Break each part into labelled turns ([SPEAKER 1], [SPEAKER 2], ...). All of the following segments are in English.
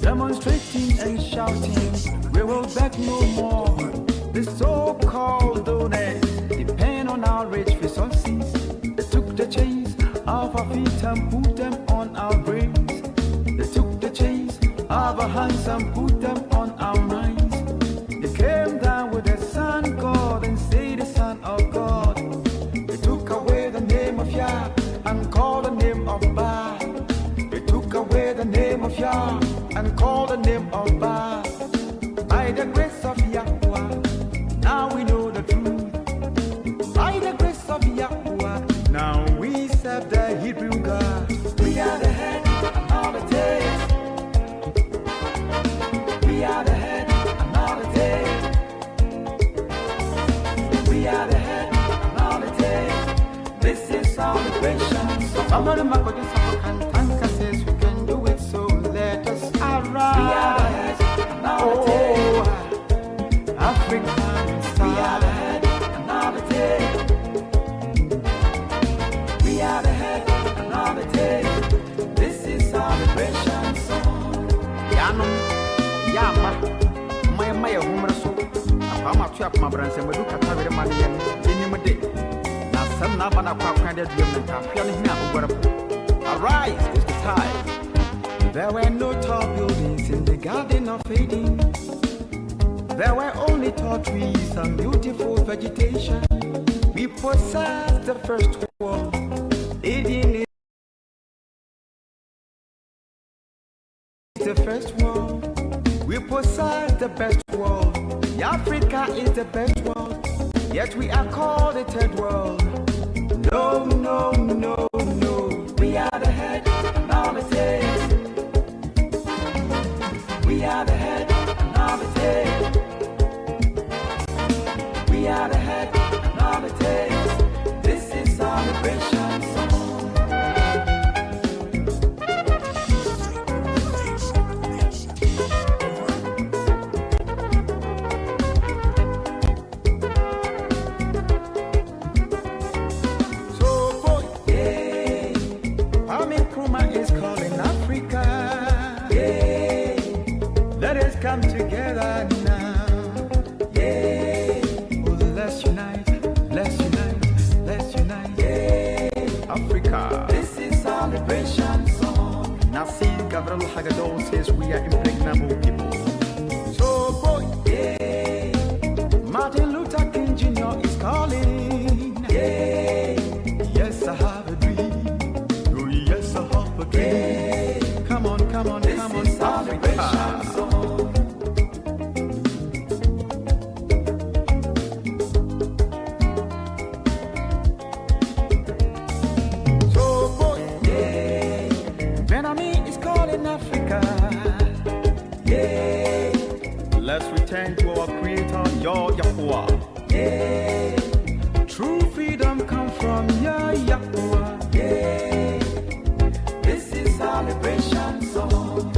[SPEAKER 1] demonstrating and shouting. We will beg no more. The so-called donors depend on our rich resources. They took the chains off our feet and put them on our brains. They took the chains off our hands and put them on our minds. They came down with the Son God and say the Son of God. They took away the name of Yah and called the name of Ba. They took away the name of Yah and called the name of Ba. By the grace of Yahweh, now we know the truth. By the grace of Yahweh, now we serve the Hebrew God. We are the head and not the tail. We are the head and not the tail. We are the head and not the tail. This is celebration. Somebody can thank us says we can do it, so let us arise. We are the head and not the tail. African style. We are the head and not the tail. We are the head and not the tail. This is celebration song. Yanum, Yama, Maya Humra so. Apama Chap Mabrans and Maduka Tavira Mania in your day. Now some Nabana Quackanded women are feeling me up. Arise, it's the time. There were no tall buildings in the Garden of Eden. There were only tall trees and beautiful vegetation. We possessed the first world. Eden is the first world. We possess the best world. Africa is the best world. Yet we are called the third world. No, no, no, no. We are the head and not the tail. We are the head and not the tail. We are the head and not the tail. This is celebration song. So boy, yeah, Omanfm is calling Africa. Yeah, let us come together now. Yeah, oh, let's unite, let's unite, let's unite. Yeah, Africa. This is celebration song. Nasi Gabriel Hagadol says we are impregnable people. So boy, yeah, Martin Luther King Jr. is calling. Yeah, yes I have a dream. Oh yes I have a dream. Yeah. Come on, come on, this come on, Africa. Song. So boy, yeah, Benami is calling Africa. Yeah, let's return to our Creator, Yahweh. Yeah, true freedom comes from Yahweh. Yeah, this is celebration song.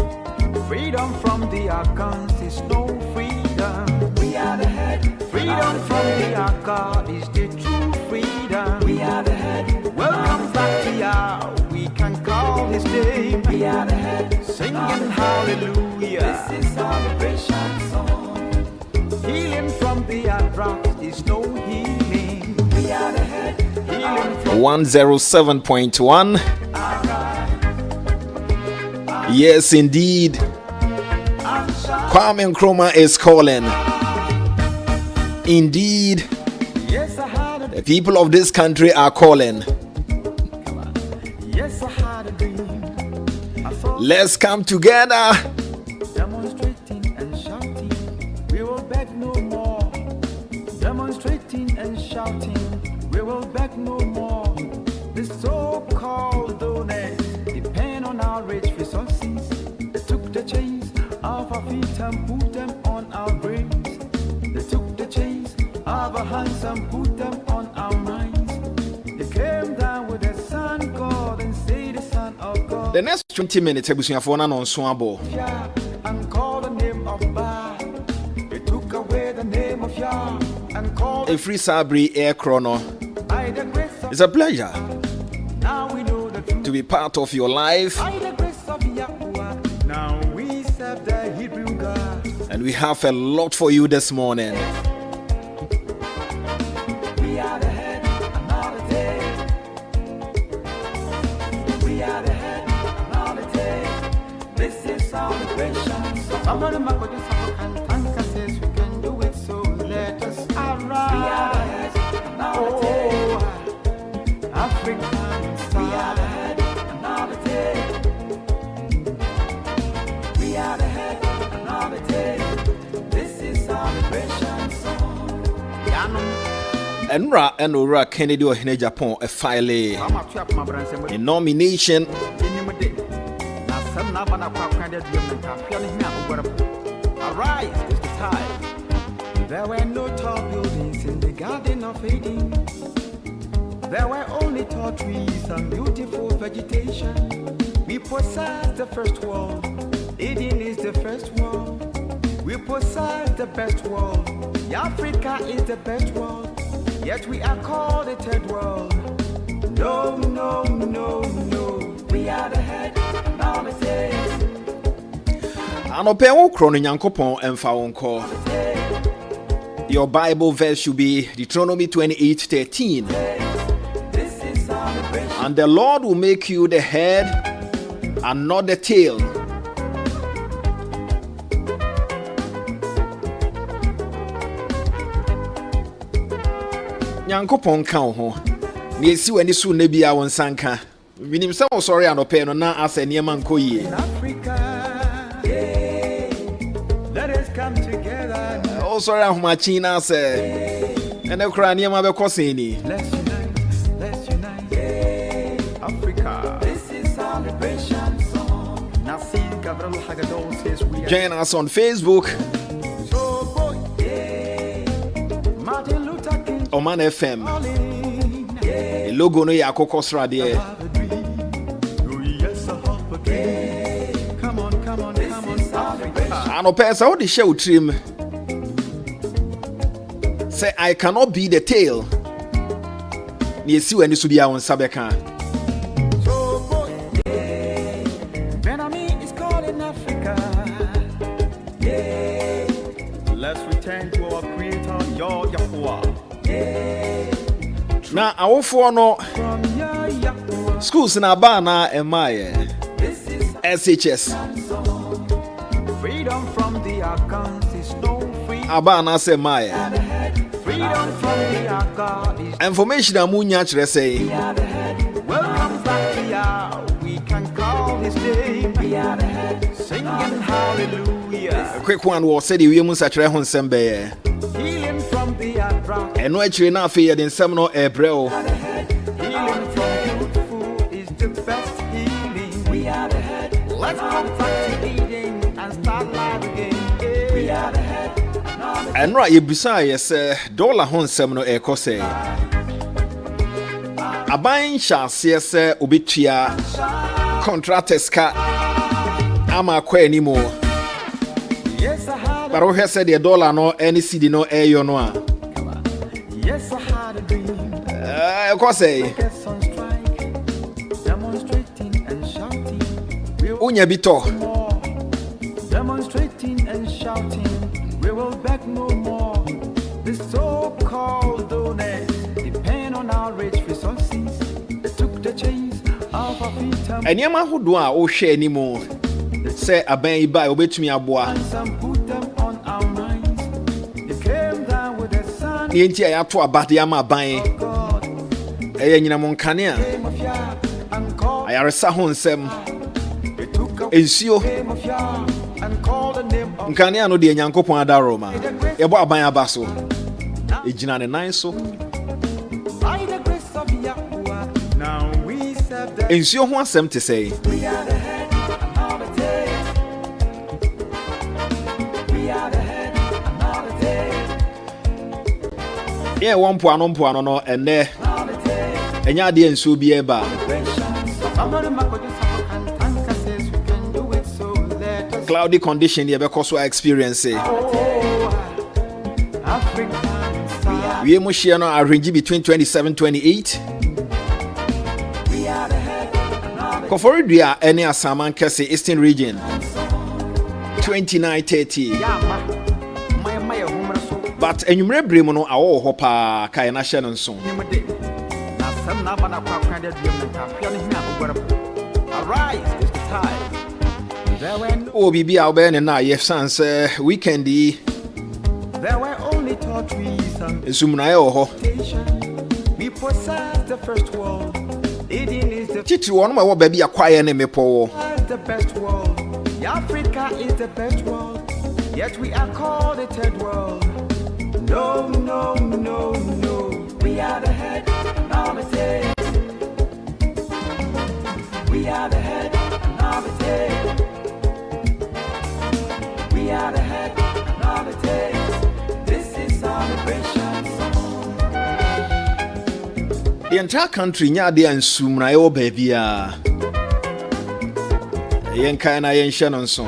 [SPEAKER 1] Freedom from the guns is no freedom. We are the head. Freedom from the God is the true freedom. We are the head. Welcome back to Yah. We can call His name. We are the head. Singing hallelujah. This is celebration song. Healing from the drought is no healing. We are the head. Healing from
[SPEAKER 2] 107.1. Yes, indeed. Omanfm is calling. Indeed, the people of this country are calling. Let's come together.
[SPEAKER 1] Demonstrating and shouting, we will beg no more. Demonstrating and shouting, we will beg no more. The so-called donors depend on our rich resources. They took the chains off our feet and put them on our brains. They took the chains off our hands and put them on our minds. They came down with the Son God and say the Son of God.
[SPEAKER 2] The next 20 minutes, ebusuafo na no nso abo.
[SPEAKER 1] And call the name of Ba. They took away the name of Yah and called
[SPEAKER 2] A free Sabri Air Chrono.
[SPEAKER 1] by the grace of
[SPEAKER 2] It's a pleasure
[SPEAKER 1] now we know the truth.
[SPEAKER 2] to be part of your life.
[SPEAKER 1] By the grace of Yahweh, now we serve
[SPEAKER 2] And we have a lot for you this morning.
[SPEAKER 1] We are the head, another day. We are the head, another day. This is celebration. I'm gonna make what you and thank us says we can do it, so let us arise. We are the head, another day. African side. We are the head, another day. We are the head, another day. This is celebration song.
[SPEAKER 2] Enra Enora Kennedy or Hene Japan a file a nomination.
[SPEAKER 1] Arise, it's the time. There were no tall buildings in the Garden of Eden. There were only tall trees and beautiful vegetation. We possess the first world. Eden is the first world. We possess the best world. Africa is the best world. Yet we are called the third world. No, no, no, no. We are the head, now the tail.
[SPEAKER 2] Anope wo kro no Nyankopon emfa won ko. Your Bible verse should be Deuteronomy 28:13. And the Lord will make you the head and not the tail. Nyankopon ka ho. Na esi wani so na bia won sanka. Winim se wo sorry anope no na asa niema nko yie. Oh, sorry, I'm matching us. And the cranium of a cosini.
[SPEAKER 1] Let's unite, Africa. This is celebration song. Nassim Gabriel Hagadol says we are.
[SPEAKER 2] Join us on Facebook.
[SPEAKER 1] So boy, Martin Luther King.
[SPEAKER 2] Omanfm. The logo no ya kokosra there.
[SPEAKER 1] Come on, Africa.
[SPEAKER 2] And opesa how the show trim. Say I cannot be the tail. Ni si wani so bia won sabeka.
[SPEAKER 1] So boy, Benami is called in Africa. Yeah. Let's return to our creator, your Yahuwah. Yeah.
[SPEAKER 2] Na awofo no
[SPEAKER 1] From your Yahuwah.
[SPEAKER 2] schools na ba na emaye.
[SPEAKER 1] This is
[SPEAKER 2] SHS.
[SPEAKER 1] freedom from the accounts is no free.
[SPEAKER 2] Aba na se maye.
[SPEAKER 1] Freedom from the account is
[SPEAKER 2] Information amunya kire say.
[SPEAKER 1] welcome back to Yah. We can call his name. We are the head. Singing hallelujah.
[SPEAKER 2] Quick one was said we mu sa kire ho nsem be.
[SPEAKER 1] Healing from the arthritis.
[SPEAKER 2] Eno akire na afi ye de nsem no ebreo.
[SPEAKER 1] Healing from food is the best healing. We are the head. Let's go back to Eden and start life again. We are the head.
[SPEAKER 2] Enra ye bisa ye se dollar ho nsem no e ko say. Aban hyase se obetua contractors ka ama kwa animo.
[SPEAKER 1] Yes, I had
[SPEAKER 2] But we said the dollar no any cedi no e yo no a.
[SPEAKER 1] yes, I had a dream.
[SPEAKER 2] E ko say
[SPEAKER 1] Guests on strike, demonstrating and shouting.
[SPEAKER 2] unya bito.
[SPEAKER 1] More, demonstrating and shouting. We will beg no more. The so-called donors depend on our rich resources. They took the chains off our feet
[SPEAKER 2] Eniema hodo a wo hwe animo se aban iba obetumi aboa.
[SPEAKER 1] and some put them on our minds. They came down with the sun
[SPEAKER 2] Ne enti ya to abade ama aban.
[SPEAKER 1] of God.
[SPEAKER 2] Eye nyina mo nkane a
[SPEAKER 1] Came of Yah and called.
[SPEAKER 2] ayaresa ho nsem.
[SPEAKER 1] They took up
[SPEAKER 2] Ensuo
[SPEAKER 1] the name of Yah and called the name of
[SPEAKER 2] nkane a no de Nyankopon adaroma. Yebo aban aba so. Ejina ne nan so.
[SPEAKER 1] by the grace of Yahuwah. Now we serve the
[SPEAKER 2] Ensuo ho asem te say.
[SPEAKER 1] we are the head another day. We are the head another day.
[SPEAKER 2] Ye won po ano no ene
[SPEAKER 1] Another day.
[SPEAKER 2] enya de ensuo bi eba.
[SPEAKER 1] Somebody make what you say and thank us says we can do it, so let us
[SPEAKER 2] Cloudy condition ye be cause experience.
[SPEAKER 1] oh African side.
[SPEAKER 2] We mo share no arrange between 27-28.
[SPEAKER 1] We are the head another
[SPEAKER 2] Koforidua any asaman kese Eastern region. 29:30. But enyumre bremu no awo ho pa kai na hye no nso. Oh, bibi awbe ne na yef sans weekend yi.
[SPEAKER 1] There were only trees and
[SPEAKER 2] Nsumna yo ho.
[SPEAKER 1] we possess the first world. Eden is the
[SPEAKER 2] Titri won ma wo ba bia kwaye ne mepo wo.
[SPEAKER 1] best world. Africa is the best world. Yet we are called the third world. No, no, no, no. We are the head. Now we say we are the head. Now we say we are the head. Now we say this is celebration song.
[SPEAKER 2] The entire country nya de ansumna yo ba bia. Yen kan na yen hye no nso.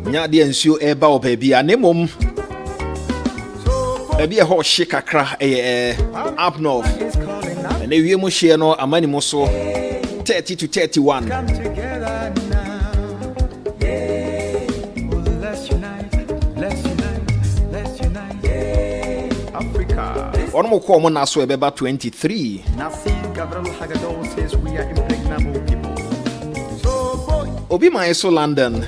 [SPEAKER 2] Nya de ansuo e ba o ba bia ne mom. Ebi e ho hye kakra up north. And we mo hye no amani mo so 30 to 31.
[SPEAKER 1] Come together now. Yeah. Let's unite. Let's unite. Let's unite. Yeah. Africa.
[SPEAKER 2] One more call na so e be ba 23.
[SPEAKER 1] Nassim Gabriel Hagedorn says we are impregnable people. So boy,
[SPEAKER 2] Obi man so London.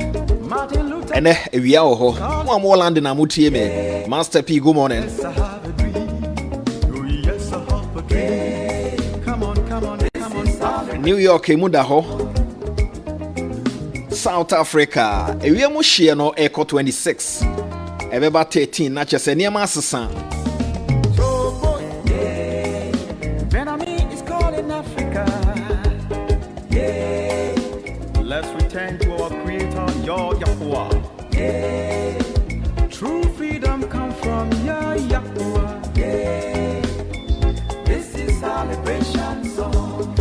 [SPEAKER 1] Martin Luther.
[SPEAKER 2] Ene ewia wo ho. Mo am London amutie me. Master P, good morning.
[SPEAKER 1] Yes, I have a dream. Oh, yes, I have a dream. Come on, come on, come on, Africa.
[SPEAKER 2] New York emuda ho. South Africa ewia mo hye no echo 26. Ebeba 13 na chese niam asesa.
[SPEAKER 1] So boy, yeah. Benami is calling Africa. Yeah. Let's return to our Creator, Yahweh. Yeah. True freedom comes from Yahweh. Yeah. This is celebration song.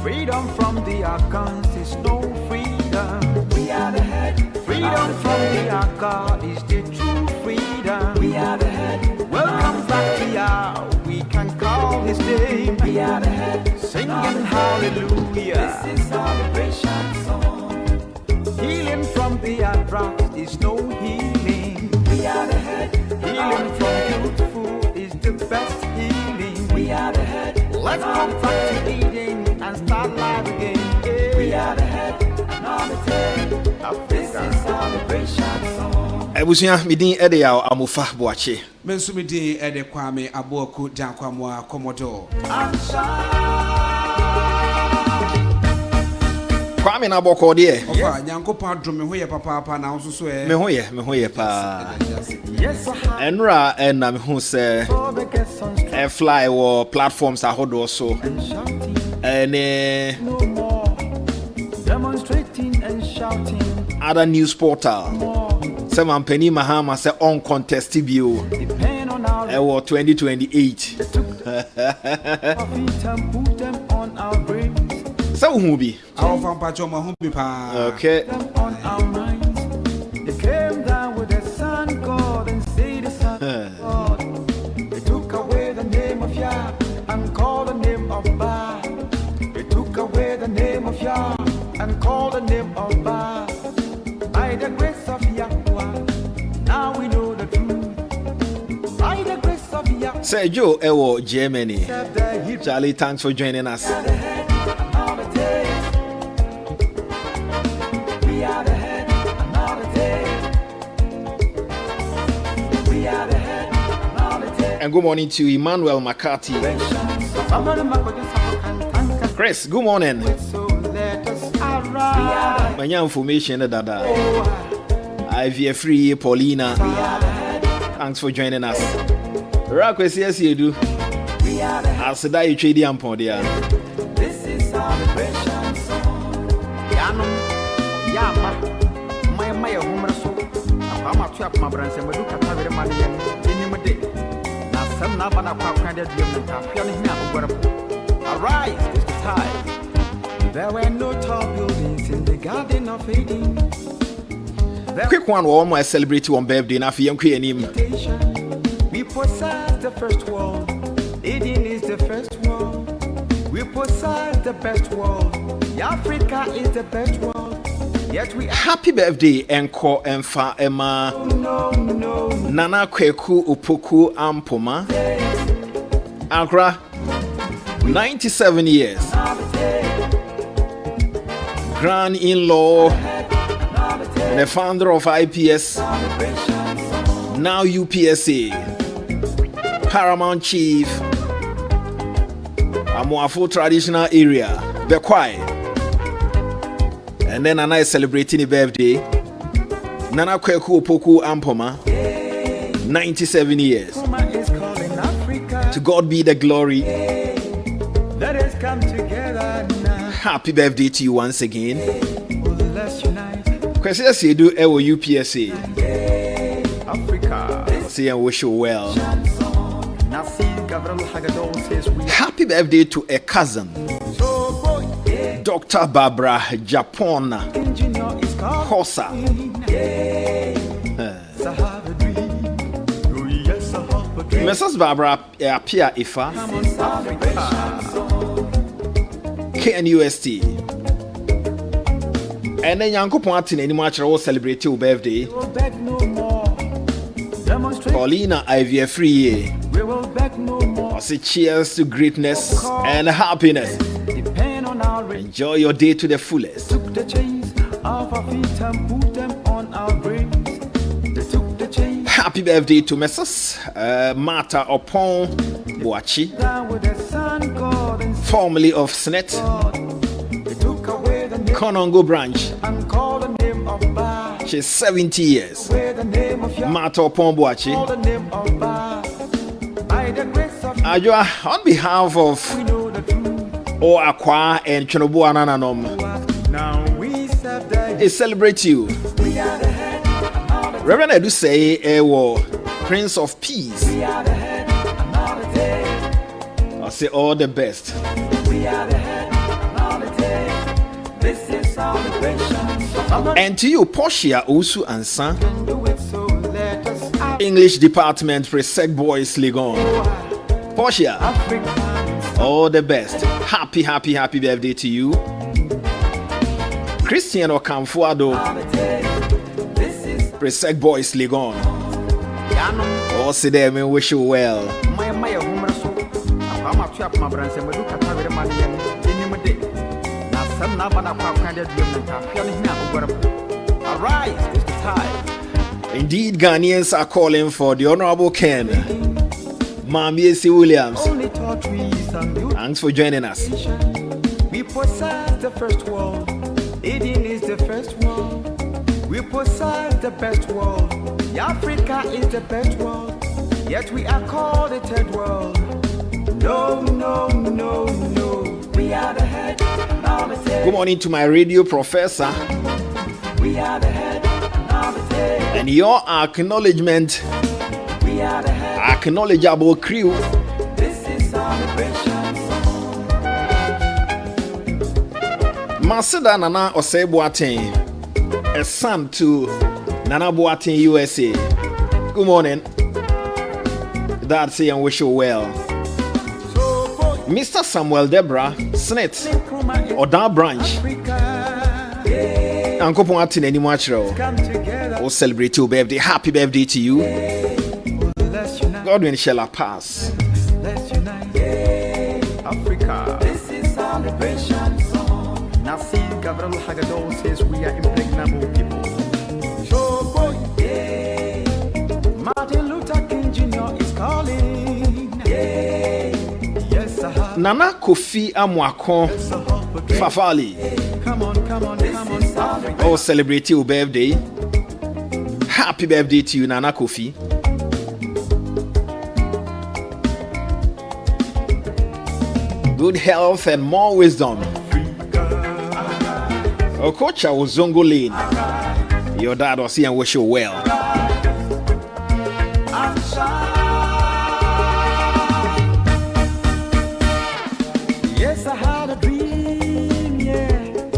[SPEAKER 1] Freedom from the accounts is no freedom. We are the head. Freedom from the account is the true freedom. We are the head. Welcome back to Yah. We can call His name. We are the head. Singing hallelujah. This is celebration song. Healing from the arthritis is no healing. We are the head. Healing from good food is the best healing. We are the head. Let's come back to Eden and start life again. Yeah. We are the head. Now the this is celebration song.
[SPEAKER 2] Ebusia midin ede ya amufa boache.
[SPEAKER 3] Mensu midin ede kwame aboku dankwamwa komodo.
[SPEAKER 2] Kwame na boko de.
[SPEAKER 3] Ofa nyankopon adome ho ye papa na nso so
[SPEAKER 2] Me ho ye pa.
[SPEAKER 1] Yes,
[SPEAKER 2] Enra na me ho se fly wo platforms ahodo so.
[SPEAKER 1] no more demonstrating and shouting.
[SPEAKER 2] Other news portal. Say man Penny Mahama say uncontested bio.
[SPEAKER 1] Depend on our
[SPEAKER 2] 2028.
[SPEAKER 1] feet and put them on our brains.
[SPEAKER 2] So who be?
[SPEAKER 3] Our fampacho ma hu bi pa.
[SPEAKER 2] Okay.
[SPEAKER 1] Them on our minds. They came down with the sun god and say the sun god. They took away the name of Yah and called the name of Ba. They took away the name of Yah and called the name of Ba. By the grace of Yahweh, now we know the truth. By the grace of Yahweh,
[SPEAKER 2] Say Joe Ewo Germany.
[SPEAKER 1] serve the Hebrew.
[SPEAKER 2] Charlie, thanks for joining us.
[SPEAKER 1] We are the head, now the tail. We are the head, now the tail. We are the head, now the tail.
[SPEAKER 2] And good morning to Emmanuel McCarthy. Chris, good morning.
[SPEAKER 1] So let us arise.
[SPEAKER 2] Manya information dada. IVF free Paulina. Thanks for joining us. Rakwesi yes you do.
[SPEAKER 1] We are the head.
[SPEAKER 2] As that you trade ampo dia.
[SPEAKER 1] This is celebration song. Yanum, Yama, my home so. I'm a trap, my brands, and we look at every money in him a day. Now, some Nabana Papa, arise, it's the time. There were no tall buildings in the Garden of Eden.
[SPEAKER 2] Quick one, we almost celebrate one birthday. Now, for young him.
[SPEAKER 1] We possess the first world. Eden is the first world. We possess the best world. Africa is the best world. Yet we
[SPEAKER 2] Happy birthday, Enko Emfa Emma Nana Kweku Upoku Ampoma Agra 97 years. Grand-in-law, the founder of IPS, now UPSA, Paramount Chief, Amoafo traditional area, Bekwai. And then Nana is celebrating a birthday. Nana Kweku Opoku Ampoma, 97 years. To God be the glory.
[SPEAKER 1] let us come together now.
[SPEAKER 2] Happy birthday to you once again.
[SPEAKER 1] Let's unite.
[SPEAKER 2] Kwesi you do ewo UPSA.
[SPEAKER 1] Africa.
[SPEAKER 2] See and wish you well.
[SPEAKER 1] Nasi Gabriel Hagadol says we are
[SPEAKER 2] Happy birthday to a cousin,
[SPEAKER 1] so boy.
[SPEAKER 2] Dr. Barbara Japon
[SPEAKER 1] Engineer is called
[SPEAKER 2] Hossa.
[SPEAKER 1] Sahara dream. Oh yes, Sahara dream.
[SPEAKER 2] Mrs. Barbara Apia Ifa,
[SPEAKER 1] Come on, Africa.
[SPEAKER 2] KNUST. And then Yanko Pontin any much will celebrate your birthday.
[SPEAKER 1] We will beg no more. Demonstrate.
[SPEAKER 2] Paulina Ivy Free.
[SPEAKER 1] We will beg no more.
[SPEAKER 2] I say cheers to greatness and happiness.
[SPEAKER 1] Depend on our race.
[SPEAKER 2] Enjoy your day to the fullest.
[SPEAKER 1] Took the chains off our feet and put them on our brains. They took the chains
[SPEAKER 2] Happy birthday to Mrs. Martha Opon Boachi,
[SPEAKER 1] down with the sun god and
[SPEAKER 2] formerly of Snet,
[SPEAKER 1] God. They took away the name
[SPEAKER 2] Konongo branch.
[SPEAKER 1] and called the name of Ba.
[SPEAKER 2] She's 70 years.
[SPEAKER 1] Away the name of Yah.
[SPEAKER 2] Martha Opon Boachi.
[SPEAKER 1] Call the name of Ba. By the grace of
[SPEAKER 2] Ajua, on behalf of
[SPEAKER 1] we know the truth.
[SPEAKER 2] O Aqua and Chonobu Anananom,
[SPEAKER 1] Now we serve the
[SPEAKER 2] I celebrate you.
[SPEAKER 1] we are the head and the
[SPEAKER 2] Reverend Edu say, Ewo, Prince of Peace.
[SPEAKER 1] we are the head and the tail.
[SPEAKER 2] I say all the best.
[SPEAKER 1] We are the head and the tail. This is celebration. I'm not
[SPEAKER 2] And to you, Portia Usu Ansa,
[SPEAKER 1] gonna do it, so let us have
[SPEAKER 2] English Department, Presec Boys Ligon. Portia,
[SPEAKER 1] Africans.
[SPEAKER 2] all the best. Happy birthday to you. Christian Okamfuado,
[SPEAKER 1] This is
[SPEAKER 2] Presec Boys Ligon.
[SPEAKER 1] Yano.
[SPEAKER 2] All see them and wish you well.
[SPEAKER 1] My humor so. I'm a trap, my brands, and we look at the money in the day. Now, some number of our kind of dream and feeling now. Arise, it's the time.
[SPEAKER 2] Indeed, Ghanaians are calling for the Honorable Ken Mami C. Williams.
[SPEAKER 1] Only taught trees and beauty.
[SPEAKER 2] Thanks for joining us.
[SPEAKER 1] We possess the first world. Eden is the first world. We possess the best world. Africa is the best world. Yet we are called the third world. No, no, no, no. We are the head, now the tail.
[SPEAKER 2] Good morning to my radio professor
[SPEAKER 1] We are the head, now the tail.
[SPEAKER 2] and your acknowledgement,
[SPEAKER 1] We are the head.
[SPEAKER 2] acknowledgeable crew.
[SPEAKER 1] This is celebration.
[SPEAKER 2] Masida Nana Osei Boateng, a son to Nana Boateng USA. Good morning. That's say and wish you well.
[SPEAKER 1] So, boy,
[SPEAKER 2] Mr. Samuel Deborah Snit, Oda Branch,
[SPEAKER 1] Africa,
[SPEAKER 2] Uncle Poatin any muchro.
[SPEAKER 1] come together.
[SPEAKER 2] We'll celebrate your birthday. Happy birthday to you.
[SPEAKER 1] Let's unite.
[SPEAKER 2] Godwin shall pass.
[SPEAKER 1] Let's unite. Africa. This is celebration song. Nasi Gabriel Hagadol says we are impregnable people. So boy, yeah. Martin Luther King Jr. is calling. Yeah. Yes, I have.
[SPEAKER 2] Nana Kofi Amwako
[SPEAKER 1] Yes, I have. Okay.
[SPEAKER 2] Fafali.
[SPEAKER 1] Come on, come on, come on, Africa.
[SPEAKER 2] Oh, celebrate your birthday. Happy birthday to you, Nana Kofi. Good health and more wisdom. Okocha Ozongo Lane. Your dad was here and wish you well.
[SPEAKER 1] Yes, I had a dream, yeah.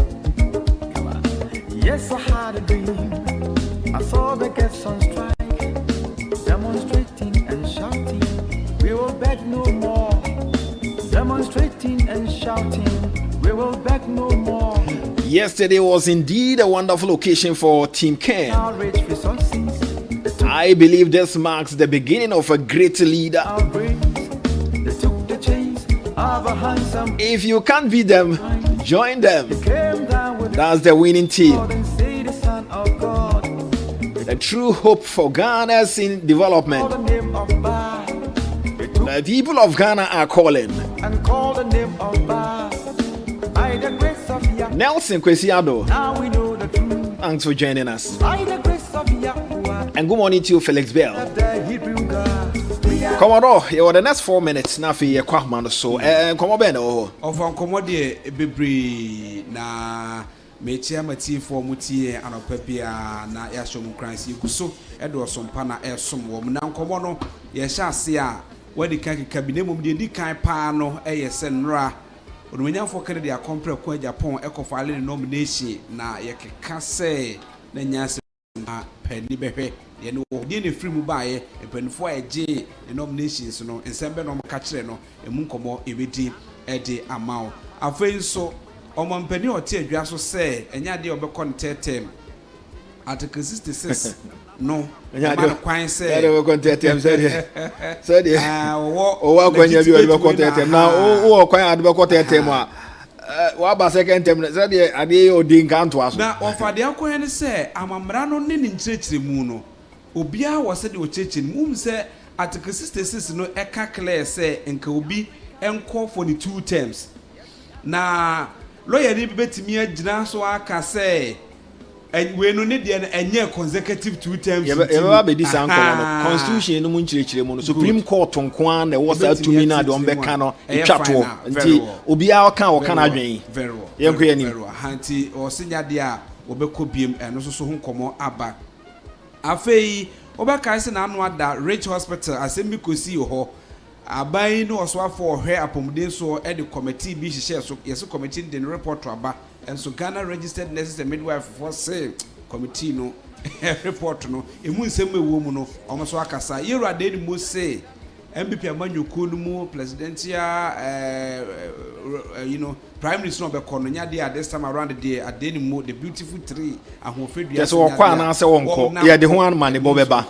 [SPEAKER 1] Come on. Yes, I had a dream. I saw the guests on strike, demonstrating and shouting. We will beg no more. Demonstrating and shouting. We will beg no more.
[SPEAKER 2] Yesterday was indeed a wonderful occasion for Team Ken. I believe this marks the beginning of a great leader. If you can't beat them, join them. That's the winning team. The true hope for Ghana's in development. The people of Ghana are calling. Nelson Kwesiado, thanks for joining us. And good morning to you, Felix Bell. Commodore, you're the next 4 minutes. Now for your Kwahman, so come on, Ben.
[SPEAKER 3] Of Commodore Bibri na Metia Mati for Mutie and Opepia na Yashom Crancy. So, Edward Sompana, some woman. Now, Commono, Yasha Sia, where the Kaki Cabinet, the Dikai Pano, ASN Ra. When you for Canada, compare Kwa Japan, Eco filing nomination, na Yakase, Nanyas Penny Bepe. You know, the free mobile, a pen for a J, the nominations, no, and Sember no Catcheno, a Munkomo, Eviti, Eddie Amau. I feel so, Omanfm or Tia Grasso say, and Yadi Obacon Tetem. Article 66. No, quite say, I will contact him, said, what when you have contact him now, oh, quite advocate him. What about second time? Said, I did or didn't come to us. Now, of the Aquan say, I'm a Marano in church the Muno. Obia was said your church in Moon say, Article 66 no Eka Clare say, and Kobe and call for the 2 terms. Now, lawyer did bet me a Jinaso Aka say. And we no need any consecutive 2 terms.
[SPEAKER 2] Yeah, be this Constitution no munchire Supreme Court on kwan the was that to me na don be kano etwato nti obi a ka o kana dwen
[SPEAKER 3] very well.
[SPEAKER 2] Yenko ani
[SPEAKER 3] hanti o senya de a obekọ biem eno so ho nkomo aba afei obeka ise na anu ada Rich Hospital asembi kosi ho abai no so afọ hwe apomden so e de committee bi hihye so yeso committee den report aba and so Ghana registered nurses and midwife for say committee no report no emu nsem ewo mu no omo so akasa yeru ade ni mo say MPP amanyoko no mu presidential you know prime minister no be kono nya dey at this time around the day ade ni mo the beautiful tree ahofedua
[SPEAKER 2] yes wo kwa na se wonko ye de ho an ma ne bo beba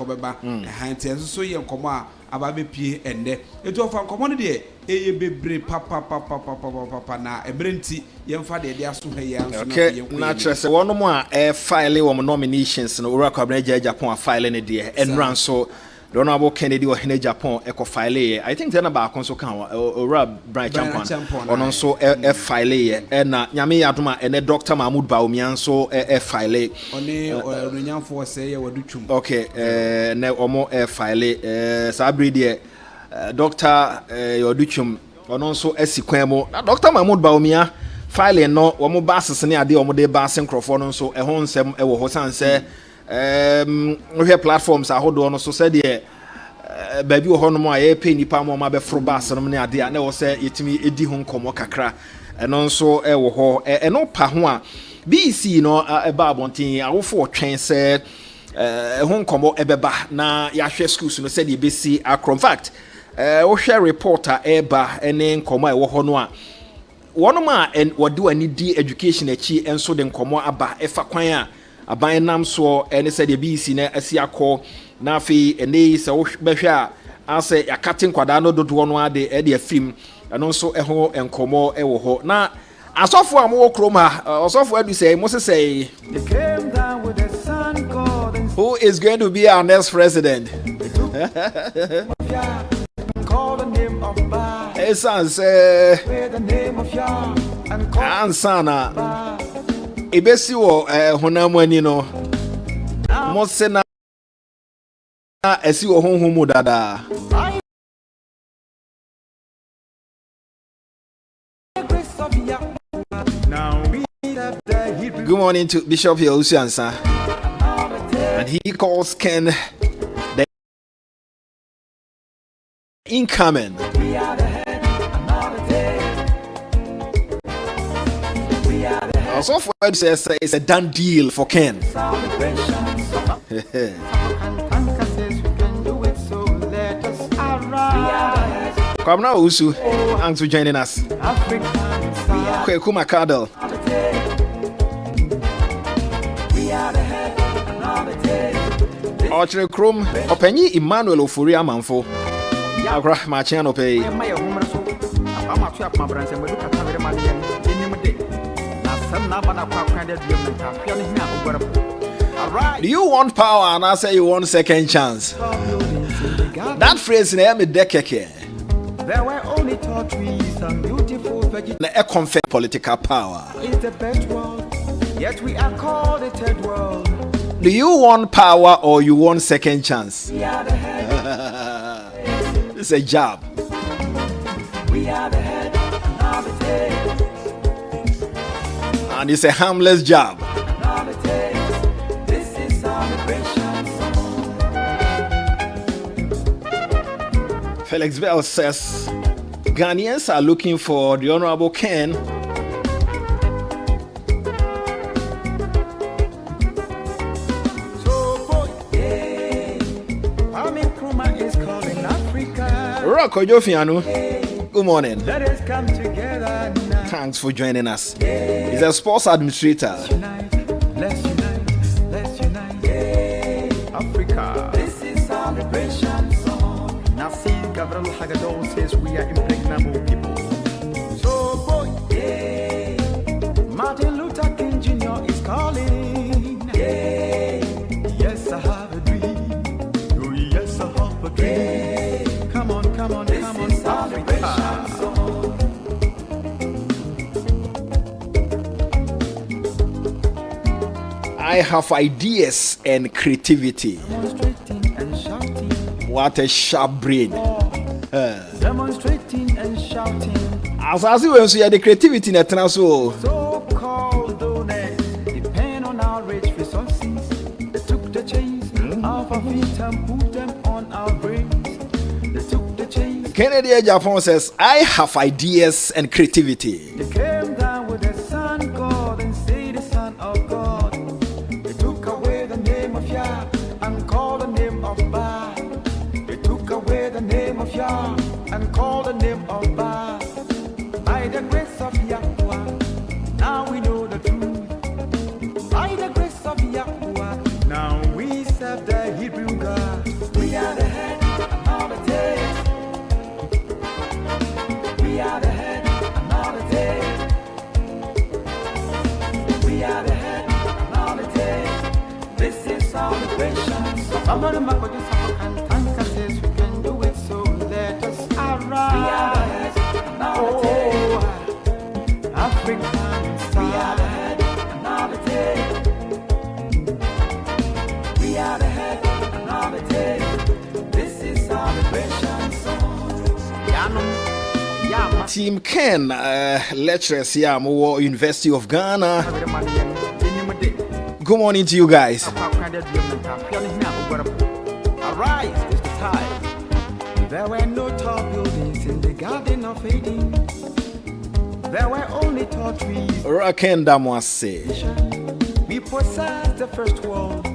[SPEAKER 3] hanti enso so ye nkomo a ababe pie ende etu ofa nkomo no de eye bebre papa na ebrenti yemfa de de aso ha ya nso
[SPEAKER 2] na yemko na trese wono mo a file wo nominations no ora kwabra Japan a file ne de enran so Honorable Kennedy or Hene Japan eco file. I think then about console can or Brian Champion or also a file and Yami Aduma and a Dr. Mahmoud Baumian so a file.
[SPEAKER 3] Only for say
[SPEAKER 2] okay, ne or more a file. Sabri dear Dr. Yoduchum or also a sequemo. Dr. Mahmoud Baumia file no or more basses near the Omode Bass and Crawford so a home sem a Hosan say. We have platforms I hold on so said baby wo hono mo aye pay nipa mo ma be fro bass no ne ade a na wo say yetimi edi ho nkomo kakra eno nso e wo ho eno pa ho a BC no e ba abontin awofo twen say ho nkomo e beba na ya hwe schools no said e besi akron fact wo hwe reporter e ba ene nkomo e wo ho no a wono ma wode wani di education achi enso de nkomo aba e fa kwan a aban nam so ene said e BC na asi akọ na afi ene se wo behwe a ase yakate nkwada no dodo no ade e de afim eno nso eho enkomo e wo ho na asofo amwo kroma asofo adu say mo say who is going to be our next president call the name of ba the name of ya and call ansana ebesi wo honam ani no mo se na esi wo honhom dada good morning to Bishop Yosuansa and he calls Ken the incoming so for says it's a done deal for Ken. Come now, Usu. Thanks for joining us. Kuma Kadel. Orchard Chrome, Openi Emmanuel Ofuri Amanfo. Agra Machano pay.
[SPEAKER 1] I'm a trap, my brands, and we look at every man in the day. Now, some Nabana kind of
[SPEAKER 2] Do you want power and I say you want second chance? That phrase name is dekeke.
[SPEAKER 1] There were only tall trees and beautiful vegetables.
[SPEAKER 2] A confer political power.
[SPEAKER 1] It's the best world, yet we are called the third world.
[SPEAKER 2] Do you want power or you want second chance?
[SPEAKER 1] We are the head.
[SPEAKER 2] It's a job.
[SPEAKER 1] We are the head of the tail.
[SPEAKER 2] And it's a harmless job.
[SPEAKER 1] This is celebration song.
[SPEAKER 2] Felix Bell says Ghanaians are looking for the Honorable Ken. Kojofiano, good morning.
[SPEAKER 1] Let us come together now.
[SPEAKER 2] Thanks for joining us. He's a sports administrator.
[SPEAKER 1] Let's unite, let's unite. Africa. This is celebration song. Now see, Gabriel Hagedorn says we are impregnable people. So boy, Martin Luther King Jr. is calling. Yes, I have a dream. Oh yes, I have a dream. Come on, Africa.
[SPEAKER 2] I have ideas and creativity.
[SPEAKER 1] Demonstrating and shouting.
[SPEAKER 2] What a sharp brain.
[SPEAKER 1] Demonstrating and shouting.
[SPEAKER 2] As I see the creativity in the
[SPEAKER 1] So-called donors depend on our rich resources. They took the chains off our feet and put them on our brains.
[SPEAKER 2] Kennedy Japan says, I have ideas and creativity.
[SPEAKER 1] They came down with the sun god and say the son of God. They took away the name of Yah and called the name of Ba. They took away the name of Yah and called the name of Ba. By the grace of Yahweh, now we know the truth. By the grace of Yahweh, now we serve the Hebrew God. We are the head of the tail. We are the head, not the tail. We are the head, not the tail. This is celebration. Somebody might put this up and thank us we can do it, so let us arise. We are the head, not the tail. African style. We are the head, not the tail. We are the head, not the tail. This is celebration song.
[SPEAKER 2] Team Ken, lecturers here at University of Ghana. Good morning to you guys.
[SPEAKER 1] Arise, this time. There were no tall buildings in the Garden of Eden. There were only tall trees.
[SPEAKER 2] Rakenda Mwase.
[SPEAKER 1] We possess the first world.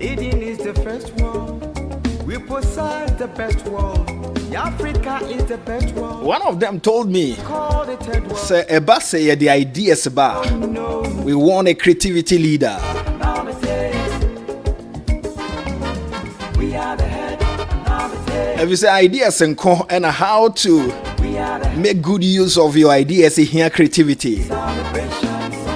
[SPEAKER 1] Eden is the first world. We possess the best world. Africa is the best world.
[SPEAKER 2] One of them told me,
[SPEAKER 1] Call the third world.
[SPEAKER 2] say Eba say the ideas bar. We want a creativity leader.
[SPEAKER 1] Now the tail. We are the head. Now the tail.
[SPEAKER 2] If you say ideas and how to
[SPEAKER 1] We are the
[SPEAKER 2] make good use of your ideas in here creativity.
[SPEAKER 1] celebration song.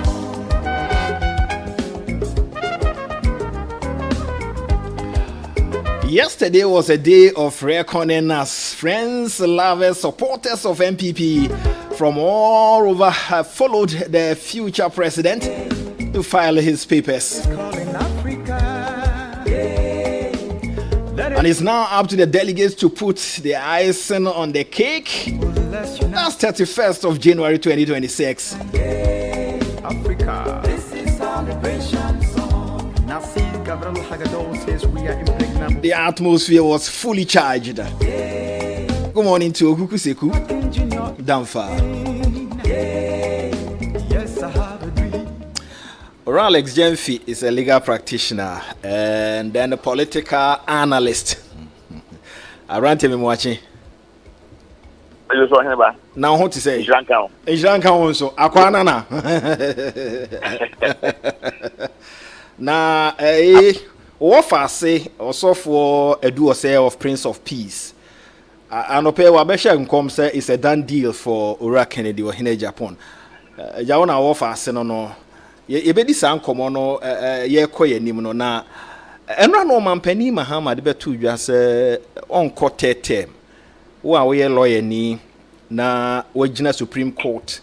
[SPEAKER 2] Yesterday was a day of reckoning as friends, lovers, supporters of MPP from all over have followed the future president to file his papers.
[SPEAKER 1] Calling Africa.
[SPEAKER 2] And it's now up to the delegates to put the icing on the cake.
[SPEAKER 1] Let's unite.
[SPEAKER 2] That's 31st of January 2026.
[SPEAKER 1] Africa. This is celebration song. Now see, Gabriel Hagedorn says we are impregnable.
[SPEAKER 2] The atmosphere was fully charged. Good morning to Okukuseku Damfa.
[SPEAKER 1] Yes, I have a dream.
[SPEAKER 2] Alex Jemfi is a legal practitioner and then a political analyst. I ran to him watching. Now, what to say? Islanka also. Aquanana. Na, What I say also for a duo say of Prince of Peace. And pay Wabesha come say it's a done deal for Ura Kennedy or Hine Japan. Yawana offer say no. Ye be this ankomo no ye koye nim no na enra no man pani Mahama de betu dwa say onko tetem. Wo a wo ye lawyer ni na wagina Supreme Court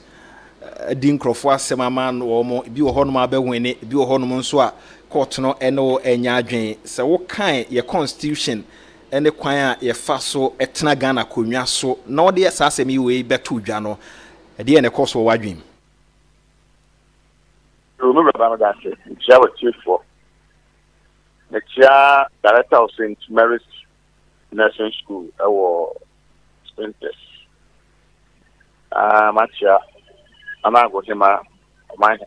[SPEAKER 2] din krofo asemama no mo bi wo hono ma be wene bi wo hono nso a court no eno enya adwen se wo kan ye constitution ene kwan a ye fa so etena Ghana konwa so na wo de sa asem yi we beto dwa no de ene course wo wadwen.
[SPEAKER 4] Remember that I was chief for the chair director of St. Mary's Nursing School. I was Sprinters. My chair, I'm not going to my match.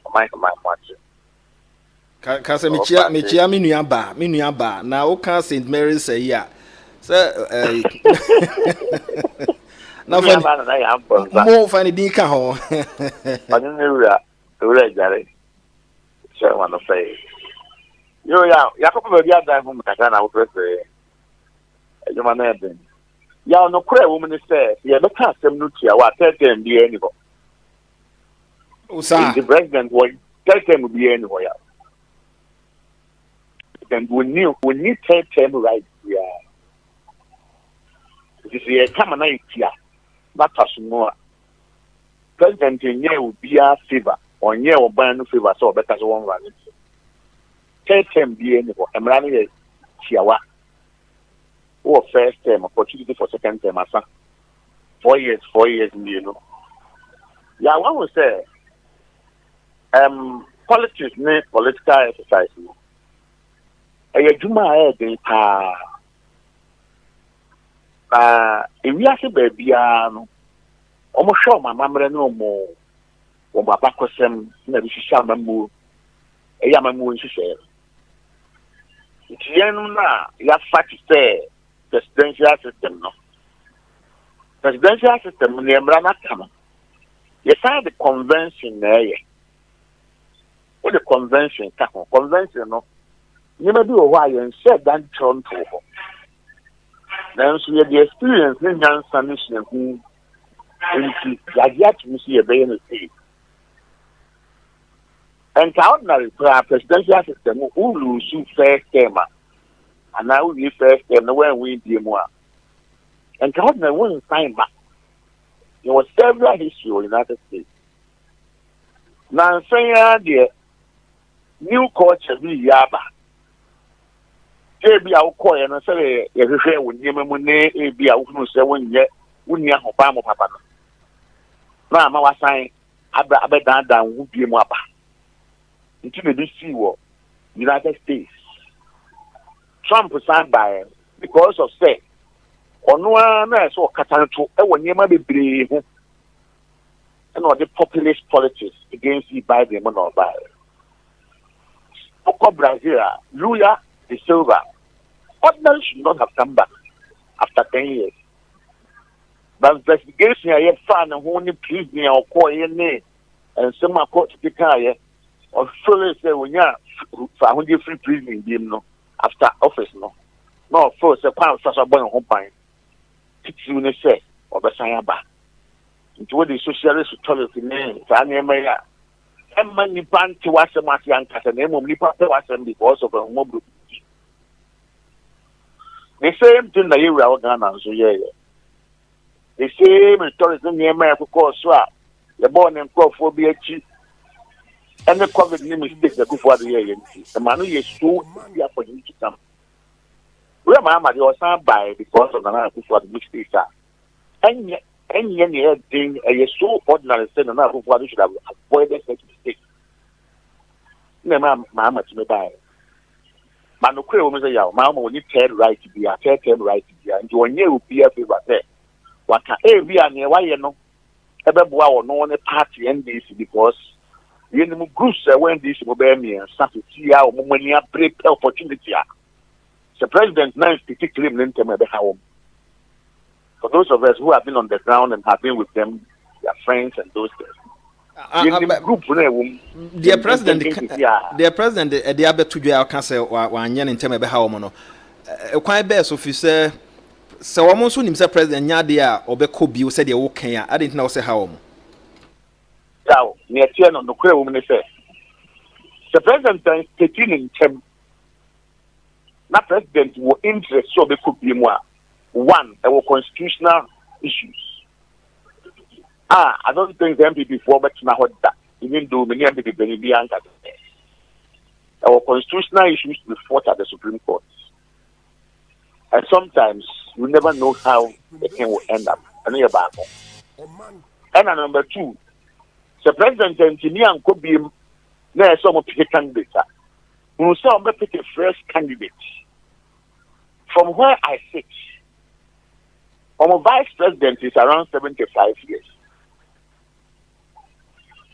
[SPEAKER 2] Kasa mechia minua ba na o kan St. Mary's ya. Sir na mo fa ni din ka ho.
[SPEAKER 4] Anu ura jare. So one of say yo ya ko be bia dan hom kaka na wo prese you man na den ya no kure wo me say ye be ka asem no tia wa tete bi ani ho
[SPEAKER 2] usa
[SPEAKER 4] the president was tete bi ani ho ya then we need tete right ya this ye kama na itia na tasumo president nye obi a favor onye oban no favor so better so one run third term bi any for emrani ye chiawa or first term opportunity for second term asa 4 years you know yeah one will say politics ne political exercise no juma dey ewi ase ba bia no omo show mamamre no mo o baba kosem na bi shisha mamu eya mamu nshishe itienu na ya fact say presidential system no presidential system ni emra na kama ye sign the convention na ye o the convention ka convention no ni ma bi o wa ye nse dan Toronto ho na nso ye the experience ni nyansa ni hyehu nti ya tumi si ye be no see. And ordinary presidential system who lose first term and now we first term no when we be more. And ordinary won't sign back. There was several history in the United States. Now saying the new culture be yaba. Be our coy and say you share with Yemen be out say when you papa. Now my sign I down would be more. Into the DC war, United States. Trump signed by because of say, or no one saw Catalan when you might be brave and all the populist politics against the Biden or by. Oko Brazil, Lula de Silva, ordinary should not have come back after 10 years. But investigation, I have found a whole new prisoner or call your name and some court to the or fully say when you found you free prison game no after office no first a pound such a boy home pine to say or the Sayaba into what the socialist authority name Tanya Maya and many pan to watch a match young cat and name of Nipa was because of a mobile. The same thing that you are Ghana so yeah. The same tourism near America course the born and crop for be a cheap. And the COVID mistake the good for the year. The man who is so easy for him to come. Where my mother was by because of the for the mistakes are. And yet, any thing a so ordinary sin and what should have avoided such mistakes. No, mamma to me by. Manuque woman say, Mamma, when you tell right to be a tell right to be, and you are near be a favor there. What can be near why you know? Ever wow, no one a party and this because. The groups when this will be me and start to see how many break opportunity. The president now is particularly in home. For those of us who have been on the ground and have been with them, their friends and those things. group
[SPEAKER 2] dear president the abeto dwa ka say wanye ne ntem ebe ha wo no kwan be so fi say wo mo so nim say president nya de a obekọ bi wo say de wo kan a adint na wo say ha wo mo
[SPEAKER 4] yaw ne tie no kure wo ne say the president taking in term na president wo interest so obekọ bi mu a one there were constitutional issues. I don't think the MPP for but now that even though many MPP be answered. There were constitutional issues to be fought at the Supreme Court. And sometimes we never know how the thing will end up. And number two, the president and Tinian could be near some of the candidates. We will say pick a fresh candidate. From where I sit, our vice president is around 75 years.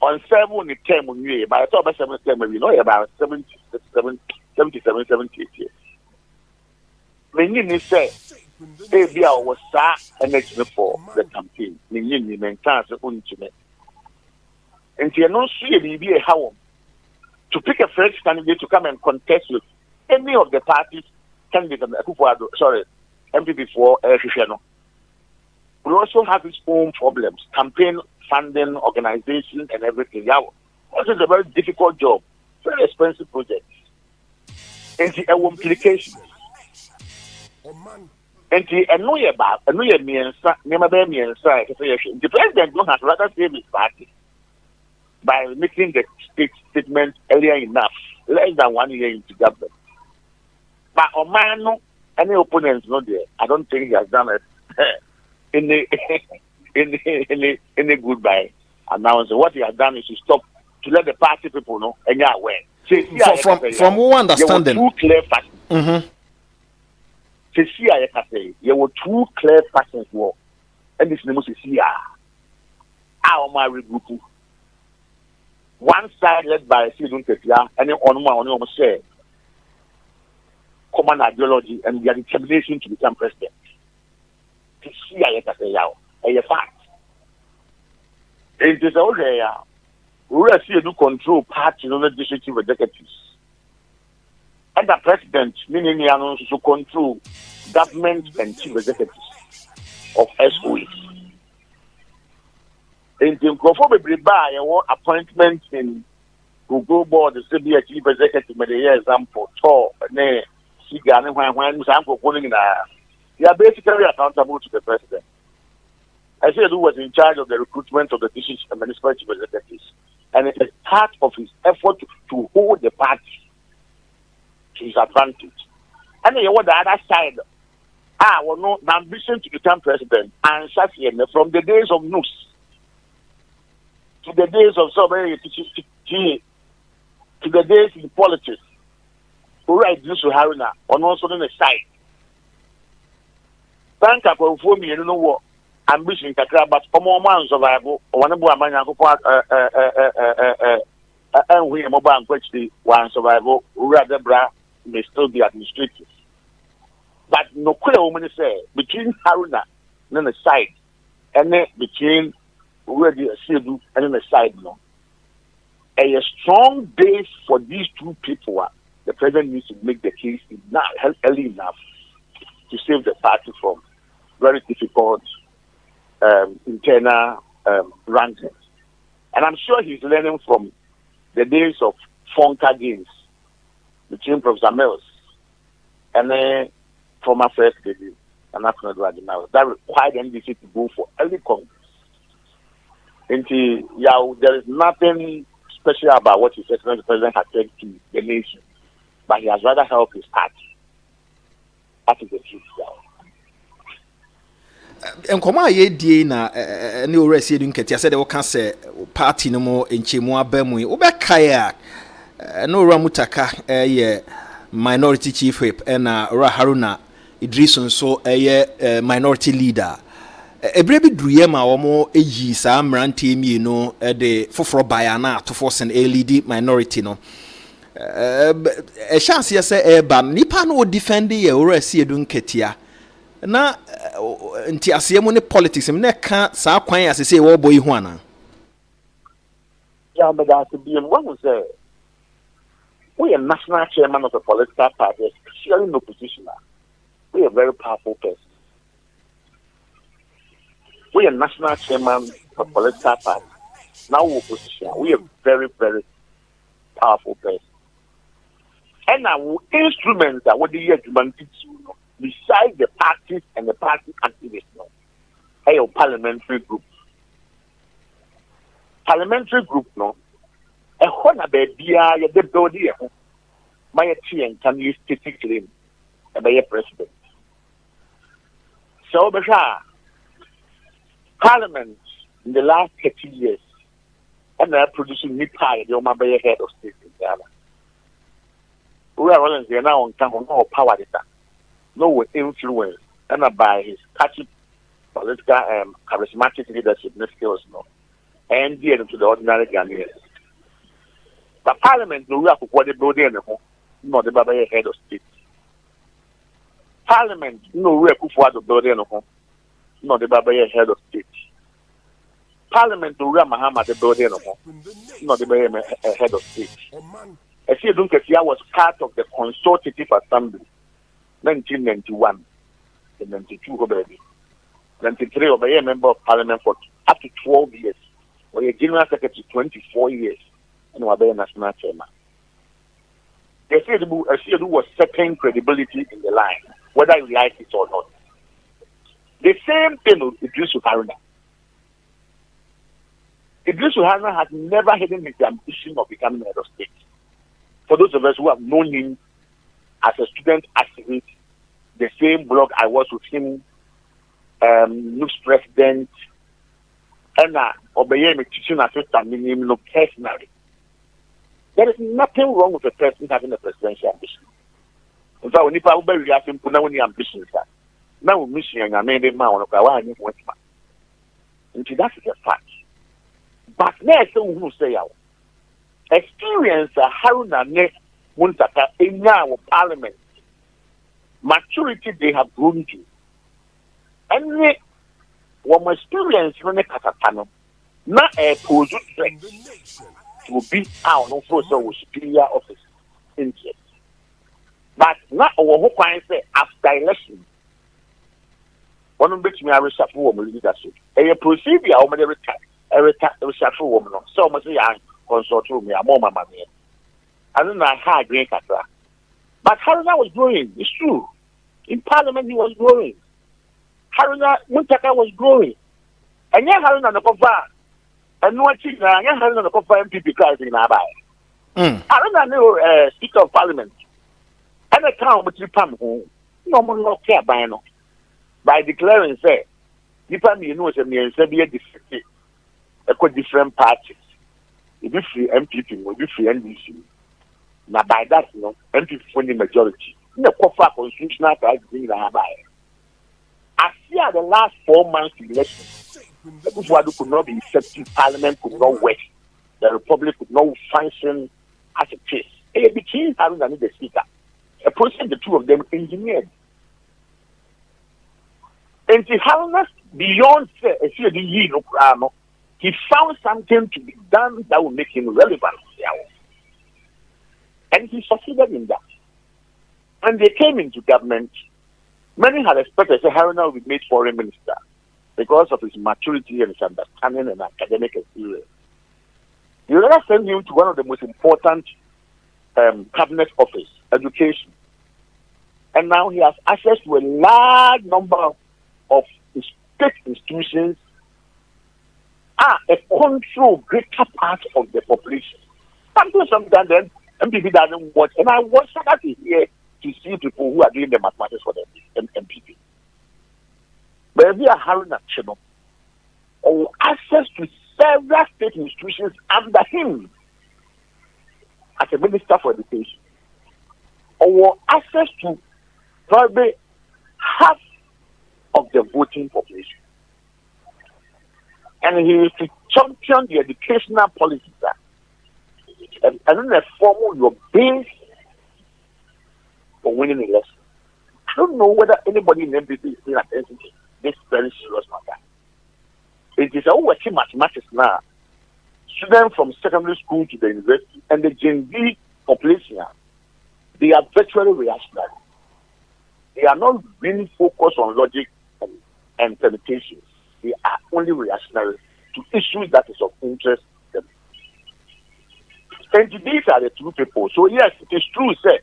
[SPEAKER 4] On 7 term, by the time 7 term, you know about 77, 78 years. Many say, maybe I was an expert for the campaign. Many men can't say, and you know, see, be a how to pick a fresh candidate to come and contest with any of the parties candidates. Sorry, MPP for Shishano. We also have its own problems, campaign funding, organization, and everything. Yeah, this is a very difficult job, very expensive project. And the implications. And the the president don't have to rather save his party by making the statement earlier enough, less than 1 year into government. But Oman, any opponents not there. I don't think he has done it. In the goodbye announcement, what he has done is to stop to let the party people know and yeah, aware.
[SPEAKER 2] From who understanding?
[SPEAKER 4] There were two clear factions. There were two clear factions war, and this name is our married group. One side led by Sidun Tetia, and then on share common ideology and their determination to become president. A fact. It is okay. We do control party on the district executives. And the president, meaning to control government and chief executives of SOE. In the Crawford by appointment in Google board, the CBA chief executive, example, Tor, Ne, Sigan, when Uncle pulling in they are basically accountable to the president. I said who was in charge of the recruitment of the district and municipal chief executives. And it is part of his effort to hold the party to his advantage. And then what the other side, the ambition to become president, and from the days of Nus to the days of so many to the days in politics, who write this to Haruna, on also on the side. Thank you for me, you know what ambition, but man survival, or one of my and we mobile and one survival, rather bra may still be administrative. But no clear woman say between Haruna and the side, and then between where the Sidu and the side, no. A strong base for these two people, the president needs to make the case enough, early enough to save the party from very difficult internal rankings. And I'm sure he's learning from the days of Fonka games between Professor Mills and then former first lady and National Guard. That required NDC to go for early Congress. And there is nothing special about what his excellent president has said to the nation, but he has rather helped his party. That is the truth.
[SPEAKER 2] Nkoma ye die na ne orasi edu nketi ase de wo ka se party no mo enchemu abamu wo be kai a no ora mutaka ye minority chief whip na ora Haruna Idris nso ye minority leader ebre bi druye ma wo mo eyi sa mrante mi no de foforo baya na to force an lead minority no a chance yes eba nipa no defend ye orasi edu nketia na nti asemu ne politics me na ka sa kwan asese wo boy hu ana
[SPEAKER 4] Yeah, but that's to be in one was we are national chairman of a political party, especially in opposition. We are a very powerful person. We are national chairman of a political party. Now opposition. We are very, very powerful person. And our instruments are what the year besides the parties and the party activists, a parliamentary group. Parliamentary group, no. A honor baby, the body, my tea and can use state claim by a president. So, Parliament in the last 30 years, and they are producing new pie, the Oma Bay head of state in Ghana. We are all now on town, no power data, no influence, and by his catchy political charismatic leadership skills, no, and dear to the ordinary Ghanaians. But Parliament, no, we have to put the building in the home, not the Baba head of state. Parliament, no, we have to put the building in the home, not the Baba head of state. Parliament, no, we have Muhammad the building in the home, not the Baba head of state. I see Dunkesia was part of the Consultative Assembly, 1991 and 92, baby. 93, or a member of Parliament for up to 12 years, or a General Secretary 24 years, and was a national chairman. They said there was certain credibility in the line, whether you like it or not. The same thing with Idris Haruna. Idris Haruna has never hidden his ambition of becoming head of state. For those of us who have known him as a student activist, the same blog I was with him, news president, and Obeyemi teaching assistant, personally. There is nothing wrong with a person having a presidential ambition. In fact, when people are reacting to now ambitions, now we're missing a man, and that's a fact. But next, who say out. Experience Haruna ne Muntaka in our parliament. Maturity they have grown to. And one experience when they Katatano, not a position to be our no first or superior office interest. But not our whole point say after election. One of which me I reshuffle woman leadership. A procedure over the reshuffle woman. So much young. Consult me, I'm more my man. I don't know how great Katra. But Haruna was growing, it's true. In Parliament, he was growing. Haruna Muntaka was growing. And yet, Haruna the Kofa, and no chicken, and yet, Haruna the Kofa MPP crisis in Abai. Haruna knew Speaker of Parliament. And the town which you come home, no one not care by no. By declaring, say, you know, it's a different parties. If you free MPP, will be free NDC. Now by that, MPP for the majority. The Kofa constitutional crisis in the Abai. As here the last 4 months election, the Kufuadu could not be effective, Parliament could not work, the Republic could not function as a case. It became having the speaker. A process the two of them engineered. And to have beyond he found something to be done that would make him relevant. And he succeeded in that. When they came into government, many had expected that Haruna would be made foreign minister because of his maturity and his understanding and academic experience. You rather send him to one of the most important cabinet office, education. And now he has access to a large number of state institutions control greater part of the population. Sometimes then MPP doesn't watch, and I watch that here to see people who are doing the mathematics for the MPP. But if you are having a channel or access to several state institutions under him as a minister for education, or access to probably half of the voting population. And he is to champion the educational policy. And then the form your base for winning the election. I don't know whether anybody in MPP is paying attention to this very serious matter. It is all working mathematics now. students from secondary school to the university, and the Gen Z population, they are virtually reactionary. They are not really focused on logic and permutations. They are only reactionary to issues that is of interest to them. And these are the two people. So yes, it is true, sir.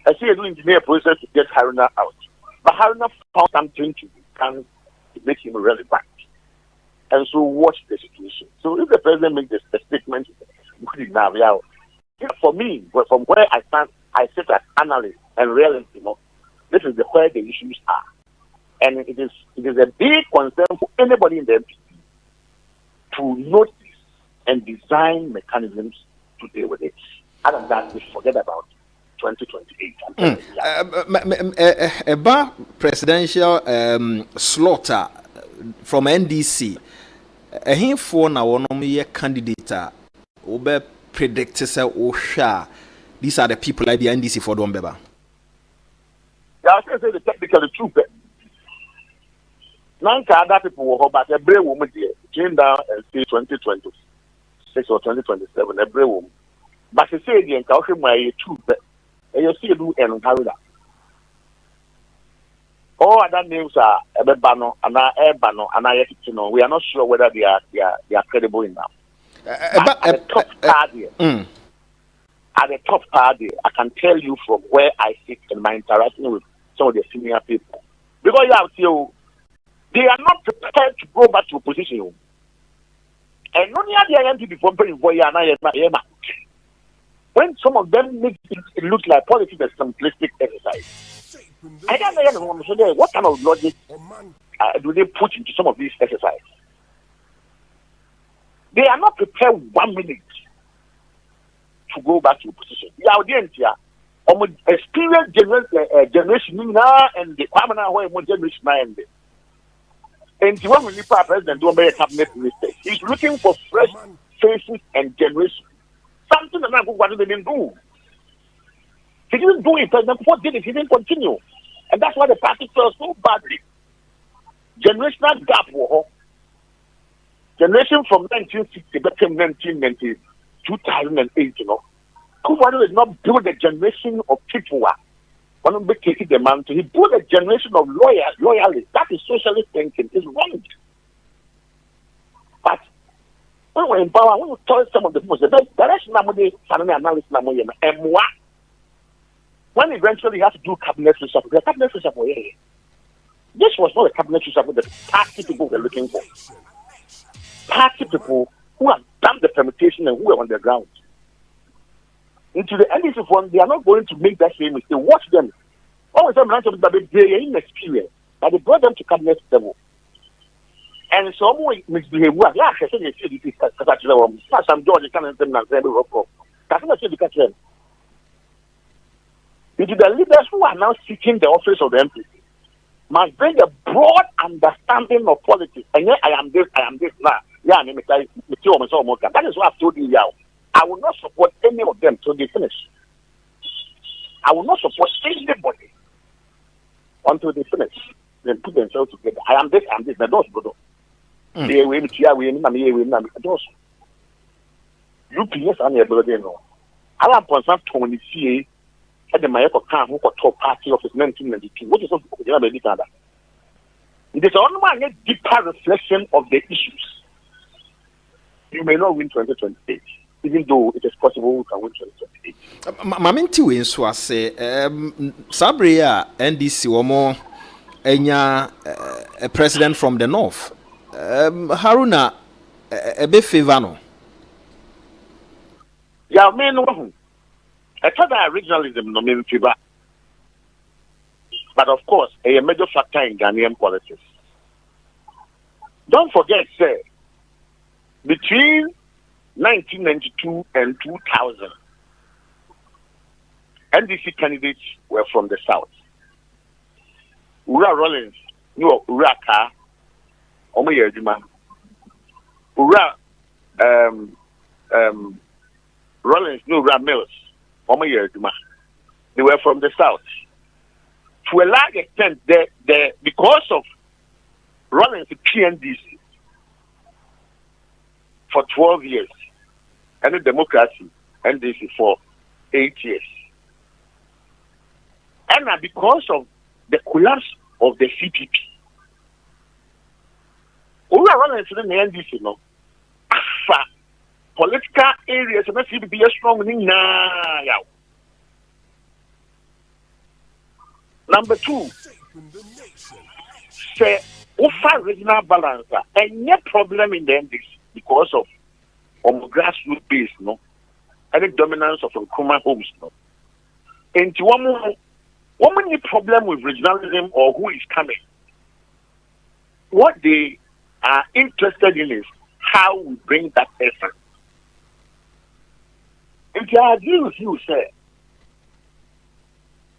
[SPEAKER 4] I see a new engineer process to get Haruna out. But Haruna found something to make him relevant. And so watch the situation. So if the president makes a statement, for me, from where I stand, I sit as analyst and realist, this is where the issues are. And it is a big concern for anybody in the MPP to notice and design mechanisms to deal with it. Other than that, we forget about 2028.
[SPEAKER 2] About presidential slaughter from NDC, a handful now one candidate will predict these are the people like the NDC for Dombeba.
[SPEAKER 4] Yeah, I can say the technical truth. None other people will but a brave woman there came down and say 2026 or 2027, a brave woman. But she said the encounter my truth, and you see do and carry that. All other names are Ebano and Ebano and I we are not sure whether they are credible enough. At the top card here, at the top card here, I can tell you from where I sit in my interaction with some of the senior people. Because you have to, they are not prepared to go back to opposition. And only at the end before when some of them make it look like politics is simplistic exercise. I don't know what kind of logic do they put into some of these exercises. They are not prepared 1 minute to go back to opposition. The audience here, experienced generation now and the permanent way more generation now and then. And when we leave our president do a cabinet minister, he's looking for fresh faces and generation. Something that what they didn't do. He didn't do it, President Ford did it, he didn't continue. And that's why the party fell so badly. Generational gap war. Generation from 1960 became 1990, 2008, Kufuor did not build a generation of people who want to take the man to. He built a generation of loyalists. That is socialist thinking. It's wrong. But when we empower, when we tell some of the people, the direction analysis, and when eventually you have to do cabinet reshuffle, the cabinet reshuffle, this was not a cabinet reshuffle that party people were looking for. Party people who have done the permutation and who are on the ground. Into the NDC fund, they are not going to make that same mistake. Watch them. Always some branch of the they are inexperienced, but they brought them to cabinet level. And some misbehave. Yeah, I said they said it is some George can't them and say that's not the catch them. It is the leaders who are now seeking the office of the MPC must bring a broad understanding of politics. And yet I am this now. Yeah, that is what I've told you now. I will not support any of them till they finish. I will not support anybody until they finish. Then put themselves together. I am this. But those go. They will be here. We those. UPS and everybody know. I am concerned to when you see at the Mayako camp who got top party office 1992. What is the it is only a deeper reflection of the issues. You may not win 2028. Even though it is possible we can win 2028.
[SPEAKER 2] Maminti we nso ase Sabria NDC womo enya a president from the north. Haruna a bit favor no.
[SPEAKER 4] Yeah, me no. I thought that regionalism no mean favor. But of course, a major factor in Ghanaian politics. Don't forget, sir, between 1992 and 2000, NDC candidates were from the south. Ura Rollins, no Ura Ka, Omoye Juma. Ura Rollins, no Ura Mills, Omoye Juma. They were from the south. To a large extent, because of Rollins' PNDC for 12 years, and democracy, and this is for 8 years. And because of the collapse of the CPP, we are running to the NDC, you know, political areas and the CPP are strong in now. Number 2, say, offer regional balance, and no problem in the NDC because of grassroots base, no, and the dominance of Nkrumah homes, no. And one any problem with regionalism or who is coming, what they are interested in is how we bring that person. If I agree with you, sir,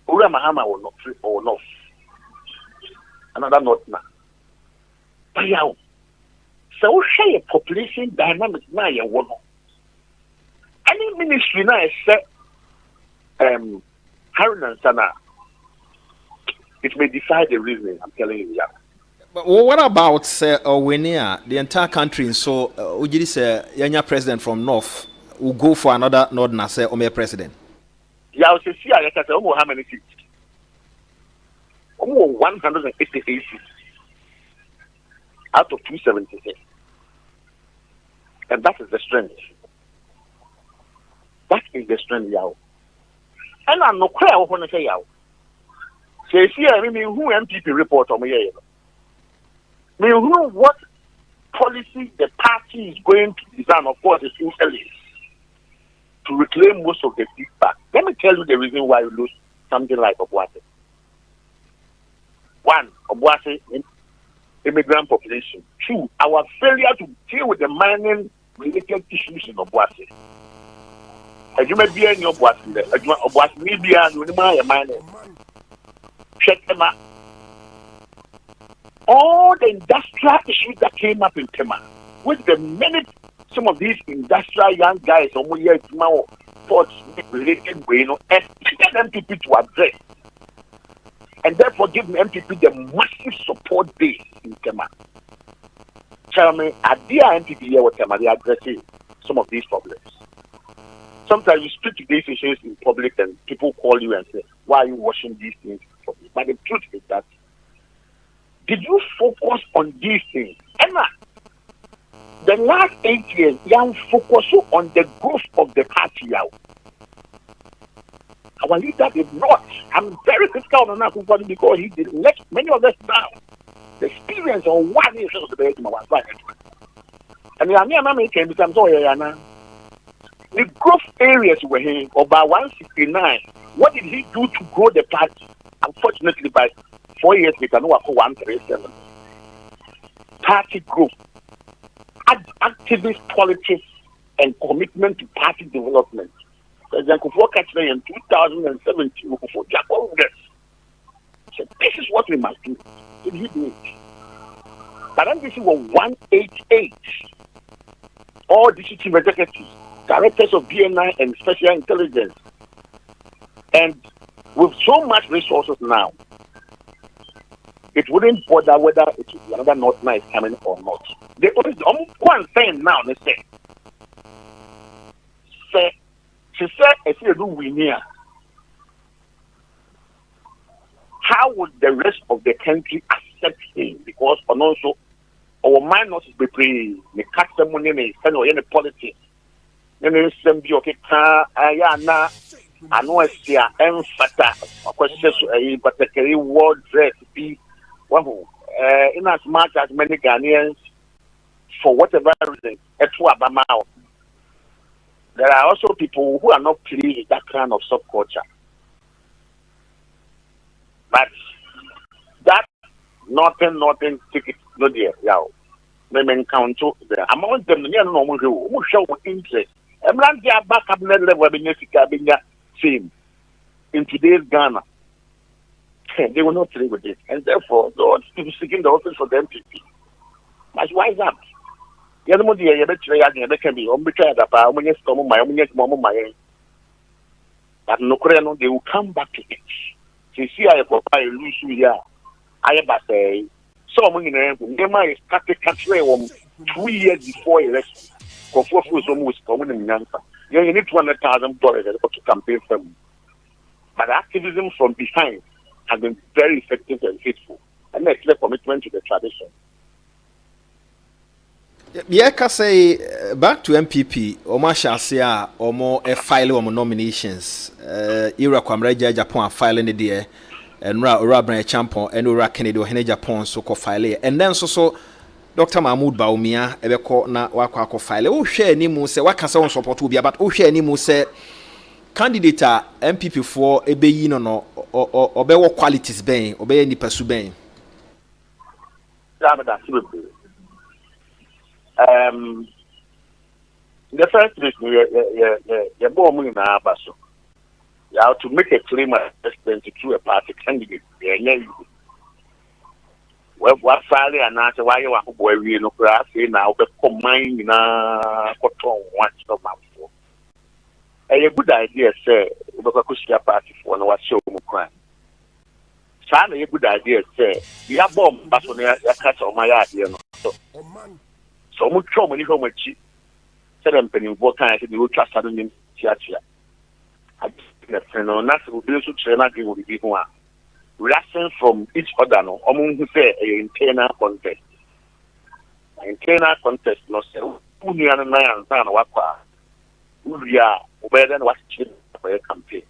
[SPEAKER 4] Ura Mahama will not free or not. Another not now. But yeah, so share a population dynamic now, you want any ministry now except Harun and Sana. It may decide the reason, I'm telling you. Yeah.
[SPEAKER 2] But what about Owenia, the entire country? So, Ujiri say, Yanya president from North will go for another Northern say Ome president.
[SPEAKER 4] Yeah, I see. I said, how many seats? Almost 188 seats out of 276, and that is the strength. That is the strength, yeah. And I'm not clear what I say, yeah. So I mean, who MPP report on me? I mean, who what policy the party is going to design? Of course, it's too early to reclaim most of the feedback. Let me tell you the reason why you lose something like Obuasi. 1, Obuasi immigrant population. 2, our failure to deal with the mining related issues in Obuasi. As you may be in your Obuasi, Obuasi may be a mining. Check them out. All the industrial issues that came up in Tema, with the minute some of these industrial young guys, thoughts related, expect MPP to address, and therefore give MPP the massive support base in Tema. Tell me, at the MPP here with Tema, they are addressing some of these problems. Sometimes you speak to these issues in public and people call you and say, why are you watching these things? But the truth is that, did you focus on these things? Emma, the last 8 years, you focus on the growth of the party. Our leader did not. I'm very critical on that because he did let many of us down. The experience on one issue of the best was right. And the growth areas were here, about 169. What did he do to grow the party? Unfortunately, by 4 years later, no, 137. Party growth, activist politics, and commitment to party development. President Kufuor Kachre in 2017, so this is what we must do. Did he do it? But then this was 188. All the chief executives, directors of BNI and special intelligence, and with so much resources now, it wouldn't bother whether it's another North Nice coming or not. The only one thing now, they say, she said, if you do win here, how would the rest of the country accept him? Because also, our minors is between the customary and the politics. Then there's some ayana. I know it's here, emphata, a question, but the carry word dress be in as much as many Ghanaians, for whatever reason, there are also people who are not pleased with that kind of subculture. But that nothing ticket, no dear, yow. They encounter there. Among them, the normal who show interest. I'm not there back up level same in today's Ghana. They will not play with it, and therefore those people seeking the office for them to be. But why is that? The other one, the can be but no, they will come back to it. See, I lose here. I say, so many they might start to catch 2 years before election. for almost common in Yanka. You need $200,000 to campaign for me. But activism from behind has been very effective and faithful, and a clear commitment to the tradition.
[SPEAKER 2] Yeah, can say back to MPP. Oma Shasia, Omo a file on nominations. Ira Kwamreja Japan filing the dear, and Rabran Champon and Ura Kennedy or Hene Japan so called file. And then so Dr. Mahmoud Baumia, Ebeko na Wako file. Oh, share ni mu say, what can someone support to be about? Oh, share ni mu say, candidate MPP for Ebe no or bewo qualities ben, obey any pursue ben.
[SPEAKER 4] The first reason you're born in Abaso. You have to make a claim as president to a party candidate. Well, what Friday and after why you want to go away no class now, but combine in a cotton once a month. A good idea, sir, because a party for no show crime. Sana a good idea, sir. You have bomb, but on your cat on my idea. So much money, how much? Said I'm penny, what kind of the ultra sudden theatre. I know nothing will be so traumatic with people. Reaction from each other, no, among who say an internal contest. Internal contest, no, say, who near the man and what we are better than what's for a campaign.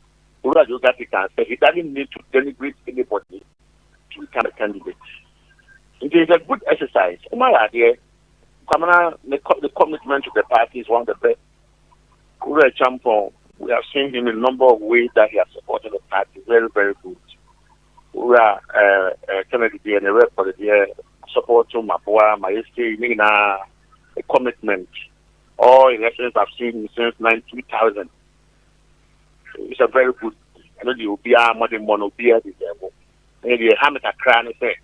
[SPEAKER 4] Who are you that he can say he doesn't need to denigrate anybody to become a candidate. It is a good exercise. My idea. The commitment to the party is one of the best. Ura Champon, we have seen him in a number of ways that he has supported the party. Very, very good. Ura Kennedy and the rest of the year support to Mapua, Maestri, Nina, a commitment. All elections I've seen since 2000. It's a very good. I know the Ubia, Modern Monobia, the devil. And the Hamilton Crown say,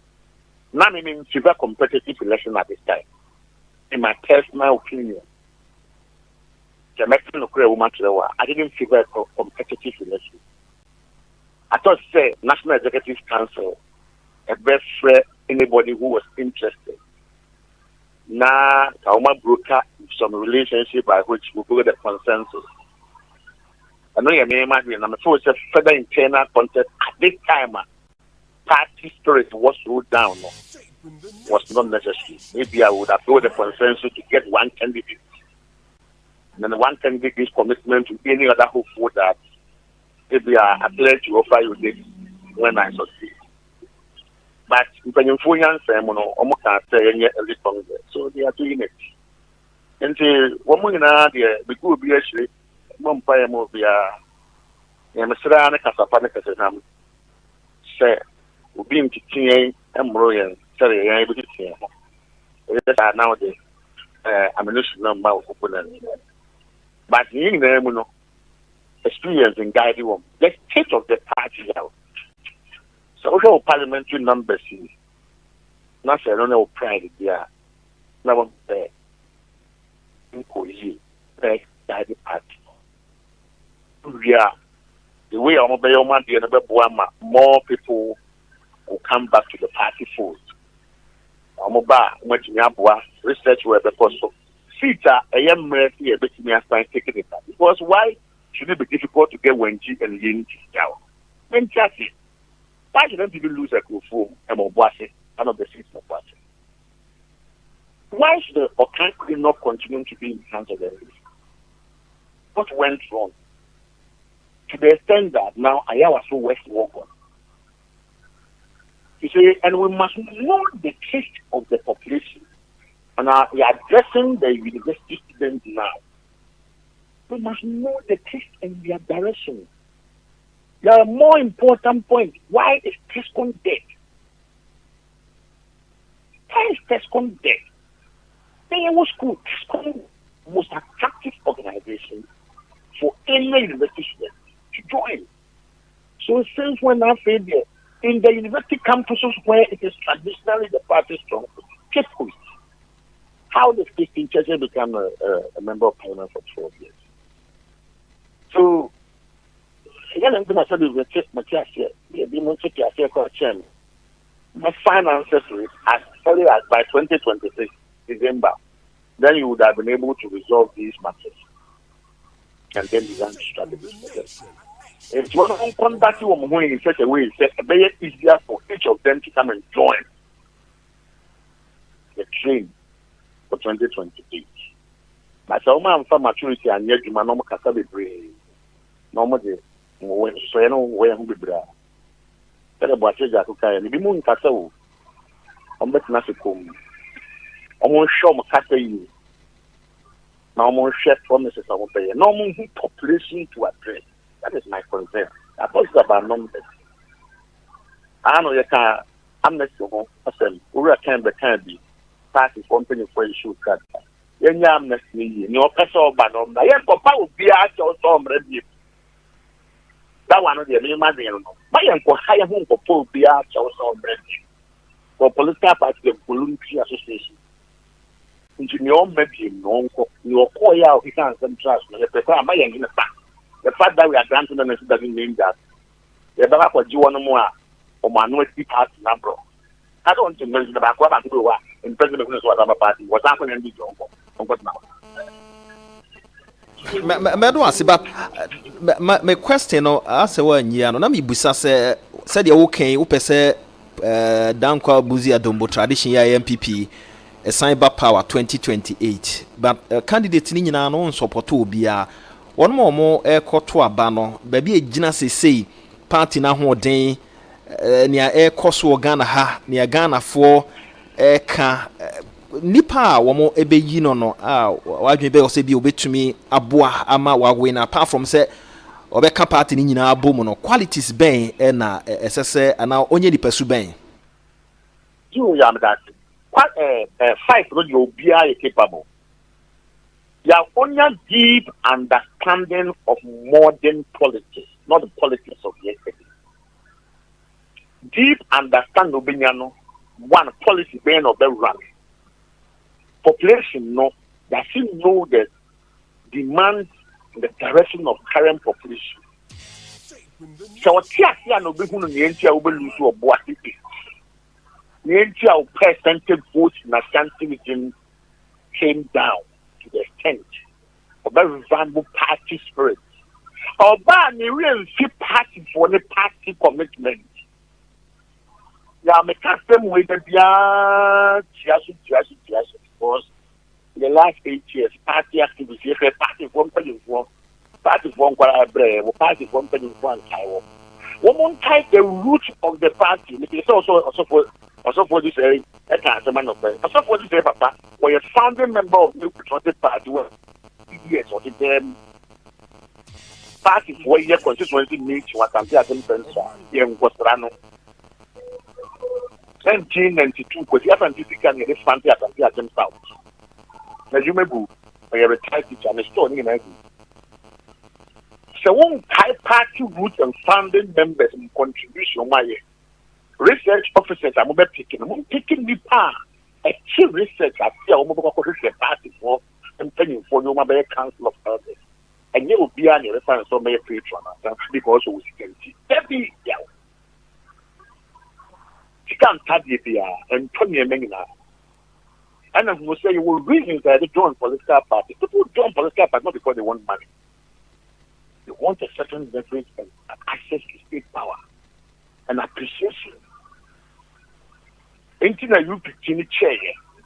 [SPEAKER 4] none in severe competitive election at this time. In my personal opinion, I didn't figure a competitive election. I thought, say, National Executive Council, a best friend, anybody who was interested. Now, I broker some relationship by which we build a consensus. I know your name, and I'm sure it's a further internal contest. At this time, party spirit was ruled down. Was not necessary. Maybe I would have built a consensus to get one candidate. And then the one candidate gives commitment to any other hopeful that maybe I pledge to offer you this when I succeed. But when you fully answer, almost can't say any Congress. So they are doing it. And the woman in Adia, we could be actually one pie movie. Yamasrana Casapana say, we've been to King and Royan. Sorry, I'm able to see him. Nowadays, ammunition number of opponents. But in the experience in guiding them, the state of the party out. So, also parliamentary numbers, not say, I don't know, pride there. Now, the guiding party. We are the way I'm obeying more people will come back to the party fold. Research where because Sita a young man here making me assign taking it. Because why should it be difficult to get Wenji and Yin down? When Chassis, why shouldn't people lose a Kufu and Mobasi, one of the seats of Mobasi? Why should the Okanku not continue to be in the hands of the enemy? What went wrong? To the extent that now Ayawa so West Walker. You see, and we must know the taste of the population. And we are addressing the university students now. We must know the taste and their direction. There are more important points. Why is TESCON dead? Why is TESCON dead? They was school. TESCON most attractive organization for any university student to join. So since when I failed there, in the university campuses where it is traditionally the party strong, keep with how the state churches become a member of parliament for 12 years. So, again, I'm going to say my finances as early as by 2026 December, then you would have been able to resolve these matters and then design strategies for them. If you want to conduct you in such a way, it's very easier for each of them to come and join the train for 2028. But Omanfm maturity and yet you man normal casabe brain. Normally, so you know where who be bra. Tell about Jack okay, and be moon castle. Bet Nasicum. Almost show my casa you. Normal chef promises I will pay. Normal population to address. That is my concern. I thought about numbers. I know you can amnesty home. We can be party company for issue card. Any amnesty, no person but no. Yes, Papa will be at your storm review. That one of the main man, my uncle hire home for full be at your storm review. For political party, the voluntary association. Engineer maybe no, your call out, he can't trust me. The fact that we are granting them doesn't mean that the back for you one more or minority party number. I don't want to mention the back of in President of the party. What's happening in the jungle?
[SPEAKER 2] My question as a 1 year, no, me busa said you okay, upese Dankwa Buzia Dombo tradition MPP, a cyber power 2028. But candidate Nina no support to be one more air court to a banner, baby a gina say party na ho den near air cost Ghana ha near Ghana for air car nipa womo ebe yi no no wadwe be o se bi obetumi aboa ama wawe na apart from say obeka party ni nyina abom no qualities ben na esese ana onye nipa su ben
[SPEAKER 4] you yam that five no you be capable. You have only deep understanding of modern politics, not the politics of yesterday. Deep understanding of Benyano, one policy being of the run. Population no, does he know the demand in the direction of current population. So what here no be who the NTA will lose to a boy. The NTA will percentage votes in a Ashanti region came down to the extent of a resemble party spirit. Or by the real party for the party commitment. Yeah, me custom with the because the last 8 years, party activities, party from party from party from Taiwan. Woman type the root of the party. It's also for this area. Also for this area, Papa, where a founding member of the Patriotic Party was years or them party for year constituency meets what I'm saying here in Costrano. 1992, because you have to become a fancy at them south. As you may be a retired teacher and a store in Aggie. So one type party root and founding members in contribution my research officers are picking the part a key research at the party for and paying for no mobile council of elders. And you will be on your reference or may patron because we can see every year. She can't tap the and 20 Mengina. And as we say, you will reason that they join political parties. People join political parties not because they want money. They want a certain leverage and access to state power and appreciation. Anything that you picture in the chair,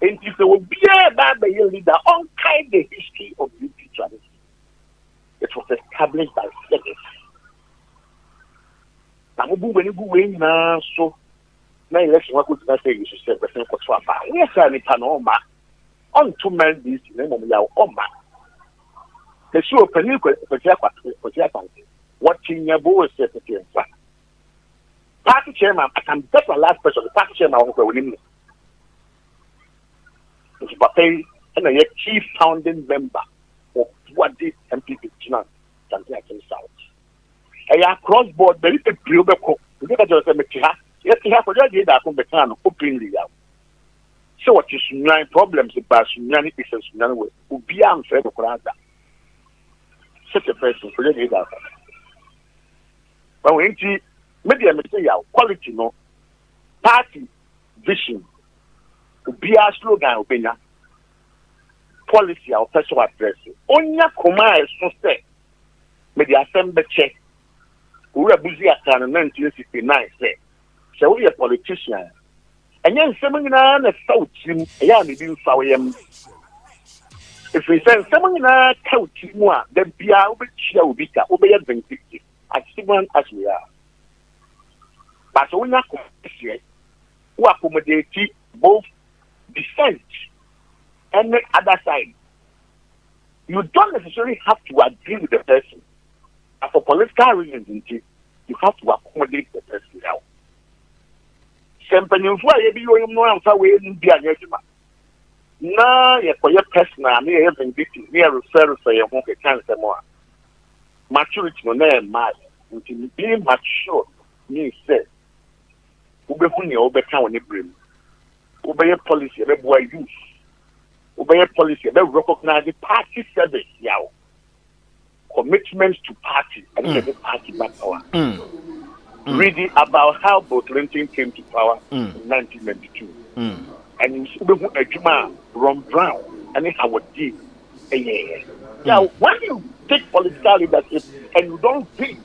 [SPEAKER 4] and if there will be a bad leader, unkind the history of the tradition. It was established by secrets. Now, when you go in now, so. Na election what could I say you should say person for swap. Yes, I need panoma. On 2 men this name of your oma. The show penny what in your boy said to him. Party chairman, I can bet my last person, the party chairman will win. It's Pape and a chief founding member of what this MPP China can South. I cross board very big global. Look at your yes, he has already that from the town openly out. So what is nine problems about Sunani is none way. Who be unfair to Kuranda. Such a person for the that. But when she media material quality no party vision who be a slogan opinion. policy our personal address. Onya koma so say me the assembly check. We abuzi aka in 1969 say. So we a politician. And then someone na south him ya me bin fa we if we say someone na count him a then bia we chia obi ka we be vindictive as human as we are. But so we na come who accommodate both dissent and the other side. You don't necessarily have to agree with the person. But for political reasons, you have to accommodate the person now. Simply, you know, I'm sorry, be a gentleman. Now, for your personal, near having victims, near refer for your home, cancer more. Maturity, no name, mad. Until being mature, means said, Ubehuni, Obekan, when you bring. Obey policy, obey boy youth. Obey policy, obey recognize the party service, yow. Commitments to party, and the party back power. Reading about how Bill Clinton came to power in 1992. And you a Juma, Ron Brown, and it's our deal. Now, when you take political leadership and you don't read,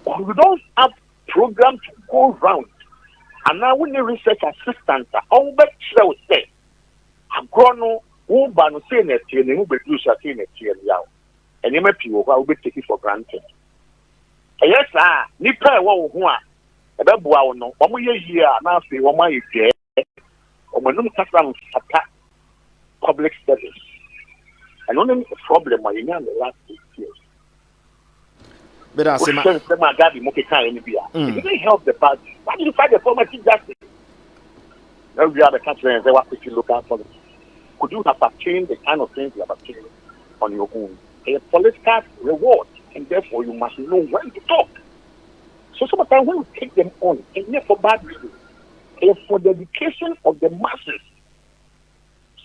[SPEAKER 4] or you don't have program to go round, and now when you research assistants, all but show say, I'm going to say that you will be using it now. And you may be will be taken for granted. Yes, sir. Nipa wo ho a ebe boa wo no. Omo ye here na afi wo ma ye je. Omo no kasa mfata public service. And only the problem why in the last 8 years.
[SPEAKER 2] But I say
[SPEAKER 4] it didn't help the party. Why did you fight the former chief justice? Now we are the country and say what you look at for them. Could you have attained the kind of things you have attained on your own? A political reward, and therefore you must know when to talk. So sometimes when you take them on, it's not for bad reasons. It's for the education of the masses.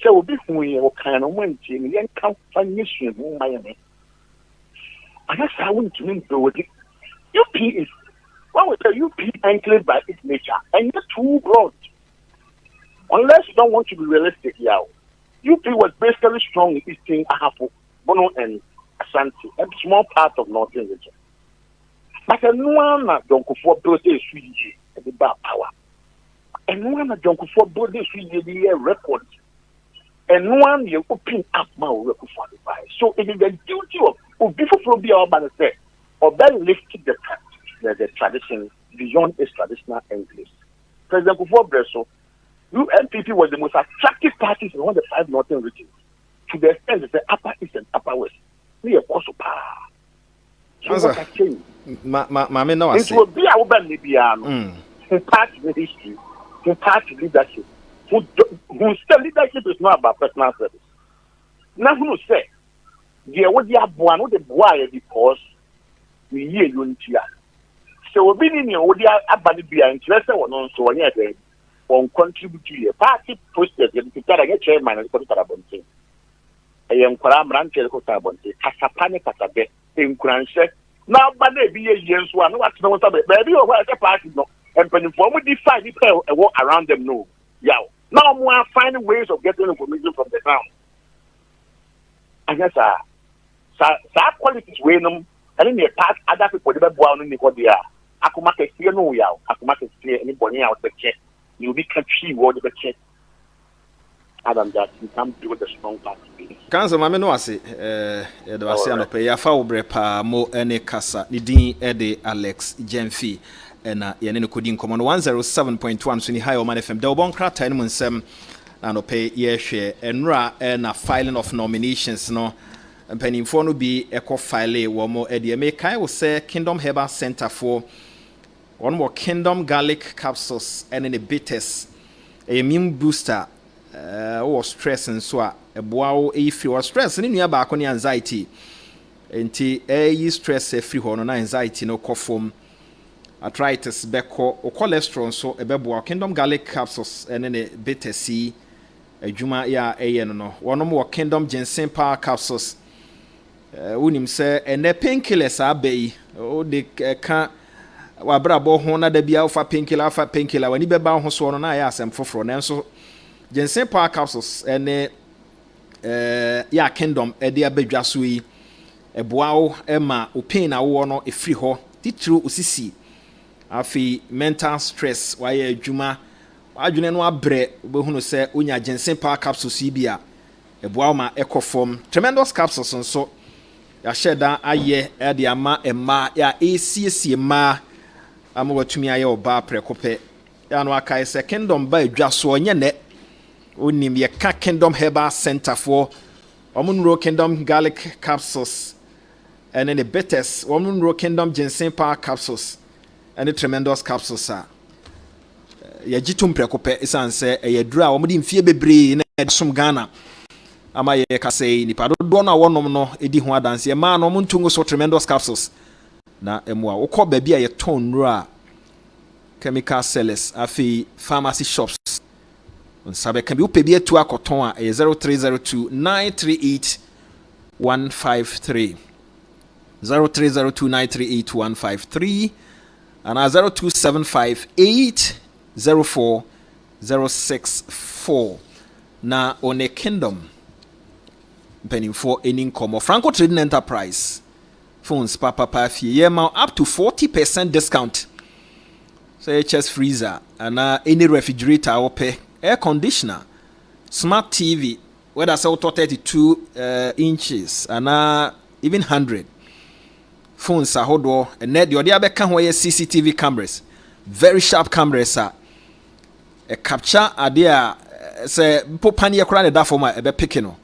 [SPEAKER 4] So this way, kind of went in the company Miami. And that's how we can do it. UP is what we tell UP enclave by its nature, and you're too broad. Unless you don't want to be realistic, yeah. UP was basically strong in Eastern Ahafo, Bono, and Ashanti, a small part of Northern region. But a one don't go for birthday sweet at the bar power. And one don't go for birthday sweet the record. And one you open up my record for the buy. So it is the duty of before be our man say, or then lift the tradition beyond its traditional English. President Kufuor Bresso, UNPP was the most attractive parties in all the 5 northern regions. To the extent that the upper east and upper west. We are also power. So what has changed?
[SPEAKER 2] Mamma no,
[SPEAKER 4] it will be our Libiano. Who part the history, who part leadership, who still leadership is not about personal service. Now who say, yeah, what you have one of the boy because we hear unity. So we in your audio about the interested or non so yet on contribute to your party posted to get chairman and the I am Kwaram Telcosabonte, Casapane Casabe, in Cranche. Now, but they be a year's one, what's no other baby or what a party no, and when you form define people and walk around them, no. Yeah, now more finding ways of getting information from the ground. And yes, sir, qualities way them, and in the past, other people never go on in the body. I could make a fear no yaw, I could make a fear anybody out the check. You'll be country word the check. Adam that you can't do the strong party.
[SPEAKER 2] Kansa mame no ase do ase anope ya fa obre pa mo ene kasa ni din ede Alex Jemfi na ye ne kodi nkomo no 107.1 so ni high Omanfm de obon krata ne nsem na anope ye hwe enra na filing of nominations no mpanimfo no bi ekọ file wo mo ede me kai wo say Kingdom Herbal Center for one more Kingdom Garlic Capsules and in a bitters a immune booster or stress and so eboa if you are stress ni nua ba akoni anxiety enti stress free ho no na anxiety no kofom arthritis beko o cholesterol so ebeboa Kingdom Garlic Capsules and ne beta C adwuma ya no wono mo Kingdom Ginseng Power Capsules unim se ene painkillers abai o de ka wabrabo ho na da bia ofa painkiller wani beba ho so no na ya asem foforo nanso Ginseng Power Capsules and ya kingdom de abadwa so yi eboa wo ma o pain na wo no efiri ho titru osisi afi mental stress why adwuma adwene no abre obehunu se onya jensen power capsules yi bia eboa ma ekofom tremendous capsules nso ya sheda aye e de ama emma ya esiesie ma ama watumi aye oba prekope ya no akai se kingdom ba adwa so onye ne onim ye ka kingdom herbal center for omunro kingdom garlic capsules and then the bitters omunro kingdom ginseng power capsules and the tremendous capsules are ye gitum prekope isan se ye dura omudi mfie bebre na som Ghana ama ye ka sei ni pado do na wonom no edi ho adanse ma no muntungu so tremendous capsules na emwa ukọ ba bia ye ton nura chemical sellers afi pharmacy shops Sabe can be upebi etu akoton a 0302 938 153 0302 938 153 and 0275 804 064 na on a kingdom penny for any income Franco Trading Enterprise phones papa fee up to 40% discount so HS freezer and any refrigerator or pay air conditioner, smart TV, whether it's 32 inches and even 100 phones are hold and net your other can wear CCTV cameras, very sharp cameras a capture idea say popani akra da for my ebe picking no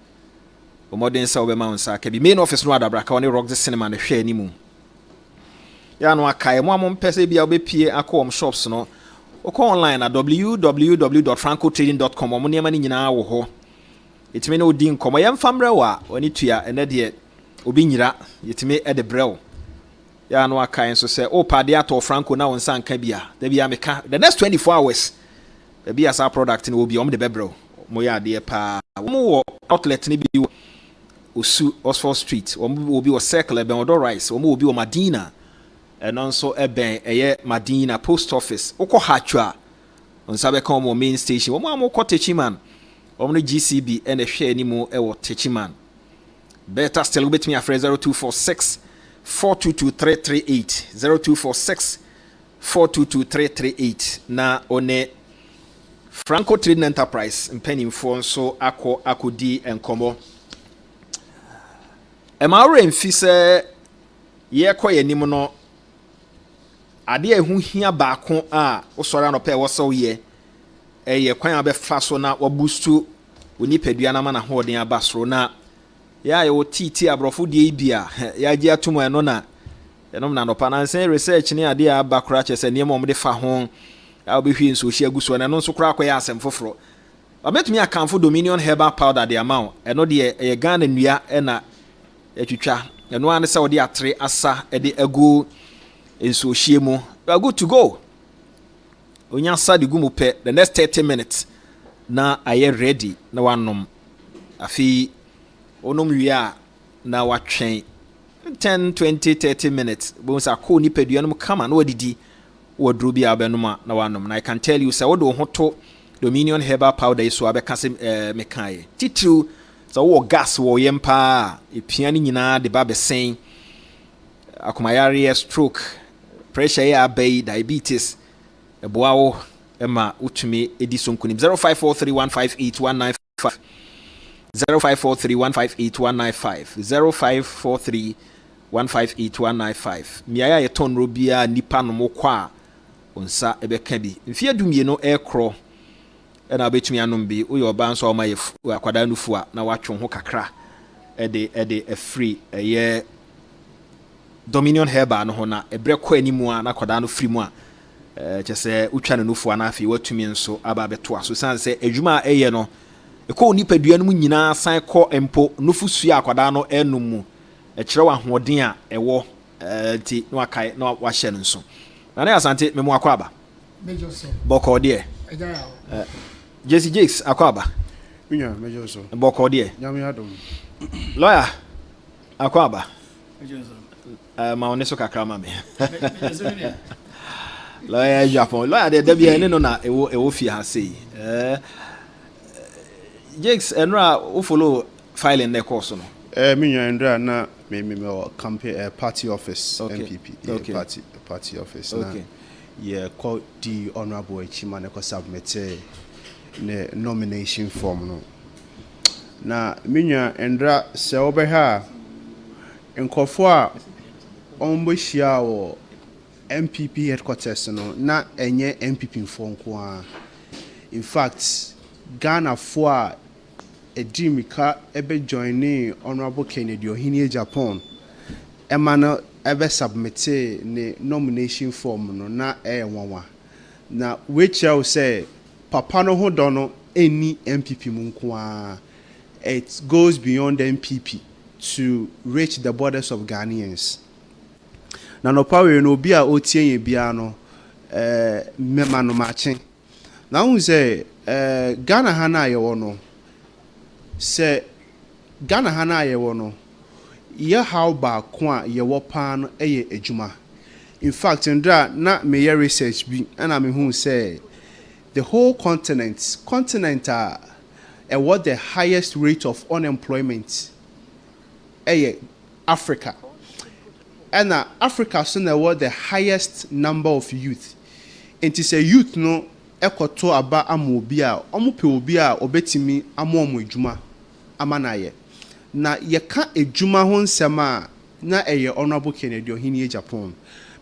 [SPEAKER 2] modern say obe mount sa be main office no adabra ka oni rock the cinema na hwe animu ya no akai mo am pese bia obe pie akom shops no Oko online at www.francotrading.com omo niam ni nyina wo ho etime na odi nkomo yem famre wa oni tua ene de obi nyira yetime e de brew ya no aka enso se o pade ato Franco na wonsa nka bia da bia meka the next 24 hours da bia sa product na obi om de bebrew mo ya de pa mo wo outlet ni bi osu Oxford Street obi wo circle ben odo rice obi wo Madina and also eben eye Madina post office oko hatwa on sabe come mo main station wo mo ko techiman wo no GCB and hwe animu e wo techiman better still with me after 0246 422338 0246 422338 na one Franco Trading Enterprise penny for so akodi enkomo e ma ore mfise ye koye nimu no ade ehu hia baako a osore anope woso ye eye kwan abefa so na wabustu onipadua na mana hoden abasoro na ya ye otiti abrofo de bia ya gi atomo eno na enom na no panansen research ni ade abakora chese ne mom de fa ho ya obehwi nso hia guso na no nso kora akoya asem foforo ametumi akanfo Dominion herbal powder de amount eno de eye Ghana nua na etwitwa eno ane se ode atre asa de agu enso hie mu we are good to go onya sa de gumu pe the next 30 minutes na aye ready na wanom afi onom wia na watwen 10 20 30 minutes bonsa ko ni pedua no kama na wadidi wodro bia abenoma na wanom na I can tell you say wodo hoto Dominion herbal powder iso abekase mekaye titru so wo gas wo yempa epiani nyina de ba besen akomayare stroke pressure ya bay diabetes eboawo ema utumi edison kunim 0543158195 0543158195 0543158195 miaya ye ton robia nipa no mokwa onsa ebeka bi mfie dumie no ekro na betumi anom bi uyo ba nso ma ye akwada nufu a na watwe ho kakra ede free eye Dominion herbal no ho na ebre kwa animu a na kwada no free mu a chese utwa no nufu na afi watumi nso aba beto aso sanse adwuma eye no ekọ nipadua no mu nyina san kọ empo nufu sua akwada no enum mu ekire wa hoden a ewo ti no akai no wa hye no nso na asante memo akọ aba mejo so boko de Jesse Jakes akọ aba mejo so boko de nyame adom lawyer akọ aba mejo so ma oneso kakra ma me lawyer Japan lawyer de bia ne no na ewo fi ha sei Jakes enra o follow filing the course no
[SPEAKER 5] me Andra na me campaign party office MPP party office na yeah call the honorable Chima na ko submit ne nomination form no na me Andra se obeha nkofo a ombo hia wo MPP headquarters no na enye MPP mfonko a in fact Ghana for a dreamika ebe joining honorable Kennedy Ohini Japan emano ebe submit ne nomination form no na nwanwa na which I say papa no ho dono any MPP munko a it goes beyond MPP to reach the borders of Ghanaians. Na no power no bi a otie ye bia no mema no mache na hu say Ghana ha na ye wo no say Ghana ha na ye wo no ye how ba ko a ye wo pa no eye adwuma. In fact ndra na me ye research bi na me hu say the whole continent what the highest rate of unemployment Africa. And Africa so na what the highest number of youth. And to say youth no ekoto aba amobi a omope obi a obetimi amomo edwuma amanaye. Na yeka edwuma ho nsema na honorable Kennedy Ohini Japan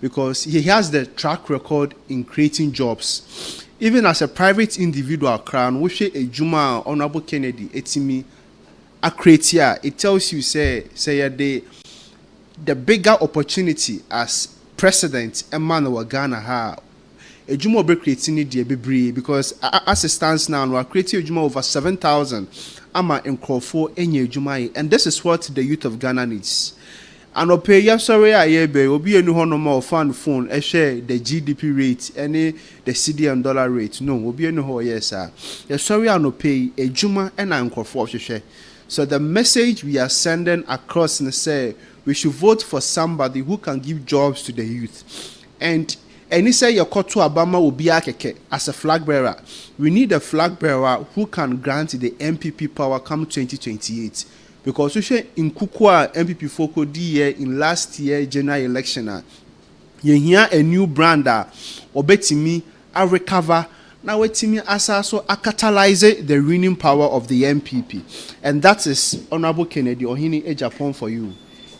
[SPEAKER 5] because he has the track record in creating jobs. Even as a private individual crown, we say edwuma honorable Kennedy etimi a create it tells you say the bigger opportunity as president Emmanuel Ghana ha ejuma be creating the bebre because as it stands now we are creating ejuma over 7,000 ama nkrofo enye ejuma and this is what the youth of Ghana needs. And opay ya sorry ayebe obi enu ho no more phone share the GDP rate any the CDM dollar rate no obi enu ho yes sir ya sorry anopay ejuma ena nkrofo hwehwe. So the message we are sending across and say we should vote for somebody who can give jobs to the youth. And any say your koto Obama will be as a flag bearer. We need a flag bearer who can grant the MPP power come 2028. Because we say in Kukwa MPP Foko D in last year general election, you hear a new brander obetimi a recover. Now wetimi asaso a catalyze the winning power of the MPP. And that is Honorable Kennedy Ohini Japan for you.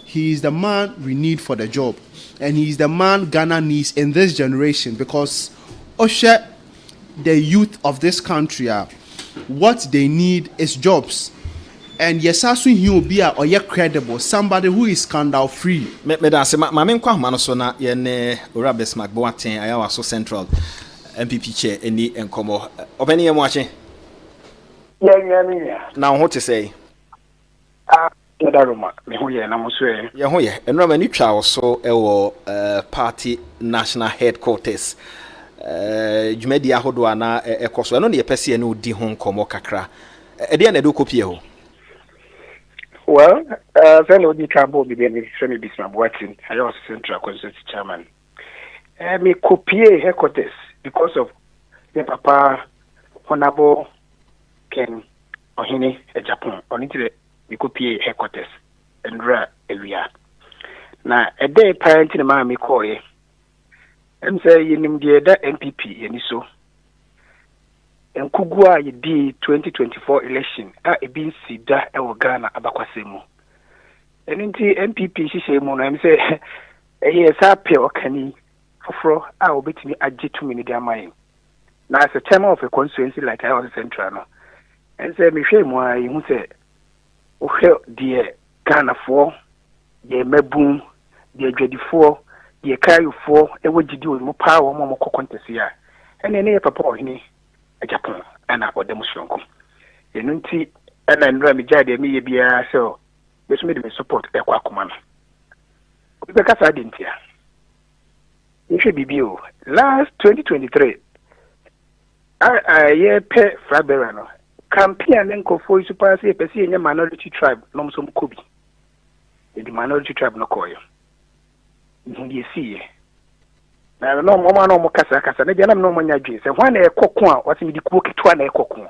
[SPEAKER 5] He is the man we need for the job. And he is the man Ghana needs in this generation because Osha, the youth of this country, what they need is jobs. And yesasu he will be or ye credible, somebody who is scandal free.
[SPEAKER 2] Me da se ma me nkwa mano so na ye ne Orabes Magboaten ayawa so central MPP chair eni enkomo. Obeni ye mo ache.
[SPEAKER 6] Yeah.
[SPEAKER 2] Now what to say?
[SPEAKER 6] Me ho ye na mo so e.
[SPEAKER 2] Ye ho ye. Enro ma ni twa so e wo party national headquarters. Jumedi ahodo ana ekoso. Eno ne ye pese ene odi ho nkomo kakra. E de na do kopie ho.
[SPEAKER 6] Well, then odi trouble be me semi business working. I was central constituency chairman. Me kopie headquarters because of the papa honorable Ken Ohini Japan. Only we kopie headquarters and area. Na a day parent in my me call ye. And say you nim the MPP yeni so. And Kugua ye di 2024 election a bin sida e wo Ghana abakwasemu. And inti MPP she say mo na me say e sa pe okani foforo a obetimi agye to me the amai. Na as a chairman of a constituency like I was central no. And say me hwe mo a hu say o hwe de Ghana for de mabun de adwadifo de kayufo e wogidi o mo pa wo mo kokontese ya. And ene papa Ohini Japan ana odemushonko enunti ana nra mi jade mi ye bia so beso me support e kwa akoma no obi be kasa dintia nhwe bibio last 2023 ye pe frabera no campaign nkofo isu pass ye pese ye minority tribe no mso mkobi the minority tribe no koyo ndi sie na no mo no mo kasa na dia na no mo nya dwe se hwan na ekoko a wase mi di kuo ketwa na ekoko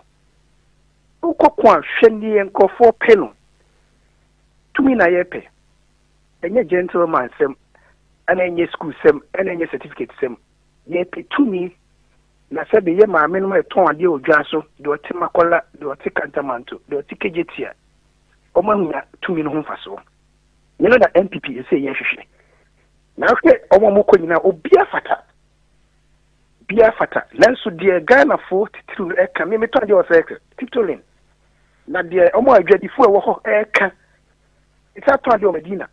[SPEAKER 6] ukoko a hwe ni nkofo penu tumi na yepe enye gentleman sem ana enye school sem ana enye certificate sem yepe tumi na se be ye maame no eton ade odwa so de oti makola de oti kantamanto de oti kejetia omahunya tumi no ho mfaso you know that MPP is say yehwehwe na okay omo nyina obia fata nanso de Ghana for titulu eka me to ade o say titulin na de omo adwadifo e wo ho eka ita to ade o Medina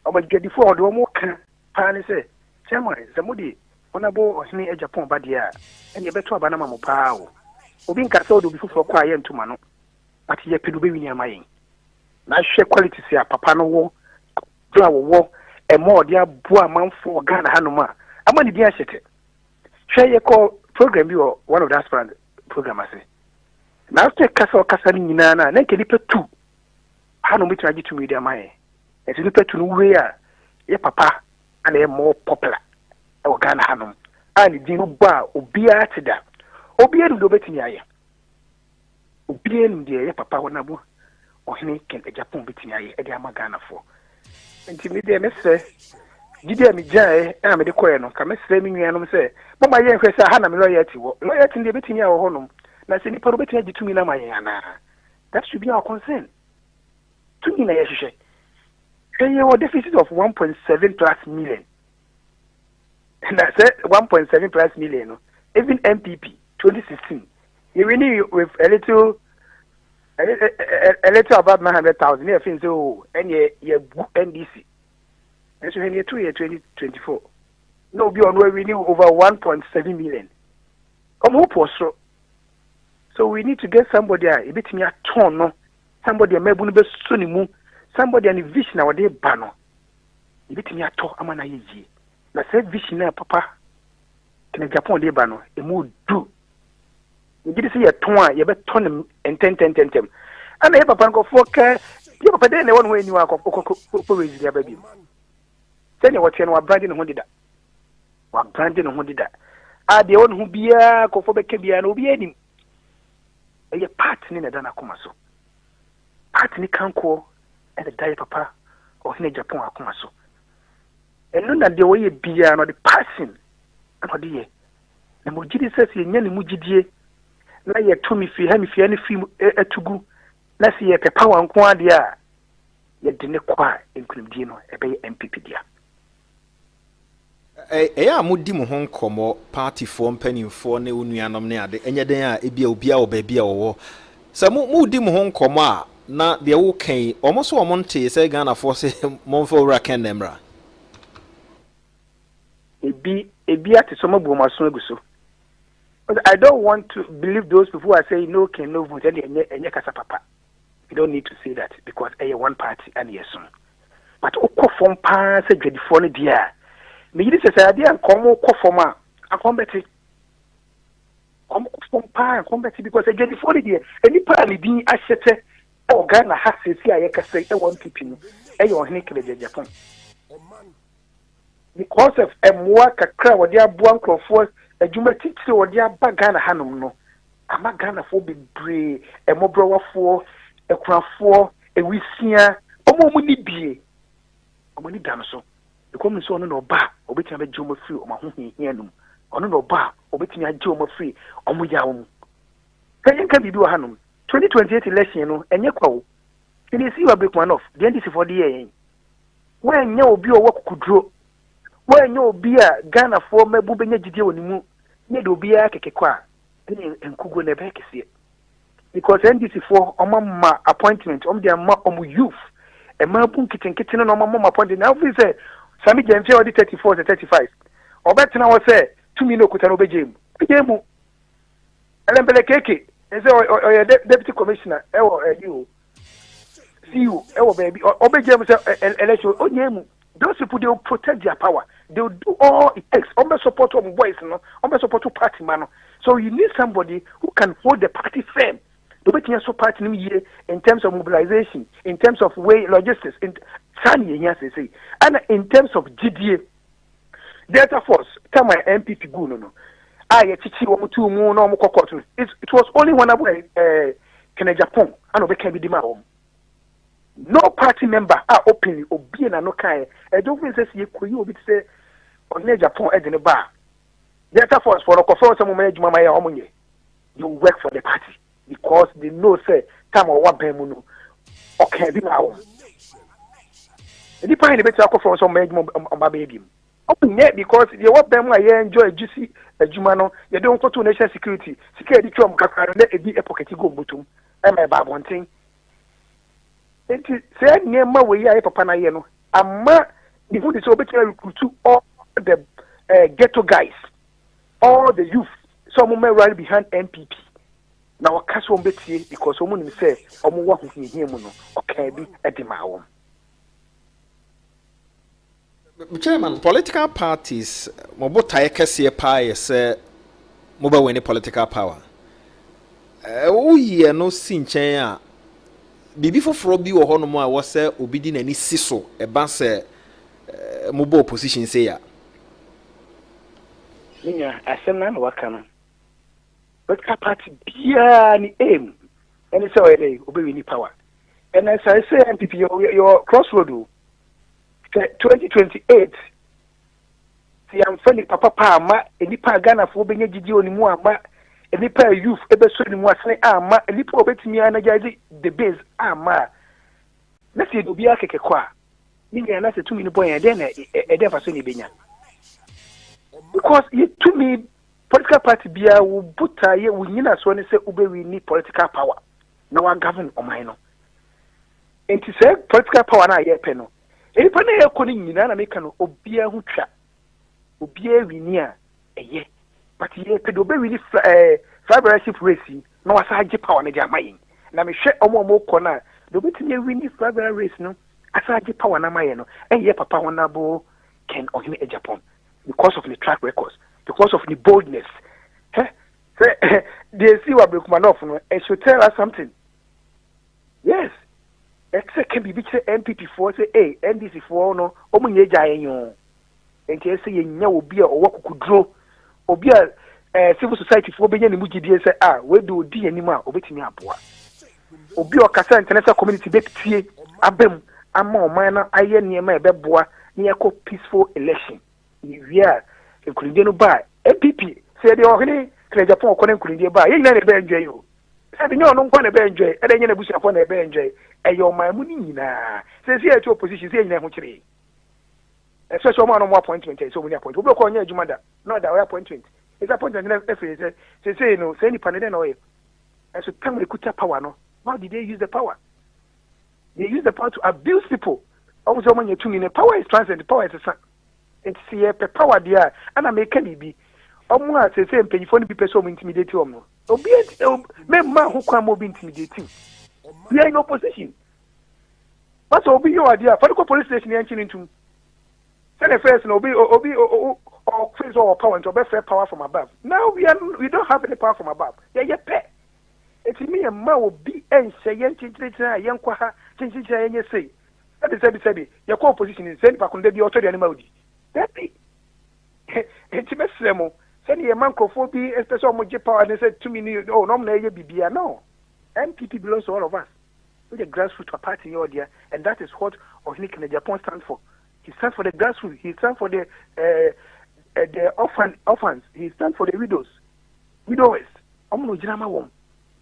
[SPEAKER 6] omo adwadifo o de omo ka pa ne say chairman zamudi onabo ohini e Japan ba de a ene beto aba na mamo pa o obi nka say odo bi fufo kwa ye ntuma no ati ye pedu be wini amayin na hwe quality sia papa no wo dra wo e mo de aboa manfo Ghana hanoma amani bi ahete hwe ye ko program bi o one of the aspirant program ase na after kasa ni nyina na nke nipa tu hanu mitwa gitu media mai e ti nipa tu no we a ye papa ana e more popular e wo Ghana hanum ani din ba obia teda obia do betini aye obia ndu ye papa wona bo ohini ken e Japan betini aye e de ama Ghana fo nti me de me se gidi mi jae e me de koye no ka me se mi nua no se mama ye hwese ha na me loyalty wo loyalty ndi betini aye ho no na se ni paro betini agitumi na maye ana that should be our concern tumi na ye hwehwe e a deficit of 1.7 plus million and I said 1.7 plus million no even MPP 2016 you really with a little about 900,000 you think so and ye NDC and so in 2 year 2024 no be on where we renew over 1.7 million so we need to get somebody a bit me a ton no somebody a mebu be sunimu somebody an vision our day bano a bit me a to amana yeji na say vision na papa in Japan day bano e mu do you did see a ton ye be ton and 10 and e papa go for care ye papa dey na one way you are ko raise dia baby say ne what no branding ho dida wa branding ho dida a de won hu bia ko fo be ke bia na obi anim e part ni na dana koma so part ni kanko e de dai papa o hine Japan akoma so eno na de wo ye bia no the passing no de ye na mo gidi se se nya ni mu gidie na ye to mi fi ha mi fi ani fi atugu na se ye pepa wan ko ade a ye de ne kwa enkunimdie no e be MPP dia
[SPEAKER 2] ya mudi mo ho nkomo party for mpanimfo ne onuanom ne ade enye den a ebia obia wo ba bia wo se mudi mo ho nkomo a na de wo kan omo so omo nte se Ghana for se monfo ura ken nemra ebi ati so mabu maso aguso I don't want to believe those people who are saying no can no vote and enye kasa papa you don't need to say that because one party and yes but okofom pa se dwadifo ne dia me yiri se say dia nkomo kofom a akombeti komo kofom pa akombeti because dwadifo ne dia eni pa ne din ahyete Ghana ha sesi a yekasa one people no ohene kele Japan because of emwa kakra wodi aboa nkrofo adwuma titire wodi aba Ghana hanom no ama Ghana fo bebre emobrowafo ekurafo ewisia omo ni bie omo ni dan so because so no ba obetia be jomo free omo ho hianum ono no ba obetia age omo free omo yawo mu kayen ka bibi wa hanom 2028 election no enye kwawo ni si wa break one off the NDC for the year when nya obi o wakukudro when nya obi a Ghana for mebu benya gidie wonimu nye de obi a kekekwa enkugo na be kese because NDC for omama appointment de ama youth e ma bu nkitenkete no omama appointment now we say sami gemfe odi 34 to 35 obetina wo say 2 million okuta no bejemu elembele keke ese o deputy commissioner ewo you see you ewo baby obejemu say election onyemu those people they will protect their power. They will do all it takes. Support boys, no. Support party man. So you need somebody who can hold the party firm. The party in terms of mobilization, in terms of way logistics, in and in terms of GDA. Delta Force, tell my MPP go no. It was only one about Japan and Obeka be the
[SPEAKER 6] no party member are openly obi na no kai e don't mean say you koyi obi say on Japan e de ba Delta Force for okofo some management ma ya omunye you work for the party because they know say time or what ben mu no okay bi na wo e di pan de beti akofo some management on ba be bi openye because you what ben mu a you enjoy juicy adwuma no you don go to national security security trom kakara na e bi e pocket go mutum e ma ba bonten enti say niema we ya papa na ye no amma the food is so better recruit all the ghetto guys all the youth some may rally behind MPP na wakaso ombetie because omu nim say omu wa ho hihie mu no okay bi edima wo
[SPEAKER 2] Chairman, political parties mobotaye kese pa ye say moba win political power uye no sinchen a bibi foforo bi wo hono mu a wo say obi di nani siso e ba say mobo opposition say ya
[SPEAKER 6] ninya asem na waka no political party bia ni aim and so ele obi win power and as I say MPP your crossroad 2028 si am fani papa pa ama enipa Ghana fo benye gigi onimu ama enipa youth ebe so ni mu asene ama enipa obetimi anajaji the base ama na si obi akeke kwa ninya na se tumi ni boy ede na ede fa so ni benya because you to me political party bia wo buta ye wo nyina so ne se obewi ni political power na wa govern omai no enti se political power na ye pe no e pa na ye ko ni nyina na meka no obia hu twa obia wini a eye but ye pe do obewi ni flagship race na wa sa age power na dia mayin na me hwe omo ko na do betimi wini flagship race no asa age power na mayin no eye papa honabo Ken Ohene e Japan because of the track records, because of the boldness. They see what Brekumanov no, and should tell us something. Yes. Except can be MPP for say, hey, NDC for no, omunye jayenyo. And they say nya obi a owa kukudro, obi a civil society for benye ni mugidi say we do di anima obetimi aboa. Obi o kasa international community betie abem ama o man na aye niema e beboa na yako peaceful election. We are a Korean by MPP. Say the Ohene, Japan, Korean by. You never enjoy you. Say the no one to enjoy, and then you bush upon a enjoy. And your my money na. Says here to opposition, say never tree. A special man on 1.20, so many points. We block on your Jumada, not that 1.20. It's a point and never say no, say any panel no. And so tell me the kuta power no. How did they use the power? They use the power to abuse people. Also, when you're tuning, the power is transcendent, the power is a son. And see a power there, and I make any be. Omo say mpanyifo no bi pese o intimidate omo. Obi me man who come obi intimidating. We are in opposition. But obi you are there. For the police station you entering into. Say the first no obi or face or power to be fair power from above. Now we don't have any power from above. Yeah pay. It's me a man will be and say yenchintira yenkwa ha chinchintira yenye say. That is sabi. Your opposition is send back on the author the animal. It's mesemo. Send ye mancophobia, especially on my power, and they said to me, oh, no, BBA. No. MPP belongs to all of us. We're the grassroots party here, dear, and that is what Ohene Japan stands for. He stands for the grassroots, he stands for the orphans, he stands for the widows. Widowers. I'm no drama one.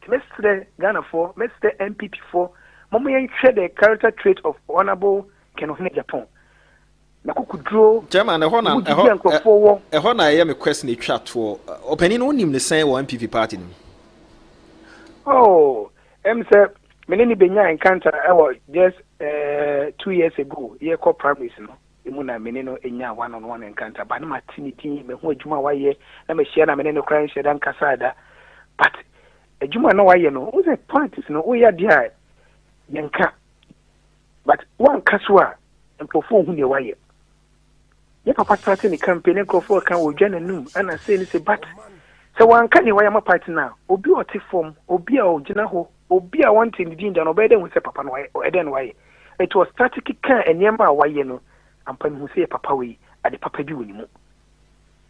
[SPEAKER 6] Mr. Ghana for, Mr. MPP for, Mama share the character trait of Honorable Ken Ohene Japan.
[SPEAKER 2] Chairman, I am a question a chat for opening on him the same or MPP party.
[SPEAKER 6] Oh, said, many Benya encounter just 2 years ago, year called primaries, no. Imuna meneno enya one-on-one encounter, but no matinity, me who Juma waye, na me share na meneno crying shedan kasada. But a Juma no waye no, who's a point is no, we are dear yanka. But one kaswa and perform who you waye. Ye papa starting the campaign and for can we join and I say it's a but so one can you why am a party now obi or take form obi a original ho obi a wanting the ginger no better we say papa no or then why it was static can and yamba why you know and pen who say papa we at the papa do anymore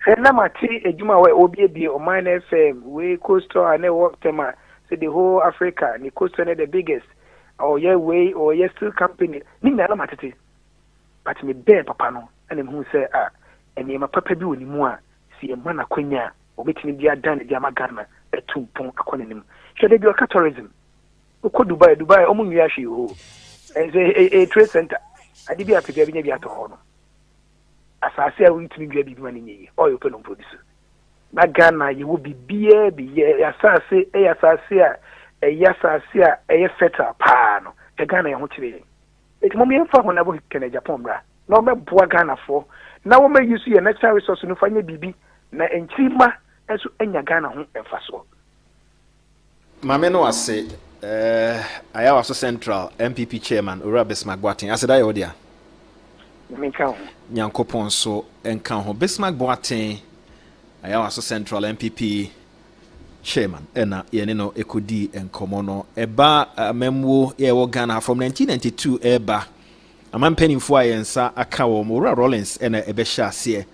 [SPEAKER 6] and na mati ejuma why obi be Omanfm we coastal and work tema say the whole Africa the coastal the biggest or yeah way or yes still company ni na na matete but me be papa no and him say and my papa bi woni mu a si e mana kwanya obetini bia dan dia magana etumpon akonenim hwede bi o tourism ko Dubai omu nwi ahwe ho a trade center ade bi apega bi nya bi ato ho no asase a witimi bia bi mani nyi oil pe no produce na Ghana ye wo bibia bi ye asase a feta pa no e Ghana ye ho kire eti mo me fa ho na bo kene Japan bra na o me boa Ghana fo na wo me use ye natural resource no fanya bibi na enchima enso enya Ghana ho emfaso
[SPEAKER 2] mame no ase ayawa so central MPP chairman Ora Bismarck Boateng aseda ye odia
[SPEAKER 6] me ka ho
[SPEAKER 2] nyankopon so enka ho Bismarck Boateng ayawa so central MPP chairman ena yene no ekodi enkomo no eba memwo ye wo Ghana from 1992 eba amampenimfo ayensa aka wo Ora Rollins ena ebehya ase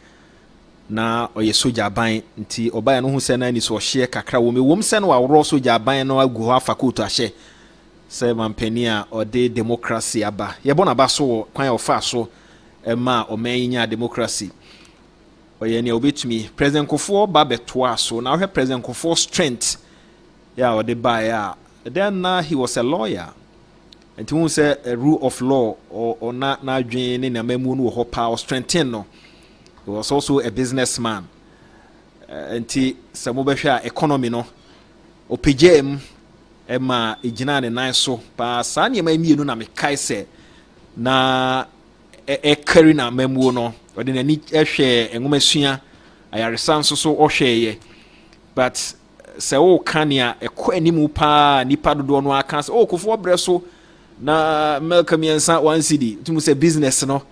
[SPEAKER 2] na oye soja ban nti obaya no hu se na ni so hye kakra wo me wom se no awro soja ban no agu ho afakoto ahye se mampeni a ode democracy aba ye bona ba so kwan ofa so ma omenyinya democracy oye ne obetumi president Kofo ba betoa so na we president Kofo strength ya ode ba ya then he was a lawyer nti hu se a rule of law or na adwen ne na mamu no ho pa strengthen no. He was also a businessman. Nti se mo behwa economy no opegem ema ejina ne nan so pa sa ne ma mienu na mekai se na carry na mamu no ode na ni ehwe enwomasua ayaresa nso so ohweye but se wo kania ekọ animu pa nipa dodo no aka se Kofo bre so na melkamiensa 1 cedi tumu se business no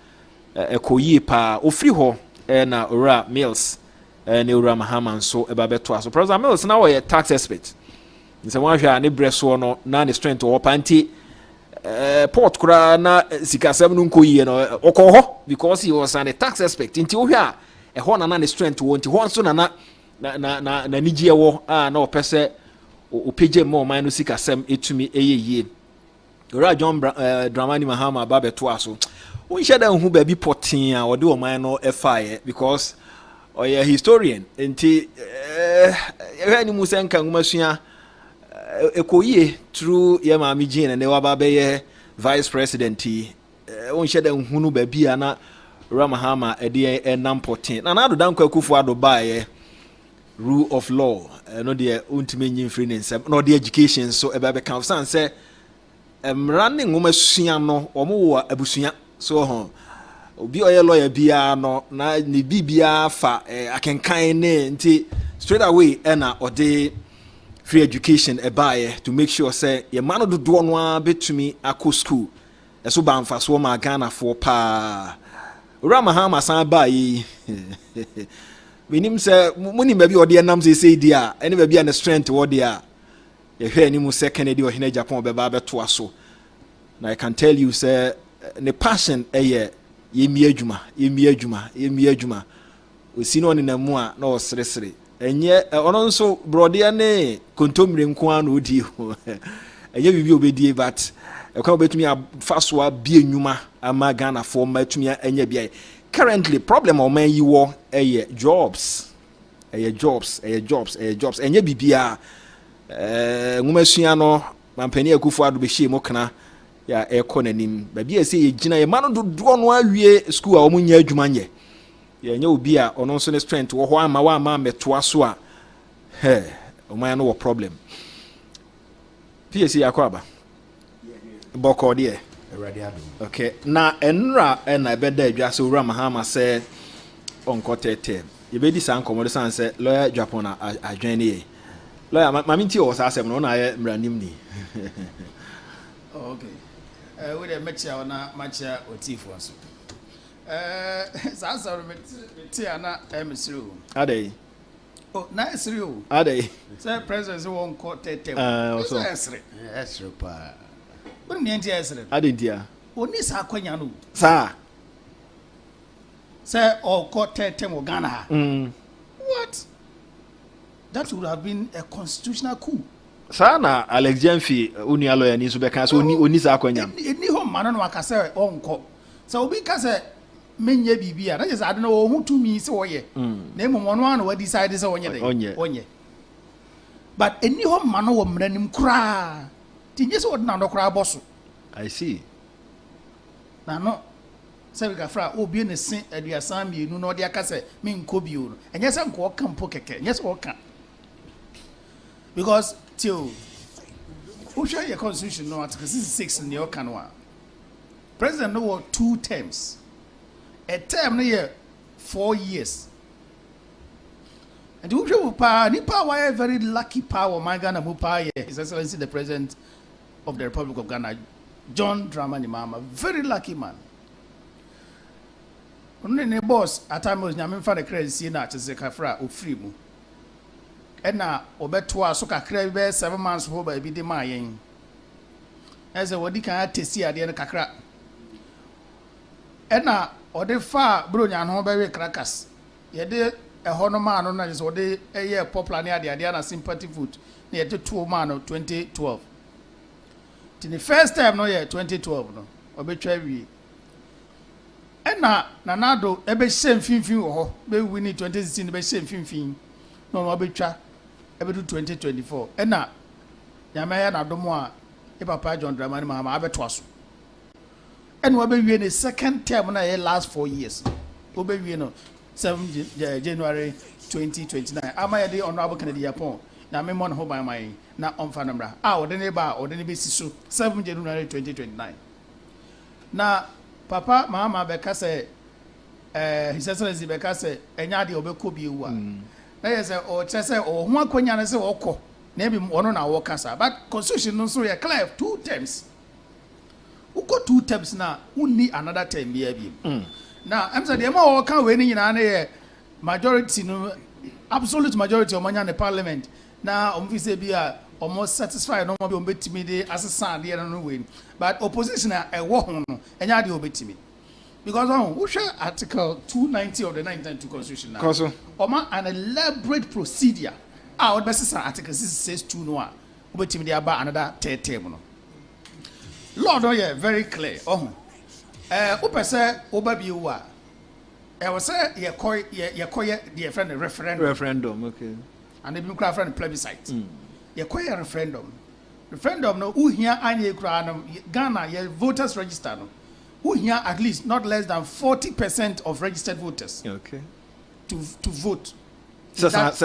[SPEAKER 2] ekoyi pa ofri ho na Ora Mills ne Ora Mahama so eba beto aso Professor Mills na we tax expert nse wan hwa ne breso no na ne strength wo panti port kura na sikasem no nkoyi no okoho because he was an tax expert nti wo hwa ho na ne strength wo nti ho nso na nigye wo na opese opege mo man no sikasem etumi eyeye Ora John Dramani Mahama ba beto aso we share that who baby potting or do man no FI because or a historian nti any musen kan masua ekoye through ye maami Jane and they were be vice president we share that who no baby ana Ramahama e nam potting na do dan kwakufu ado bae rule of law no de untime nyin free nsem no de education so e be kan san say running womasua no omo wo abusua so obi oye lawyer bia no na ni bibia fa akenkan ne nti straight away na ode free education ebaye to make sure say ye man dodo no a betumi akọ school eso ba mfa so ma Ghana for pa Ramahama san ba yi menim say muni ma bi ode nam say dia ene ba bia na strength wo dia ye hwe ni mu second di ohina Japan be ba beto aso na I can tell you say ne passion eye yemi adwuma osi no ne namu a na osresere enye ono nso brode ne kontomire nko an odi enye bibi obedie but ekwa obetumi afaso abi enwuma ama Ghana for matumi anya bia currently problem o man yiwo eye jobs enye bibia ngumasua no mampani akufo ado be hye mo kana ya ekonanim ba bia se ye gina ye mano dodo no awie school a omunya adwuma nye ye nya obi a ono nso ne strength wo ho ama wa metoa so a o man no problem PSC akwaba boko de
[SPEAKER 7] Already ado.
[SPEAKER 2] okay na enra na beda adwa se Ora Mahama se onkotete ye bedi san komode san se lawyer Japan adwen ne lawyer maminti o sa asem no na ye mranim ni
[SPEAKER 7] Okay. We the matcha na matcha otifo aso. Sansa me ana emsru.
[SPEAKER 2] Adey.
[SPEAKER 7] Oh, na esri o.
[SPEAKER 2] Adey.
[SPEAKER 7] Say president won ko tete.
[SPEAKER 2] Also.
[SPEAKER 7] Esri. Esri pa. Won ni enti esri.
[SPEAKER 2] Adey dia.
[SPEAKER 7] Oni sa kwanya no.
[SPEAKER 2] Sa.
[SPEAKER 7] Say o ko tete mo Ghana.
[SPEAKER 2] Mm.
[SPEAKER 7] What? That would have been a constitutional coup.
[SPEAKER 2] Sana Alex Jemfi unia lawyer ni so be kan so oni sa akwanya
[SPEAKER 7] ni ho mano no aka say onko so obi ka say menye bibia na just ade na wo hu tumi se wo ye na emo no an wo decide say wonye dey onye but eni ho mano wo mranim kura ti nye se wo na no kura boso
[SPEAKER 2] I see
[SPEAKER 7] na no say ga fra obi ne se aduasan mienu no de aka say me nko bio no enye se nko kampo keke enye se wo ka because till Usha your constitution no article 66 in your canwa. President no 2 terms. A term no 4 years. And Usha Upa Nipa why very lucky power my Ghana Mupa His Excellency the President of the Republic of Ghana, John Dramani Mahama, very lucky man. Only boss at time was Yamin for the credit see na to Zekafra of free mu. Ena obetwa so kakra be 7 months ho ba bi de ma yen eze wodi kan atesi ade ne kakra ena ode fa bronya no be we crackers ye de eho no ma no na so ode eye popular ne ade na sympathy food na ye de 2 ma no 2012 the first time no ye 2012 no obetwa wi ena nanado ebe hyem finfin wo ho be wini 2016 be hyem finfin no obetwa ebedu 2024 ena yamaya na domo a e papa John Dramani Mahama abeto aso ena we be wie ne second term na last 4 years we be wie no 7 January 2029 amaya de honorable Kennedy Yapon na me mon ho ban mai na onfa namra ode ne ba ode ne be siso 7 January 2029 na papa Mahama be ka say his excellency be ka say enya de obekọ bi ewu a na yes o chese o ho akonya na se okọ na bi ono na wo kasa but constitution no so ye clear 2 terms uko 2 terms na unni another term bia bi na am say dem o kan we ni nyina na ye majority no absolute majority o manya na parliament na o mfi se bia almost satisfied no mo bi o betimi de asesa de no we but opposition e wo ho no enya de o betimi because we share article 290 of the 1992 constitution now. Oma an elaborate procedure. What best article 662 no a obetimi dey about another third term no. Lord oh very clear. Opese obabi wu a. We say ye koye the friend referendum.
[SPEAKER 2] Okay.
[SPEAKER 7] And they be cry friend plebiscite. Ye koye referendum. Referendum no uhia anye kra no Ghana ye voters register no. Who here at least not less than 40% of registered voters.
[SPEAKER 2] Okay.
[SPEAKER 7] To vote. That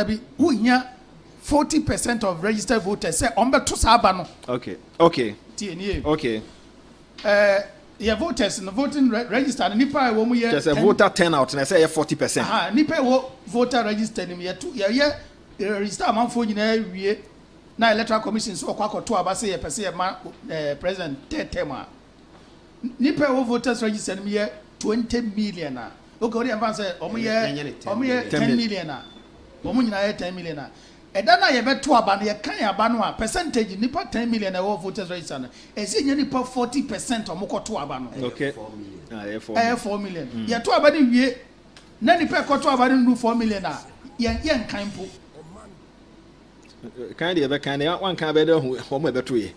[SPEAKER 7] be who here 40% of registered voters say to sabano.
[SPEAKER 2] Okay. Okay.
[SPEAKER 7] TNA.
[SPEAKER 2] Okay.
[SPEAKER 7] Yeah, voters in the voting register nipa wo mu ye.
[SPEAKER 2] Just a voter turnout and I say 40%.
[SPEAKER 7] Nipa wo voter register ni ye to ye register amanfo nyina wie. Na electoral commission so kwakọ to abase ye pese ye ma president term nipa wo voters register me ye 20 million a okay we am say omo ye 10 million a omo nyina ye 10 million a eda na ye beto aba na ye kan aba no a percentage nipa 10 million a wo voters register no ese nye nipa 40% omo koto aba no
[SPEAKER 2] okay
[SPEAKER 7] 4 million ye to aba ni wie na nipa koto aba ni 4 million a ye nkan po
[SPEAKER 2] kind of kind of one can better home better ye.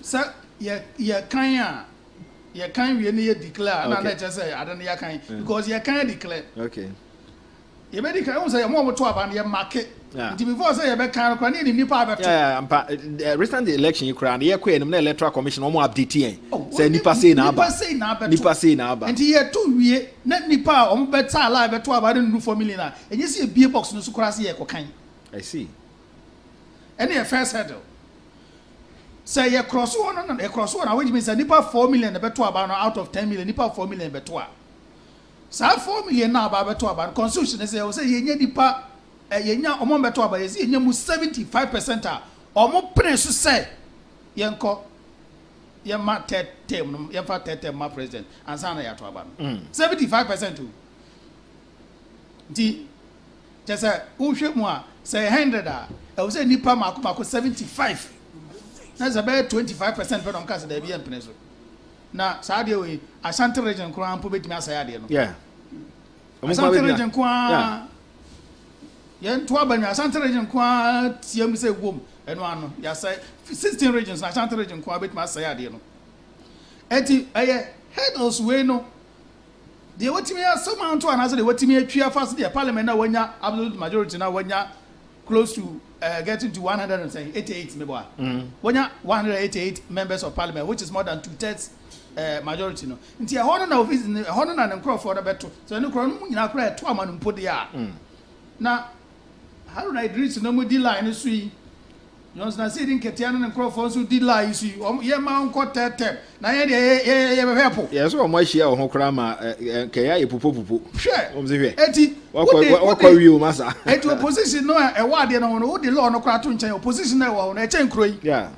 [SPEAKER 7] Sir, ye can really declare and I just say I don't know because you can't declare.
[SPEAKER 2] Okay.
[SPEAKER 7] You may declare say more to about your market. Before say you can need nipa.
[SPEAKER 2] Yeah, recent election you cry ye kwen no electoral commission omo update say nipa say na aba. Nipa say na aba. And
[SPEAKER 7] here two we net nipa omo better alive beto about the 4 million na. And you see a beer box no so kura say ye kokan.
[SPEAKER 2] I see.
[SPEAKER 7] Any first hurdle. Say you cross one, which means a nipa 4 million beto about out of 10 million, nipa 4 million beto. So 4 million now about beto about constitution say ye nipa ye nya omo beto about ye nya mu 75% a omo prince say yenko ye ma term no ye fa term ma president ansa na ya to about 75% too. Di just say who hwe mu a say 100 a I was say nipa mako 75. That's about 25% but on case there be empene so. Na saade we Ashanti region kro ampo betimi asaya de no.
[SPEAKER 2] Yeah.
[SPEAKER 7] Ashanti region kwa yen to abanya Ashanti region kwa tiam se wom eno ano ya say 16 regions na Ashanti region kwa bet ma say ade no enti headers we no the wetimi asoma nto anase the wetimi atwa fast the parliament na wanya absolute majority na wanya close to getting to 188 meboa wanya 188 members of parliament, which is more than 2/3 majority no nti e hono na office e hono na nkrofo no beto so ne kro no nyina kra eto amanu mpode a na Haruna Idris no mu di line so yi Jones na say din ketia no nkrofo so di line so yi ye ma nko tete na ye ye bepepo
[SPEAKER 2] yes o mo hia o ho kra ma ke ya epupo
[SPEAKER 7] hwe
[SPEAKER 2] o mze hwe
[SPEAKER 7] eti
[SPEAKER 2] wakwa wi o masa
[SPEAKER 7] eti opposition no e wa de no wo di law no kra to nchen opposition na e wa no e chen kro yi
[SPEAKER 2] yeah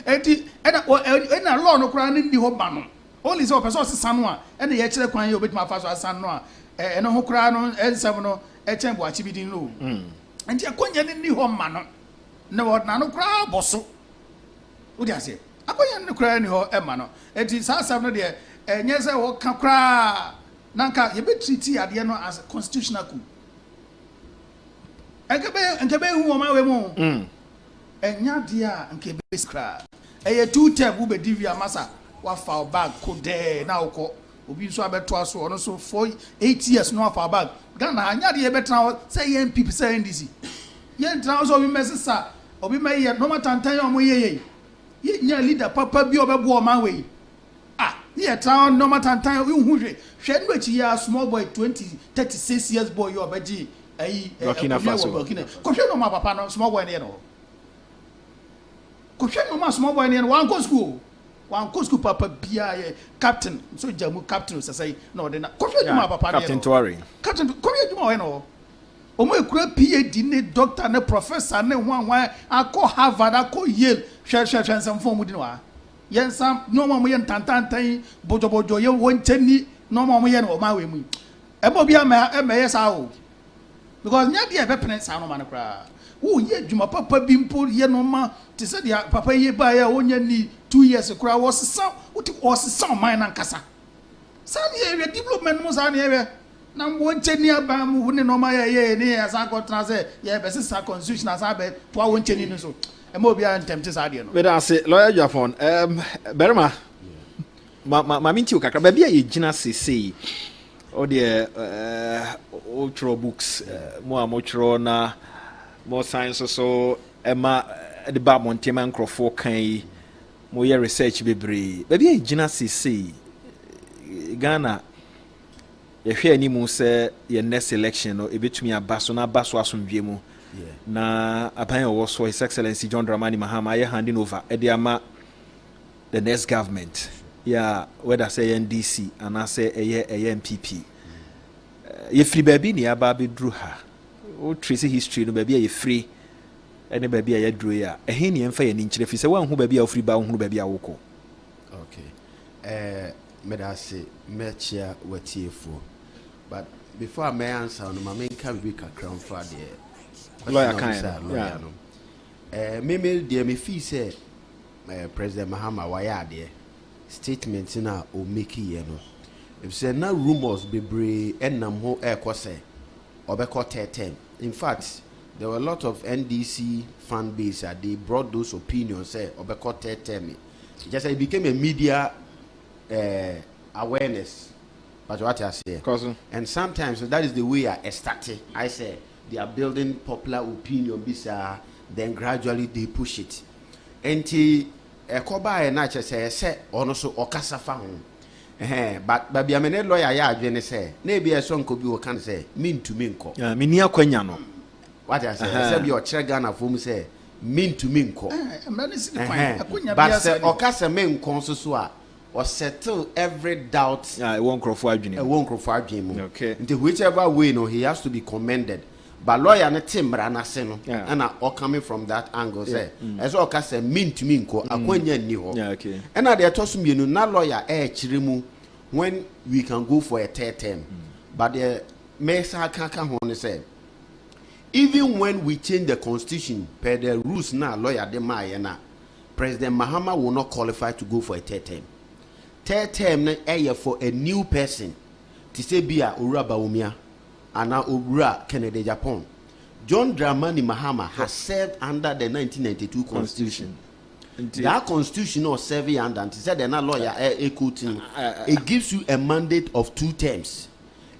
[SPEAKER 7] eti na law no kra ni ho ba no only so person sanu a e na ye kire kwan ye obetima fa so asan no a eno ho kra no ensem no e chen bo achibidin no enti akonya ni ho ma no na what na no kra boso wo dia se akonya ni kra ni ho e ma no enti sa sam no de enye se wo ka kra nanka ye be treat ade no as constitutional coup enke be hu o ma we mu enya de a enke be skra eye two tab wo be divia masa wa fa bag ko de na uko obi so abeto aso ono so for 8 years no fa bag Ghana anya de ye betra say yen people say NDC yen tra so obi mesesa obi me ye no matantan omo ye nya leader papa bi obebo o man we ye tra no matantan hu hwe no achi ya small boy 36 years boy you obeji
[SPEAKER 2] Burkina Faso
[SPEAKER 7] ko hwe no ma papa no small boy ne no ko hwe no ma small boy ne no wan go school papa bia ye captain so jamu captain so say no de na ko hwe no ma papa ne
[SPEAKER 2] captain Tuari
[SPEAKER 7] captain ko hwe no we no omo ekura PhD ne doctor ne professor ne hwan akọ Harvard akọ Yale hwe nsam mu di no a yensam no mo ye ntantantan bojobojo ye woncheni no mo ye no ma we mu e mo bia ma ye sa o because nya dia be pene sa no ma no kra wo ye djuma papa bi mpo ye no ma te se dia papa ye ba ya wonya ni 2 years kra wo sesa man na nkasa sa ne ye development mo sa ne ye na woncheni aba mu ne no ma ye ne ya sa ko transe ye be sesa constitution asa be to woncheni no so e mo bia ntemte sa de no
[SPEAKER 2] we da say lawyer Jafon berma ma minti o kakra ba bia ye gina sesei o de ultra books mo tro na more science so ema the ba montema nkrofo kan mo ye research bebre ba bia gina sesei Ghana ye hwe ani mu se ye next election no ebetumi abaso na abaso asomdwe mu na apan wo so His Excellency John Dramani Mahama ye handing over ediama the next government whether say NDC and I say MPP ye free baby ni aba be dru ha o trace history no baby ye free ene baby ye dru ya ehe ni emfa ye ni nkyere fi se wan hu baby a free ba hu baby a woko
[SPEAKER 8] okay medase mechia watiefo but before I may answer no ma menka bi kakran for there
[SPEAKER 2] lawyer kan
[SPEAKER 8] me de me fi say President Mahama waya de statement na o make ye no if say na rumors bebre enam ho ekose obeko 10. In fact there were a lot of NDC fan base that they brought those opinions say obeko 10 just it became a media awareness but what I say and sometimes that is the way I started. I say they are building popular opinion bisa then gradually they push it enti ekoba e na che say ono so okasa fa ho but baby amene lawyer ya adwene say na bia so nko bi wo kan say mintumi nko
[SPEAKER 2] me ni akwanya no
[SPEAKER 8] what I say be o kire Ghana fo say mintumi nko but say okasa me nko so a or settle every doubt
[SPEAKER 2] won crofo adwene
[SPEAKER 8] mu okay into whichever way no he has to be commended. But lawyer na timra na se no and all coming from that angle say as all ka say mintumi nko akwanya ni ho
[SPEAKER 2] okay
[SPEAKER 8] and na dey toss mienu na lawyer chire mu when we can go for a third term but the mesa kaka ho ne say even when we change the constitution per the rules na lawyer de ma na President Mahama will not qualify to go for a third term. Third term na for a new person to say bia Owura Bawumia and now Owura Kennedy Japan. John Dramani Mahama has served under the 1992 Constitution. That Constitution was serving under, and he said they're not lawyer, it gives you a mandate of 2 terms.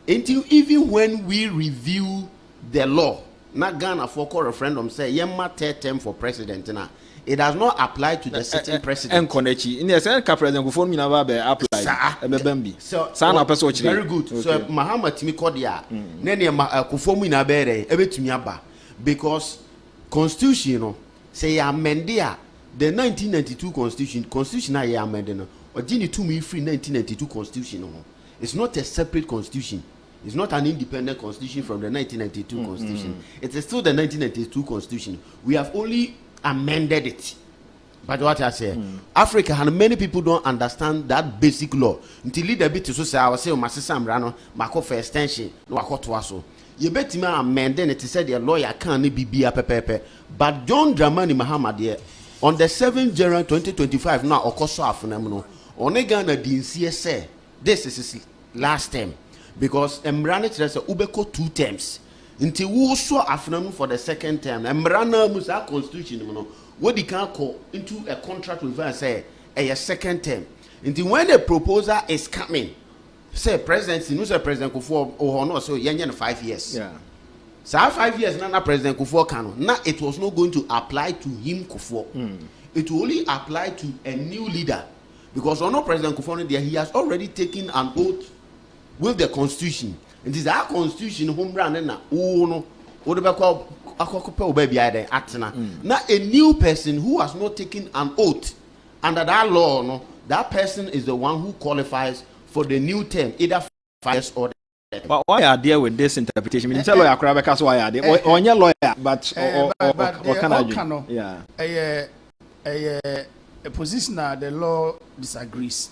[SPEAKER 8] Until even when we review the law, not Ghana for referendum say, Yemma 3rd term for president now. It does not apply to the sitting president.
[SPEAKER 2] And Konechi, in the Senate president, before me never apply. So,
[SPEAKER 8] very good. Okay. So, Mahama Timikodia, Nene Kufomu Nabere, Ebetumiaba, because Constitution, you know, say amendia the 1992 Constitution, I amended, or Gini to me free 1992 Constitution. It's not a separate Constitution. It's not an independent Constitution from the 1992 Constitution. It is still the 1992 Constitution. We have only amended it. But what I say, Africa and many people don't understand that basic law. Until lead a bit to say, I was saying, my sister Rano, Mako for extension, no Akotwaso. You bet me amending it to say the lawyer can't be a pepe. But John Dramani Mahama, dear, on the 7th January 2025, now Okoso Afunamuno, Onegana DNC say, this is his last term. Because Emrana says, Ubeko 2 terms. Until we saw Afnam for the 2nd term, Emrana Musa Constitution, what they can call into a contract with us, say a 2nd term. Until when the proposal is coming, say President, no say President Kufuor or no, so Yanyan 5 years.
[SPEAKER 2] Yeah.
[SPEAKER 8] So 5 years, Nana President Kufuor can. Now it was not going to apply to him Kufuor. It will only apply to a new leader. Because no President Kufuor there, he has already taken an oath with the Constitution. It is our Constitution home run and no now a new person who has not taken an oath under that law, no, that person is the one who qualifies for the new term, either 5 years or.
[SPEAKER 2] But why are there with this interpretation? I mean, tell lawyer Krabeka so why are they or your lawyer, but can I
[SPEAKER 7] a position that the law disagrees.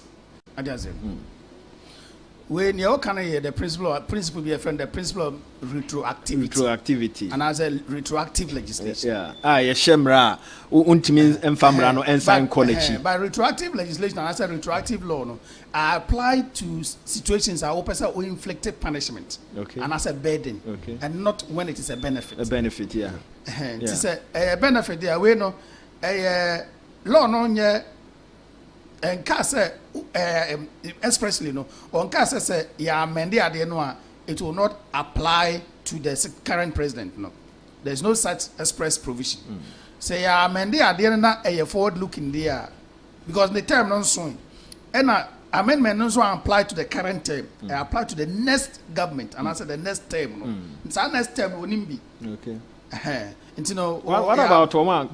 [SPEAKER 7] When you can hear the principle be a friend, the principle of retroactivity. And as a retroactive legislation.
[SPEAKER 2] Yeah. Shemra, Untimin and Famrano and Sign College.
[SPEAKER 7] By retroactive legislation, and as a retroactive law, no, are applied to situations are person who inflicted punishment. Okay. And as a burden. Okay. And not when it is a benefit.
[SPEAKER 2] A benefit, yeah.
[SPEAKER 7] It is a benefit there. We know a law no and case expressly no on case say ya amend it will not apply to the current president. No, there's no such express provision. Say ya amend na a forward looking there because the term non so and amendment no so apply to the current term. Apply to the next government and answer the next term. No, it's our next term will be okay. You know
[SPEAKER 2] what about Oma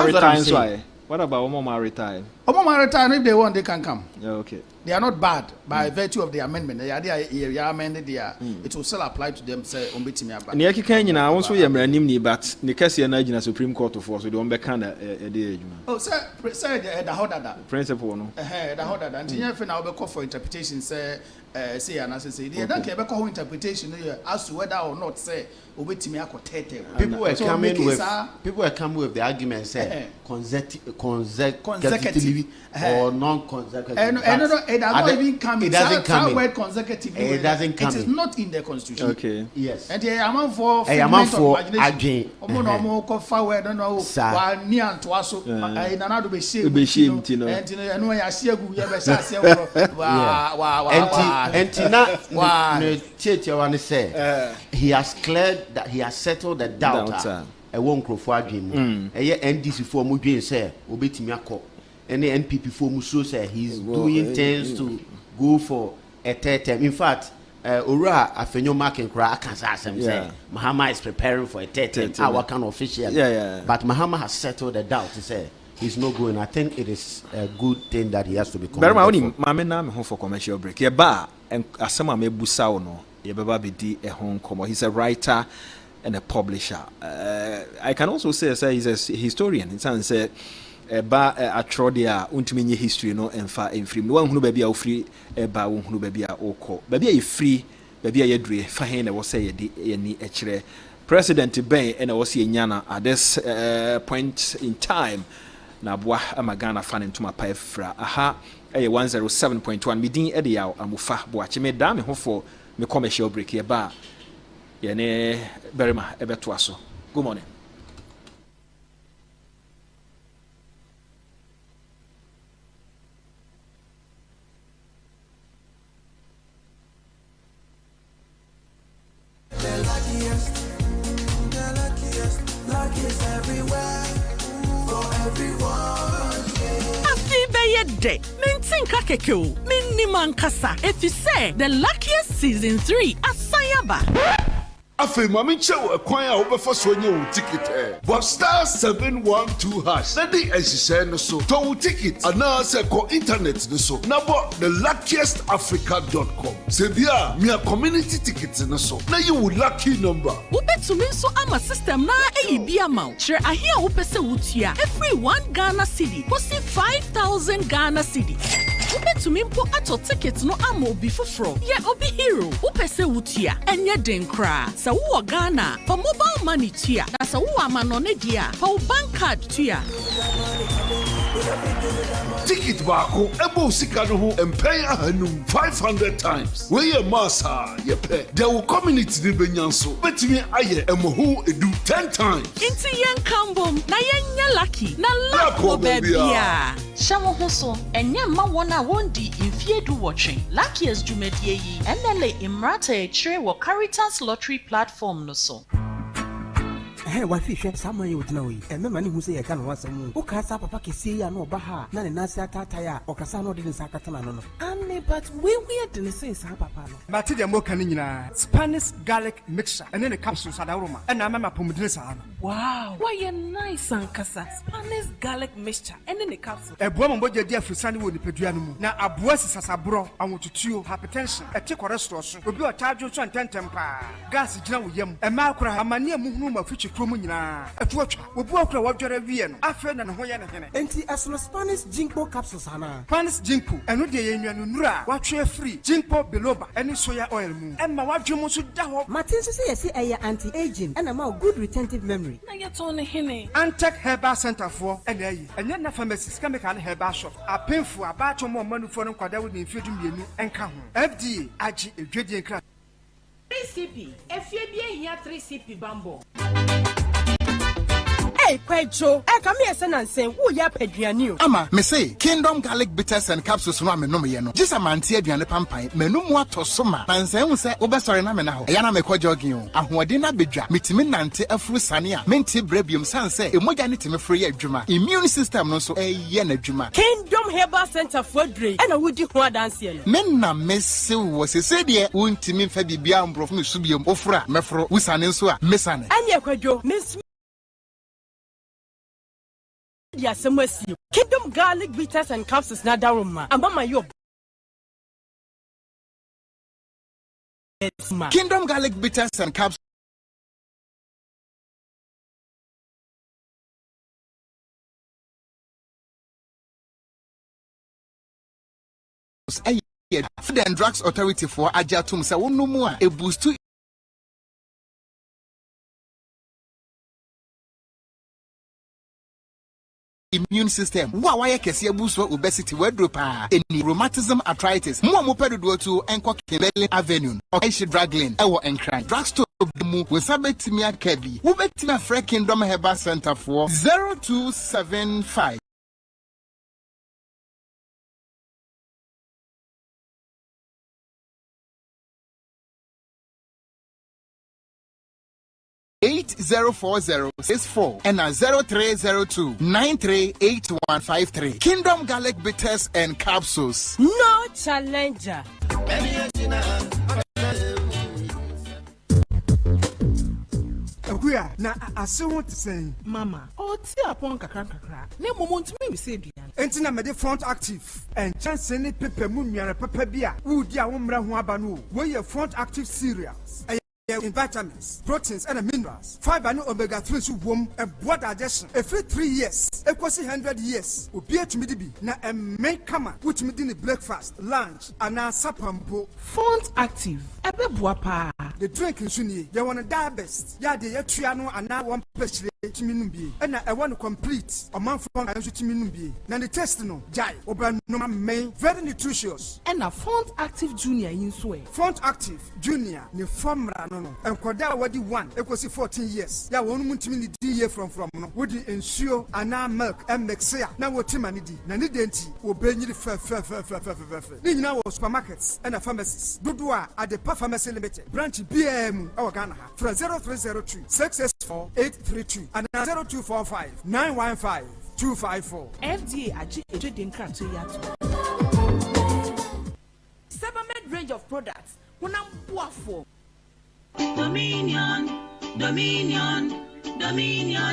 [SPEAKER 2] retimes why? What about Omoma retire?
[SPEAKER 7] Omoma retire, if they want, they can come.
[SPEAKER 2] Yeah, okay.
[SPEAKER 7] They are not bad by virtue of the amendment. They are amended there. It will still apply to them. Say,
[SPEAKER 2] and Yaki Kenya, I also am Ranimni, but Nikasi and Nigina Supreme Court of Force, we don't become a day.
[SPEAKER 7] Oh, sir, the Hodada.
[SPEAKER 2] Principle, no?
[SPEAKER 7] The Hodada. And you have now call for interpretation, say, and as I say, they don't care about interpretation as to whether or not say,
[SPEAKER 8] people were coming with the argument, say, consecutively or non-consecutive.
[SPEAKER 7] And it does not even come.
[SPEAKER 8] It doesn't come.
[SPEAKER 7] Word consecutive.
[SPEAKER 8] It doesn't come.
[SPEAKER 7] It is not in the Constitution.
[SPEAKER 2] Okay.
[SPEAKER 8] Yes.
[SPEAKER 7] And the amount for imagination. Omo ko forward no wa ni antoaso. Na na do be shame. And no ya shegu ya be shase
[SPEAKER 8] wa he has cleared that he has settled the doubt. I won't grow for him. NDC for Mujin say, Obetimi akọ. Any NPP for Muso say he's doing things to go for a 3rd term. In fact, Ora Afenyo Marking Kra Kansas say Mahama is preparing for a 3rd term. Our kind of official. But Mahama has settled the doubt to say he's not going. I think it is a good thing that he has to be
[SPEAKER 2] commended for. Mame na me home for commercial break. Ye ba asema me busa no. Ye beba be di e home komo. He's a writer and a publisher. I can also say he's a historian. In sense say ba atrodia untimi nye history no emfa emfrim no wanhunu ba bia ofri ba wanhunu ba bia okọ ba bia ye free ba bia ye dure fa hen na wo say ye de ye ni ekire President Ben and was ye nyana at this point in time na boa amagana fan ntuma pa efra aha 107.1 midin e de yaw amufa boache me da me ho for me commercial break ye ba ye ne berima ebeto aso Good morning.
[SPEAKER 9] Luckiest everywhere for everyone. Afi day. Mintin kakeke. Miniman kasa. If you say the luckiest season 3 asayaba.
[SPEAKER 10] Afi mami chew kwanya obefa so nye wo ticket but star 712 hash na di ehise no so to ticket ana se ko internet no so na bo the luckiestafrica.com se bia me community ticket no so na you lucky number
[SPEAKER 9] ubetumi so ama system na eyibi amount share ahia wo pese wutua every 1 Ghana cedi kosi 5000 Ghana cedi ubetumi mpo ato ticket no ama obi foforo ye obi hero upese wutua enye den kra sa wo Ghana for mobile money tua na sa wo amanone dia for bank card tua
[SPEAKER 10] ticket baako ebo sika no ho empay ahanum 500 times we ye massa ye pe there will community de benyanso betimi aye emoho edu 10 times
[SPEAKER 9] inti yen kambom na yen lucky na luck bebia shawo ho so enye ma wona wondi infiedu watching luckiest jumedie yi enele imrata e chire wo Caritas lottery platform no so.
[SPEAKER 11] Hey, what fish? Someone you would know. And many who say I can't want some. Who can papa see ya no baha? None in Nasa Tataya or Casano didn't Sakatana. Anne, but we didn't say Papa.
[SPEAKER 12] Matidia Mokanina, Spanish garlic mixture, and then a capsule Sadaroma, and I'm a pomodressa.
[SPEAKER 13] Wow, why a nice Sankasa, Spanish garlic mixture, and then a capsule.
[SPEAKER 12] A woman bought your dear for Sunny wood, the Pedrianum. Now a boss is a bro, I want to chew hypertension, a tick or restaurant, will be a charge of 10 temper. Gas is now yum, a macra, a mania mumma future. A torch will walk a water Vian, Afren and Hoyan.
[SPEAKER 11] Enti as no Spanish Jinko capsules, Hana.
[SPEAKER 12] Spanish Jinko, and no day in Nura, watch your free, Jinko Biloba, any soya oil moon, and my watch you must do.
[SPEAKER 11] Martin says, I anti-aging and a good retentive memory.
[SPEAKER 13] Now you're turning him.
[SPEAKER 12] Antec Herba Center for and then the pharmacist can make an herba shop. A painful about more money for them because they would infuse me and come. FDA, IG, a gradient class.
[SPEAKER 14] 3CP, if you be here 3CP Bambo.
[SPEAKER 15] Hey, Pedro, I come here and say, who ya Pedrianu?
[SPEAKER 16] Ama, me say, Kingdom Garlic Bitters and Capsules no me no me no. Just a man tea aduane pampan, me no mo to soma. And say we say, obesore na me na ho. Yana me kwa jogging o. Ahoɔden na bedwa, metimi nante afuru sane a, menti brebium san say, emoja ne timi free adwuma. Immune system no so ye na adwuma.
[SPEAKER 15] Kingdom Herbal Center for Dre, and I would do ho dance here.
[SPEAKER 16] Men na me se wo se se de untimi fa bibia mbrof me subiom ofura mefro usane nso a mesane.
[SPEAKER 15] Anya kwadwo, Miss Kingdom Garlic Bitters and Capsules na daruma. Amama yo.
[SPEAKER 16] Kingdom Garlic Bitters and Capsules. Food and Drugs Authority for Ajatum sa wonu mu a boost immune system. Why kesi boost obesity wedropa any rheumatism arthritis. Mo pedodo to enko Kimberley Avenue or Drug Lane ewo enkran. Drugstore mu we sabetimi akabi. Wo betima free Kingdom Herbal Center for 0275 804064 and 0302938153. Kingdom Garlic Bitters and Capsules.
[SPEAKER 15] No challenger.
[SPEAKER 12] Na ase ho te sen
[SPEAKER 11] Mama, o ti apon kakra. Na moment me say duan.
[SPEAKER 12] enti na me de front active and chance ni pepe mu nware pepe bia wo di a wo mra ho aba no wo ye front active cereals in vitamins, proteins, and minerals. Fiber no omega 3 so wom and blood digestion. Every 3 years, equasi 100 years obi atumi di bi na emme kama wotumi di ni breakfast lunch ana sapampo.
[SPEAKER 11] Font Active ebebua pa.
[SPEAKER 12] The drink nso nie ye won diabetes ya de yatua no ana one pechire timi num bie na e won complete Omanfm nso timi num bie na the test no jai oba no main very nutritious.
[SPEAKER 11] And a Font Active Junior in swear.
[SPEAKER 12] Font Active Junior ni formra no enkoda wadi 1 ekosi 14 years ya won mu timi ni di year from no wodi ensuo ana milk mixia na wotima ni di na ni denti obenyiri fe ni nyina wo supermarkets and pharmacies dodo a Adepa Pharmacy Limited branch BM our Ghana from 0302 664 832 and 0245 915 254.
[SPEAKER 11] FDA aji ejodin krato yato.
[SPEAKER 14] Sebamed range of products. Unam buafo.
[SPEAKER 17] Dominion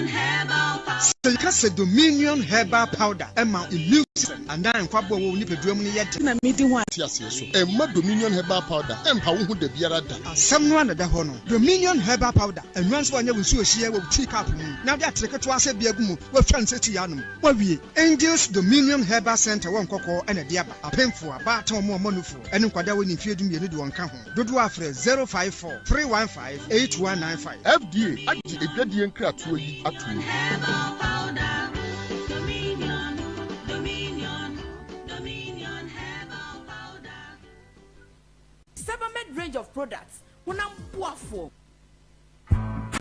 [SPEAKER 17] herbal powder.
[SPEAKER 12] Say Dominion herbal powder. Emma immune system and then kwabo wo ni pedrum ni yet.
[SPEAKER 11] Na medi one.
[SPEAKER 16] Tiasie so. Emma Dominion herbal powder. Empa wo hu de biara da.
[SPEAKER 12] Asem no anada ho no. Dominion herbal powder. Enwan so anya wusu ohia wo tea cup mu. Na de atreketo ase bia gu mu. Wo twa nseti ya no. Wa wie. Angels Dominion Herbal Center won kokko ena de aba. Apemfo aba ta mo manufo. Ene nkwada wo ni fiedum ye ne de won ka ho. Dodo afre 054 315 8195.
[SPEAKER 16] FDA agi edwadie nkratoa yi atu.
[SPEAKER 14] Sebamed range of products. Unam buafo.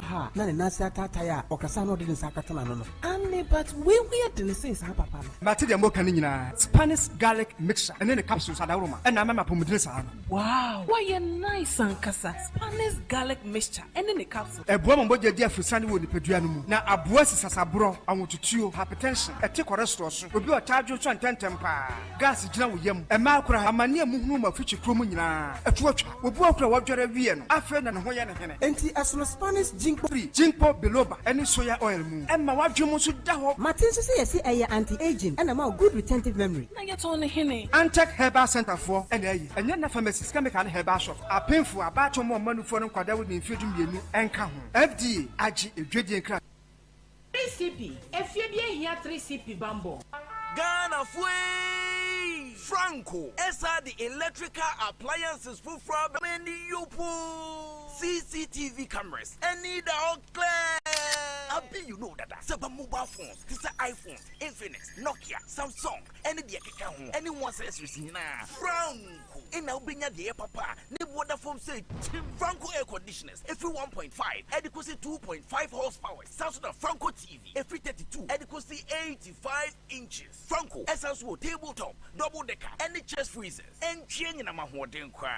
[SPEAKER 11] Ha, na nasi ataya okasa no de nsakata no. Ane but we de nsi sa papa no.
[SPEAKER 12] Mate de mo kan nyina. Spanish garlic mixture and then the capsules adaroma. And na mama pomodre sa no.
[SPEAKER 11] Wow, why you nice and kasa. Spanish garlic mixture and then the capsule.
[SPEAKER 12] Eboa mo je dia frusani wo ni pedua no mu. Na aboa sisasabro awotutuo hypertension. Ete cholesterol so. Obi o charge so antentem pa. Gas gina wo yam. E ma akora amane amuhunu ma fichi kromu nyina. Etuotwa. Obi akora wodwere wie no. Afa na ne ho ye ne hene.
[SPEAKER 11] Enti asono Spanish
[SPEAKER 12] Jinko biloba any soya oil mu. Emma wadwemo so da ho.
[SPEAKER 11] Martin so say yesi eye anti-aging and am good retentive memory. Na yet on hene.
[SPEAKER 12] Antec Herbal Center for and eye. And na pharmacies chemical herbal shop. Apemfo abato mo manufo no kwada wo ni mfedum mienu enka ho. FDA agi edwedie nkra.
[SPEAKER 14] 3CP. Efie bi ehia 3CP bambo.
[SPEAKER 18] Ghana Fui Franco Esa the electrical appliances for many CCTV cameras any dog clear. Abi you know that several mobile phones, this are iPhones, Infinix, Nokia, Samsung, any the anyone says Franco in Albania the papa ne water form say Franco air conditioners every 1.5 adequacy 2.5 horsepower Samsung Franco TV every 32 adequacy 85 inches Franco SSO tabletop double decker any chest freezers and chain in a mahoden kwa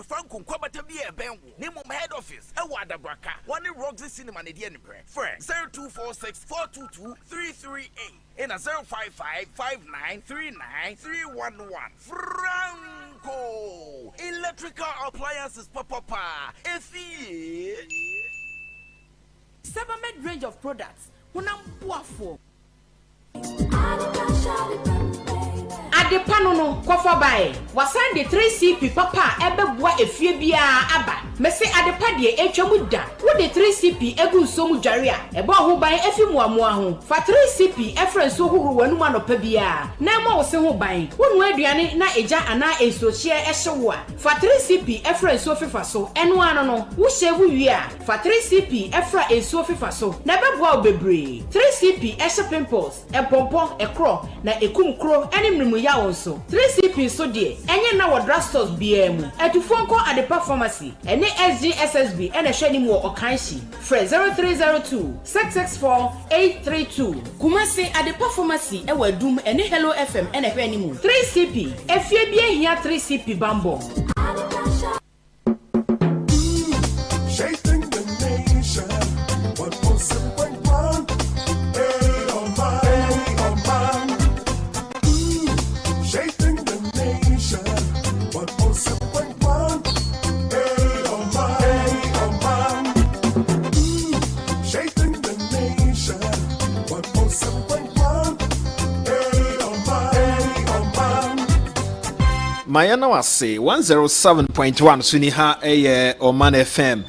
[SPEAKER 18] Franco kwabata bi e benwo name head office e wada braka one Roxy cinema ne die ne bre friend 0246 422 338 in a 055 5939 311 Franco electrical appliances papa efie
[SPEAKER 14] Sebamed range of products unam buafo Adepa no kofa bae wasan de 3CP papa ebeboa efie bia aba mese adepa de etwamu da wo de 3CP egu nsomu dware a ebo ho ban efi muamoa ho fa 3CP efrenso huhuru wanu anopa bia na ma wo se ho ban wonu aduane na eja ana ensochie ehyewo a fa 3CP efrenso fifa so eno ano no wo shevu wi a fa 3CP efra enso fifa so na beboa obebre 3CP ehye pimples epompo ekro na ekumkro ene mrimu ya wonso 3CP so de enye na wo drugstores bia mu atufo Adepa Pharmacy ene SGSSB ene hwani mu okanshi fre 0302 664 832 Kumasi Adepa Pharmacy e wadum ene Hello FM ene hwani mu 3CP efie bia hia 3CP bambo
[SPEAKER 19] Shaping the nation 107.1 Shaping the nation 107.1 Shaping the nation 107.1
[SPEAKER 2] Mayana wase 107.1 Suniha Omanfm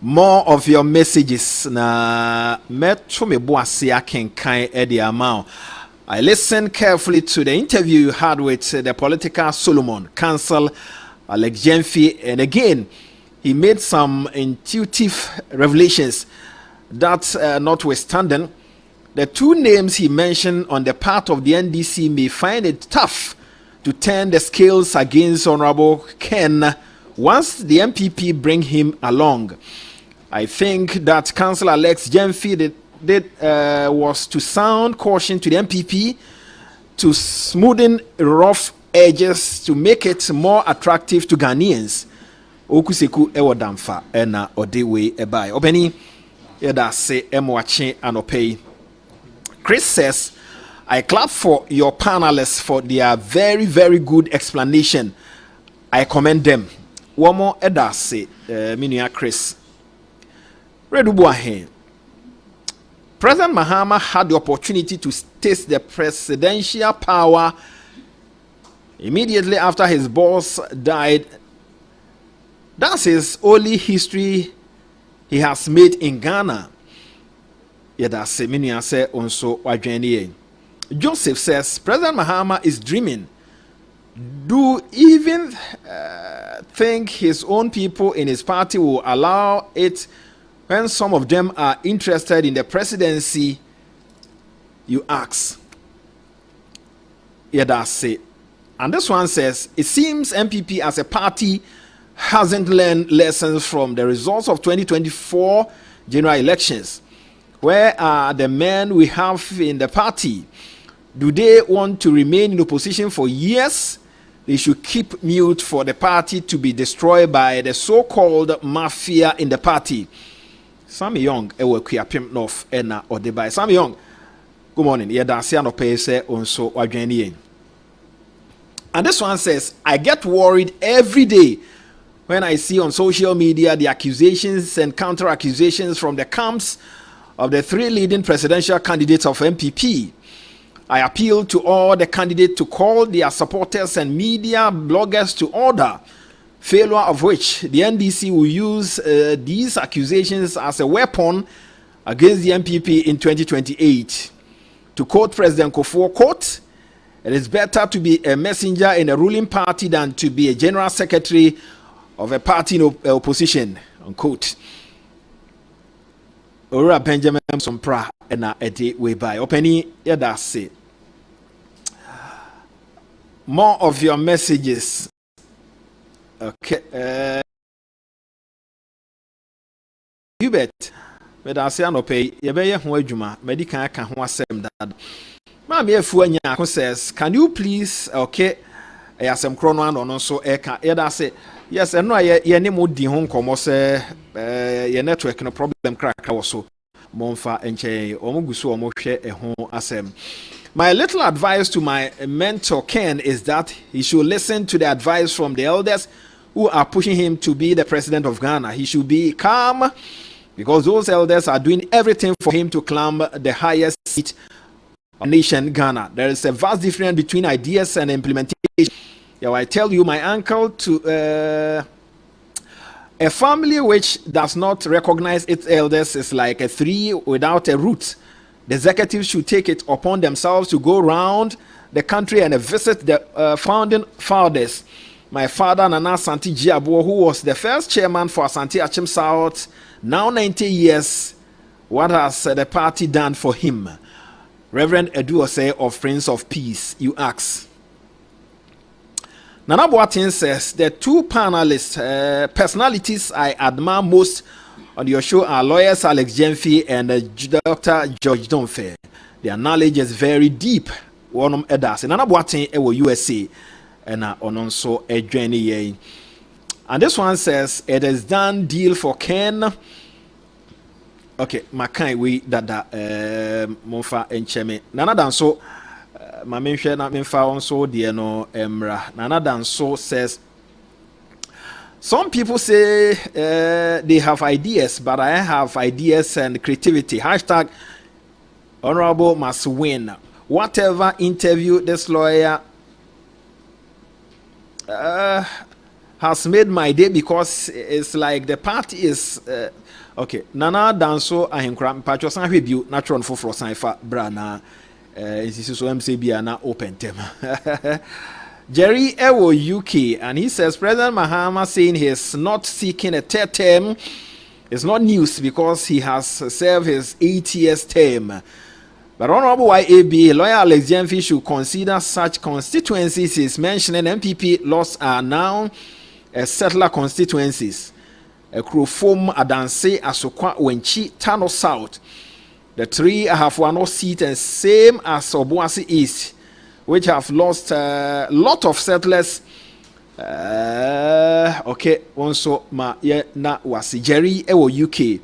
[SPEAKER 2] more of your messages na meto me boase akenkan edi amount. I listened carefully to the interview you had with the political Solomon, Council Alex Jemfi, and again, he made some intuitive revelations that, notwithstanding, the two names he mentioned on the part of the NDC may find it tough to turn the scales against Honorable Ken once the MPP bring him along. I think that Councillor Alex Jemfi was to sound caution to the MPP to smoothen rough edges to make it more attractive to Ghanaians. Okuseku ewo damfa ena odewe ebai. Obeni yeda se emwache anopei. Chris says, I clap for your panelists for their very, very good explanation. I commend them. One more eda se minia Chris. Redubuahe. President Mahama had the opportunity to taste the presidential power immediately after his boss died. That's his only history he has made in Ghana. Joseph says President Mahama is dreaming. Do even think his own people in his party will allow it when some of them are interested in the presidency? You ask. And this one says, it seems MPP as a party hasn't learned lessons from the results of 2024 general elections. Where are the men we have in the party? Do they want to remain in opposition for years? They should keep mute for the party to be destroyed by the so-called mafia in the party. Sammy Young, Kuapim North, Ena or Dubai. Sammy Young, good morning. Yedasiano Pese onso Wageni. And this one says, I get worried every day when I see on social media the accusations and counter accusations from the camps of the three leading presidential candidates of MPP. I appeal to all the candidates to call their supporters and media bloggers to order, failure of which the NDC will use these accusations as a weapon against the MPP in 2028. To quote President Kufuor, quote, it is better to be a messenger in a ruling party than to be a general secretary of a party in opposition, unquote. Ora Benjamin Sompra ena edi way by openi yada say. More of your messages. Okay. Hubert, medase anope yebeye ho adwuma medical aka ho asem dad. Mama efu anya says, can you please okay asem krono ano no so eka yada say yes eno ye ne modi ho nkomo se ye network no problem crack so monfa enche omugusu omohwe eho asem. My little advice to my mentor Ken is that he should listen to the advice from the elders who are pushing him to be the president of Ghana. He should be calm because those elders are doing everything for him to climb the highest seat of nation Ghana. There is a vast difference between ideas and implementation. Yeah, I tell you, my uncle to a family which does not recognize its elders is like a tree without a root. The executives should take it upon themselves to go around the country and visit the founding fathers. My father, Nana Asante Jiabo, who was the first chairman for Asante Achim South, now 90 years, what has the party done for him? Reverend Eduose of Prince of Peace, you ask. Nana Boatin says, the two panelists, personalities I admire most on your show are lawyers Alex Jemfi and Dr. George Donfe. Their knowledge is very deep. One edas. Nana Boatin ewo USA and ononso a journey. And this one says it is done deal for Ken. Okay, makai we dada monfa encheme. Nana danso ma menhwe na menfa onso de no emra. Nana danso says some people say they have ideas, but I have ideas and creativity. Hashtag honorable must win. Whatever interview this lawyer has made my day because it's like the party is okay. Nana danso ahenkra mpacho san hwebiu natural for sanfa brana insisi so MCB na open tem. Jerry Ewo UK, and he says President Mahama saying he's not seeking a third term is not news because he has served his 8 years term. But Honorable YAB, lawyer Alex Jenfi should consider such constituencies he's mentioning. MPP lost are now settler constituencies. Krofom, Adanse, Asokwa, Wenchi, Tano South. The three have one seat and same as Obuasi East, which have lost a lot of settlers. Okay, also ma ye na wasi Jerry Ewo UK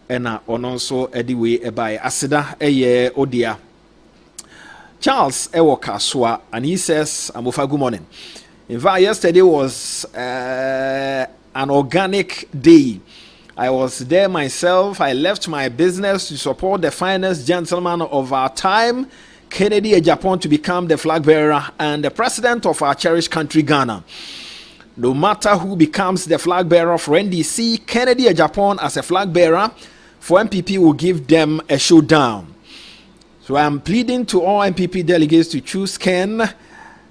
[SPEAKER 2] ena ononso ediwe ebai asida eye odia Charles Ewo Kaswa, and he says Amofa, good morning. In fact, yesterday was an organic day. I was there myself. I left my business to support the finest gentleman of our time, Kennedy Ejapon, to become the flag bearer and the president of our cherished country, Ghana. No matter who becomes the flag bearer for NDC, Kennedy Ejapon as a flag bearer for MPP will give them a showdown. So I'm pleading to all MPP delegates to choose Ken.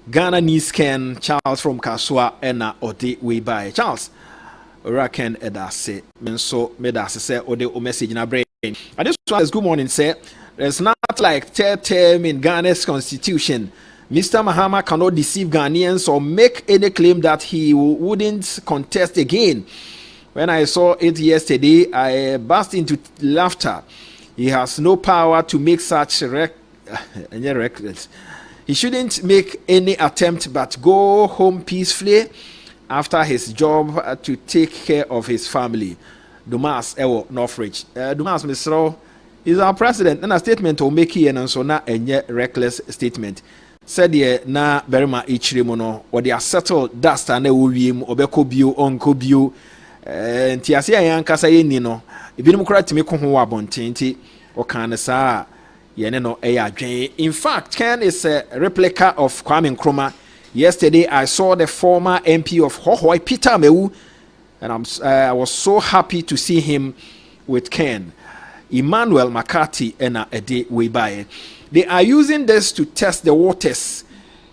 [SPEAKER 2] Ghana needs Ken. Charles from Kaswa Ena Ode Weibai. Charles, Raken Edase. Menso Medase say Ode o message na brain. And this one is good morning, sir. There's not like third term in Ghana's constitution. Mr. Mahama cannot deceive Ghanaians or make any claim that he wouldn't contest again. When I saw it yesterday, I burst into laughter. He has no power to make such records. He shouldn't make any attempt but go home peacefully after his job to take care of his family. Dumas Ewo Northridge. Dumas Mr. is our president, and a statement will make here and so not a reckless statement. Said ye na berima ichirimono or they are settled dust and ewim obekobio onkobio ntiase yankasa ye ni no ebinom kora timi ko ho abontinti o kan sa ye ne no e adwen. In fact, Ken is a replica of Kwame Nkrumah. Yesterday I saw the former MP of Hohoi, Peter Mewu, and I was so happy to see him with Ken. Emmanuel McCarthy and a day way by. They are using this to test the waters.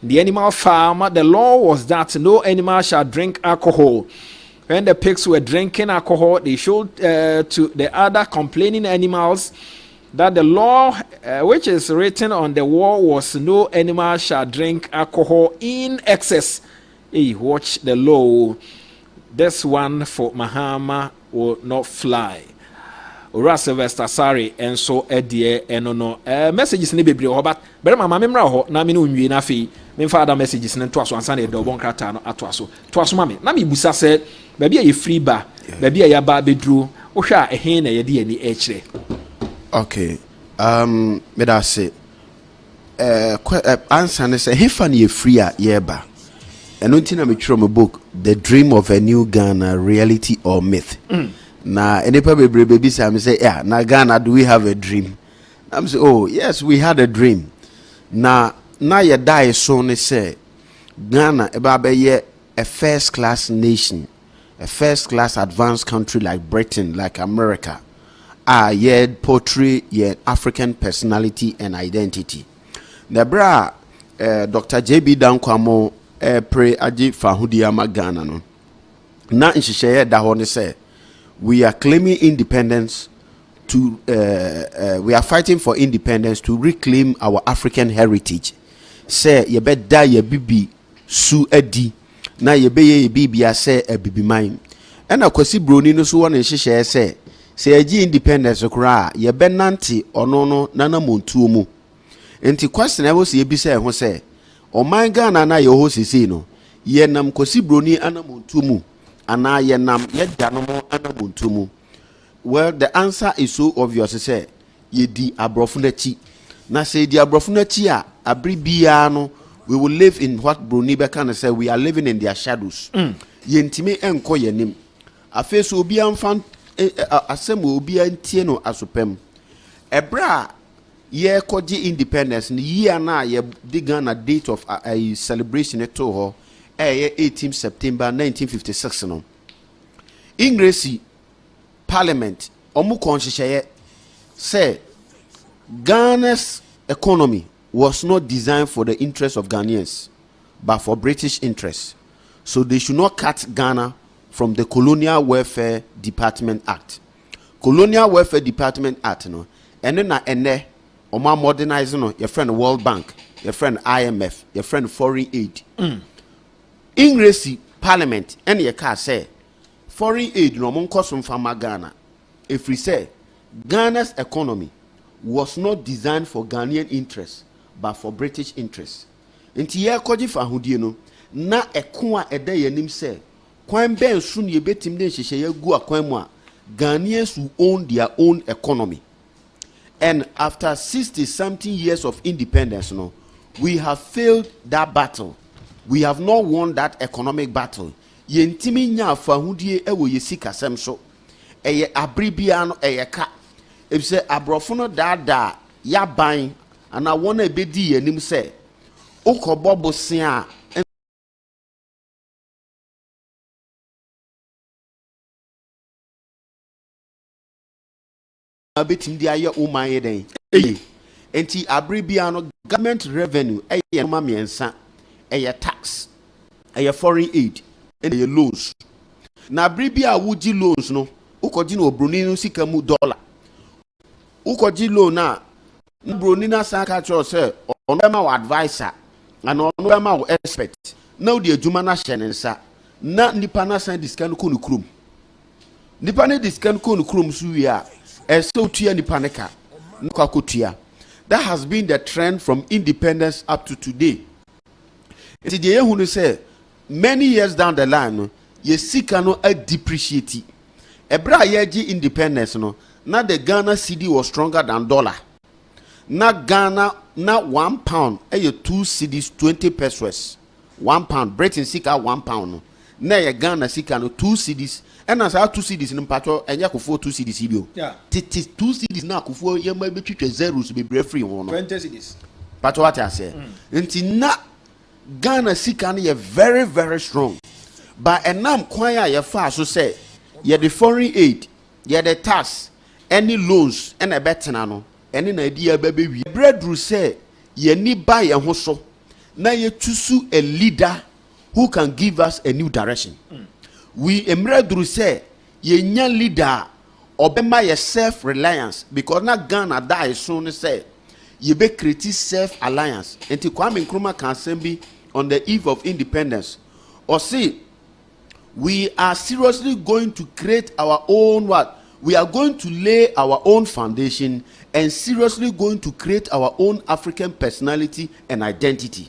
[SPEAKER 2] The animal farm, the law was that no animal shall drink alcohol. When the pigs were drinking alcohol, they showed to the other complaining animals that the law, which is written on the wall, was no animal shall drink alcohol in excess. Hey, watch the law. This one for Mahama will not fly. Ora Sylvester Sari and so edie enono messages ni bebre ho but berema ma memra ho na me no nwie na fi me father messages ne to aso ansa na do bon krata no ato aso ma me na me busa se ba bia ye free ba ba bia ya ba bedru wo hwa ehe na ye de ani e kire.
[SPEAKER 8] Okay, me da say answer ne say hefa na ye free a ye ba eno ntina me twiro me book The Dream of a New Ghana, Reality or Myth. Na enipa bebre baby say yeah, na Ghana, do we have a dream? I'm say oh yes, we had a dream. Na ye die so ne say Ghana eba be ye a first class nation, a first class advanced country like Britain, like America. Ye portray ye African personality and identity. The bra Dr. JB Dankwamo pre aji fahudi ama Ghana no. Na nhihye da ho ne say we are claiming independence to we are fighting for independence to reclaim our African heritage. Say ye be da ye bibi su adi na ye be ye bibia say a bibi mine. And akwasi broni no so won nhihye say aji independence kra ye be nante ono no nana montuo mu. Enti question e wo se ye bi say ho say Oman Ghana na ye ho sisi no ye nam kwasi broni ana montuo mu. Ana ye nam ye danomo ana montumu. Well, the answer is so obvious. Say ye di abrofunachi. Na say di abrofunachi a abri bia no we will live in what Bruni Bekan say we are living in their shadows. Ye ntime enko ye nim. Afe so obi amfan asem obi antie no asopem. Ebra ye koji independence ni ye na ye digan a date of a celebration to ho. 18 September 1956 no Ingresi Parliament omu konhyehyeye say Ghana's economy was not designed for the interest of Ghanaians but for British interests, so they should not cut Ghana from the Colonial Welfare Department Act. Colonial Welfare Department Act no ene na ene oma modernize no your friend World Bank, your friend IMF, your friend foreign aid. Ingresi Parliament ene ye ka say foreign aid no mon kosum fama Ghana. If we say Ghana's economy was not designed for Ghanaian interests but for British interests. Nti ye koji fa hodie no na eko a eda yanim say kwan ben su ne betim de hyehye ya gu akwan mu a Ghanaians will own their own economy. And after 60 something years of independence no, we have failed that battle. We have not won that economic battle. Yentimi nya fa hodie ewo yesika sem so eye abribia no eye ka if say abrofo no da ya ban ana wona ebedi yanim say ukobo bosia abetim dia ye uman den enti abribia no government revenue eye ma miensa eye tax eye foreign aid eye loans na abribia wuji loans no ukoji no obroni no sika mu dollar ukoji loan na broni na sanka cho say ono ma wo advisor and ono ma wo expert na odi adwuma na hye nsa na nipa na san diskan ko no krom nipa ne diskan ko no krom su wi a eso tua nipa ne ka nkwa kotua. That has been the trend from independence up to today. It is the who say many years down the line no ye sika no a depreciate ebra yeji independence no na the Ghana cedi was stronger than dollar. Na Ghana na £1 eye 2 cedis 20 pesos. £1 Britain sika £1 no na ye Ghana sika no 2 cedis and as 2 cedis no pato enya kofo 2 cedis ibio.
[SPEAKER 2] Yeah.
[SPEAKER 8] Titi 2 cedis na kofo ye ma betwitwe zeros be bre free won no
[SPEAKER 2] 20 cedis.
[SPEAKER 8] Pato what I say. Nti na Ghana sika no ye very very strong. But enam kwan ya ye fa so say ye the foreign aid, ye the tax, any loans and a betena no any na idea bebe wi breadru say ye ni buy ye ho so na ye tusu a leader who can give us a new direction. We emredru say ye nya leader obema ye self reliance because na Ghana die soon say ye be create self alliance. Enti Kwame Nkrumah can sembi on the eve of independence or see we are seriously going to create our own what? We are going to lay our own foundation and seriously going to create our own African personality and identity.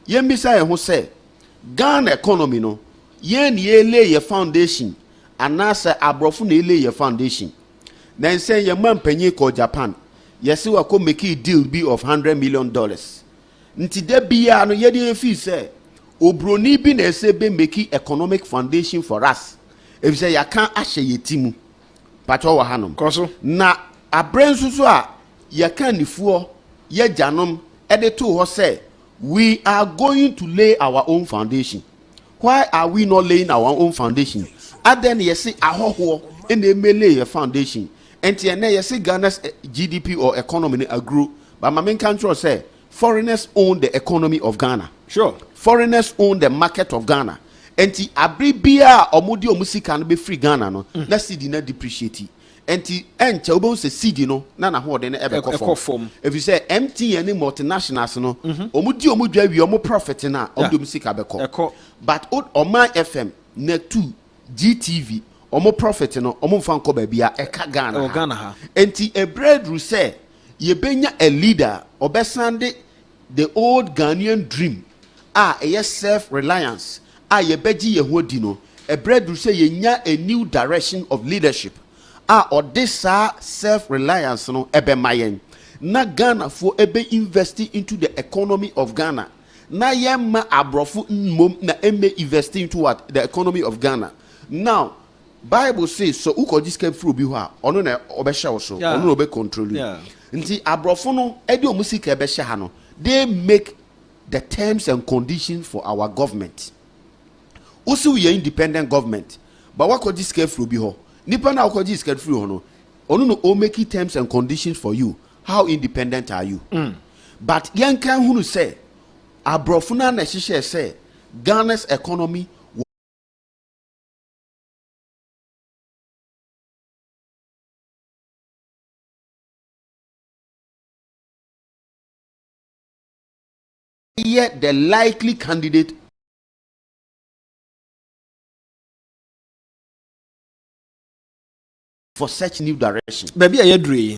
[SPEAKER 8] Yembisa who say Ghana economy no yen ye lay your foundation and nasa abrofu ne lay your foundation. Then say your man penye ko Japan. Yesi wako make a deal be of $100 million. Nti de biya no yedi fi say obroni bi na esebe make economic foundation for us. If say ya kan ahye yetimu. Pato wa hanom.
[SPEAKER 2] Koso.
[SPEAKER 8] Na abrensu so a ya kan nifuo ye janom ede to ho say we are going to lay our own foundation. Why are we not laying our own foundation? And then you see ahoho in the lay a foundation. And you see Ghana's GDP or economy grew. But my main country say foreigners own the economy of Ghana.
[SPEAKER 2] Sure.
[SPEAKER 8] Foreigners own the market of Ghana. And the abribia or mudi or music can be free Ghana no. That cedi na depreciate. And the obo se cedi no na na ho de na ebe form. If you say MTN multinationals no, omudi omudwa wi omo profit na omo music abeko. But Omanfm net 2 GTV omo profit no omo mfa nko ba bia eka Ghana.
[SPEAKER 2] Ghana ha.
[SPEAKER 8] Enti a breadru say ye benya a leader obesande the old Ghanaian dream a self reliance ye beji ye hodi no a breadru say ye nya a new direction of leadership or this self reliance no ebe mayen na Ghana for ebe investing into the economy of Ghana na yema abrofu mom na eme investing into what the economy of Ghana. Now Bible says so uko just came through biwa ono na obesha so ono obe control you. Nti abrofu no edi omusika ebesha ha no they make the terms and conditions for our government. also we are independent government but what could this care free be ho nipa na what this care free ho no onu no o make terms and conditions for you how independent are you but yan kan hunu say abrofuna na hihye say Ghana's economy yet the likely candidate for such new direction.
[SPEAKER 2] Baby, are you dream?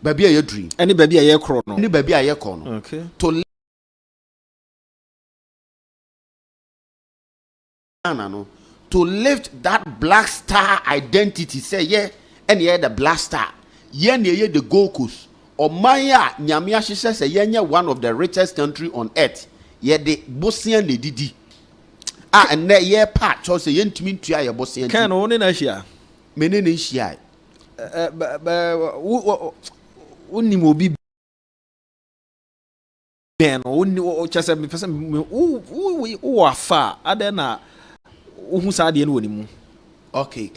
[SPEAKER 8] Baby, are you dream?
[SPEAKER 2] Any baby, are you chrono?
[SPEAKER 8] Any baby, are you chrono?
[SPEAKER 2] Okay.
[SPEAKER 8] To lift that black star identity, say yeah, and yeah the black star, yeah the Gold Coast. Omaya nyamia says say one of the richest country on earth. Yeah the Bosnian de didi. And that yeah part so say yentimi tua ye Bosnian.
[SPEAKER 2] Can only na shia.
[SPEAKER 8] Menene shia.
[SPEAKER 2] Uni mobi ben uni chase me person o afa adena who sa de no mu.
[SPEAKER 8] Okay.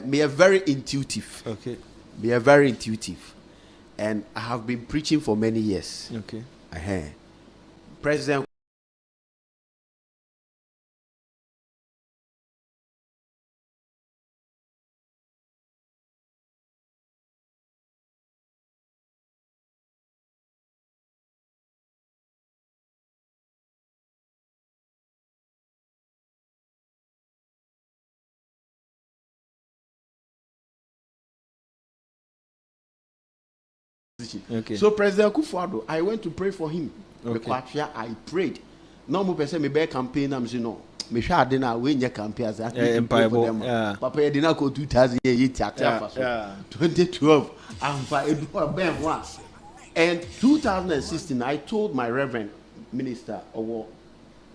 [SPEAKER 8] Me are very intuitive.
[SPEAKER 2] Okay.
[SPEAKER 8] Me are very intuitive. And I have been preaching for many years.
[SPEAKER 2] Okay.
[SPEAKER 8] President
[SPEAKER 2] Okay.
[SPEAKER 8] So President Kufuor, I went to pray for him.
[SPEAKER 2] Okay.
[SPEAKER 8] I prayed. No more person me be campaign. I'm saying no. Me sure didn't win your campaign as Papa you didn't go 2008 2012. And 2016, I told my Reverend Minister of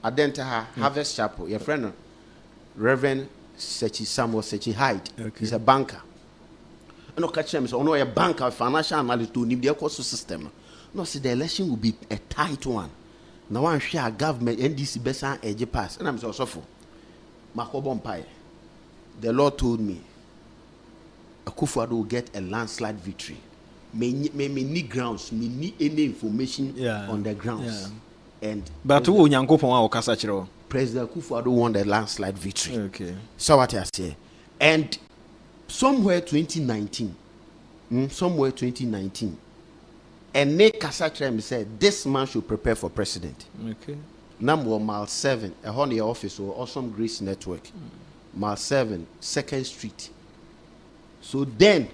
[SPEAKER 8] Adentaha Harvest Chapel, your friend, Reverend Sechi Samuel Sechi Hyde.
[SPEAKER 2] Okay.
[SPEAKER 8] He's a banker. No catch him. So no a banker, financial analyst to need the cost system. No, see the election will be a tight one. Now one share government NDC best edge pass, and I'm so sorrowful. Makobon Pai. The Lord told me, Akufo-Addo will get a landslide victory. Me need grounds, me need any information on the grounds. And
[SPEAKER 2] but who Nyankopon okasa kire
[SPEAKER 8] President Akufo-Addo won the landslide victory.
[SPEAKER 2] Okay.
[SPEAKER 8] So what I say, and somewhere 2019, and Nick Kasachrem said this man should prepare for president.
[SPEAKER 2] Okay.
[SPEAKER 8] Number mile 7, a honey office or Awesome Grace Network, mile 7, 2nd Street. So then,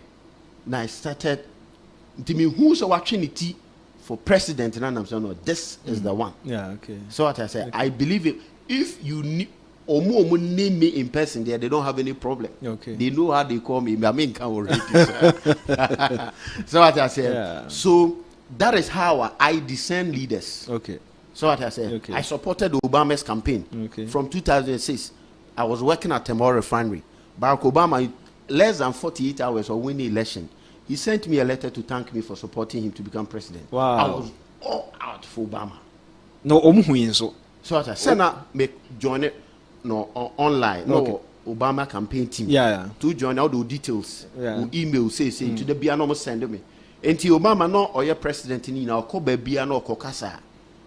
[SPEAKER 8] I started. To me, who's a opportunity for president? And I'm saying, no, this is the one.
[SPEAKER 2] Yeah. Okay.
[SPEAKER 8] So what I say, I believe it. If you need. Omo name me in person there, they don't have any problem.
[SPEAKER 2] Okay.
[SPEAKER 8] They know how they call me. I mean, can already. So what I said.
[SPEAKER 2] Yeah.
[SPEAKER 8] So that is how I discern leaders.
[SPEAKER 2] Okay.
[SPEAKER 8] So what I said.
[SPEAKER 2] Okay.
[SPEAKER 8] I supported Obama's campaign.
[SPEAKER 2] Okay.
[SPEAKER 8] From 2006. I was working at Temore Refinery. Barack Obama, less than 48 hours of winning the election, he sent me a letter to thank me for supporting him to become president.
[SPEAKER 2] Wow.
[SPEAKER 8] I was all out for Obama.
[SPEAKER 2] No, so
[SPEAKER 8] what I said. Now make join it. No, online.
[SPEAKER 2] Okay.
[SPEAKER 8] No, Obama campaign team.
[SPEAKER 2] Yeah.
[SPEAKER 8] To join all the details.
[SPEAKER 2] Yeah.
[SPEAKER 8] Email say to the Bia no send me. Enti Obama no or your president ni na ko ba bia no ko kasa.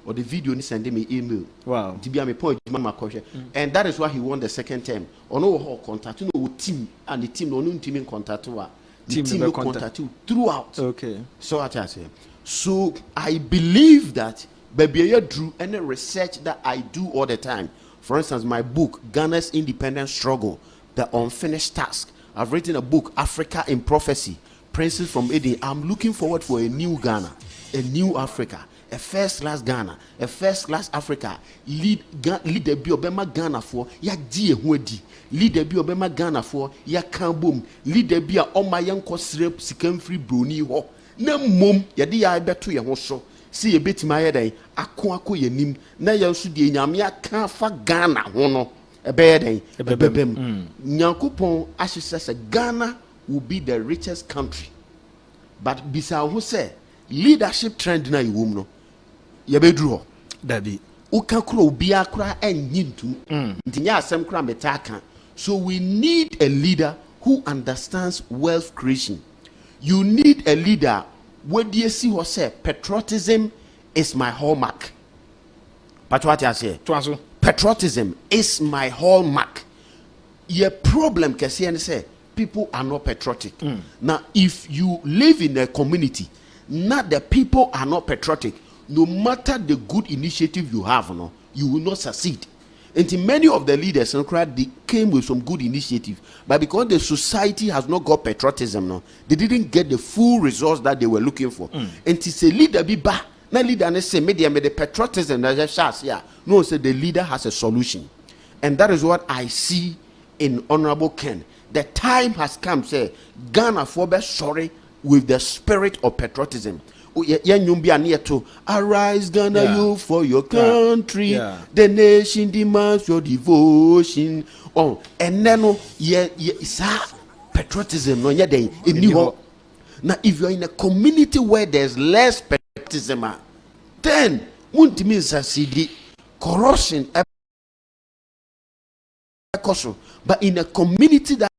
[SPEAKER 8] Or the video ni send me email.
[SPEAKER 2] Wow.
[SPEAKER 8] To be me point mama question. And that is why he won the second term. Ono ho contact no team and the team no team in contact wa. The team no contact you throughout.
[SPEAKER 2] Okay.
[SPEAKER 8] So what I say. So I believe that baby drew any research that I do all the time. For instance, my book, Ghana's Independent Struggle, The Unfinished Task. I've written a book, Africa in Prophecy, Princes from Eden. I'm looking forward for a new Ghana, a new Africa, a first-class Ghana, a first-class Africa. Lead the Biobema Ghana for ya die huedi. Lead the Biobema Ghana for ya kambum. Lead the Bia Omayan Kosrep Sikam Free Bruni ho. Na mom ya di ya beto ya hoso. See a bit my head, ako ye nim, na yansu de nyamia kan fa Ghana ho no, a bed Nyankopon actually says Ghana will be the richest country. But bisa who say leadership trend na iwum no, ye bedru ho.
[SPEAKER 2] Dabi.
[SPEAKER 8] uka kura ubia kura enyintu ntinya asem kura metaka. So we need a leader who understands wealth creation. You need a leader where do you see what say patriotism is my hallmark. But what I say? Patriotism is my hallmark. Your problem can say people are not patriotic. Now, if you live in a community, not the people are not patriotic, no matter the good initiative you have, no, you will not succeed. And many of the leaders they came with some good initiative, but because the society has not got patriotism, no, they didn't get the full results that they were looking for. And to say leader be ba, na leader and say media the patriotism that just yeah. No, say the leader has a solution, and that is what I see in Honorable Ken. The time has come, say Ghana for be sorry with the spirit of patriotism. Arise, Ghana, you for your country. The nation demands your devotion. Oh, and then patriotism. No, now, if you're in a community where there's less patriotism, then won't mean succeed. Corruption, but in a community that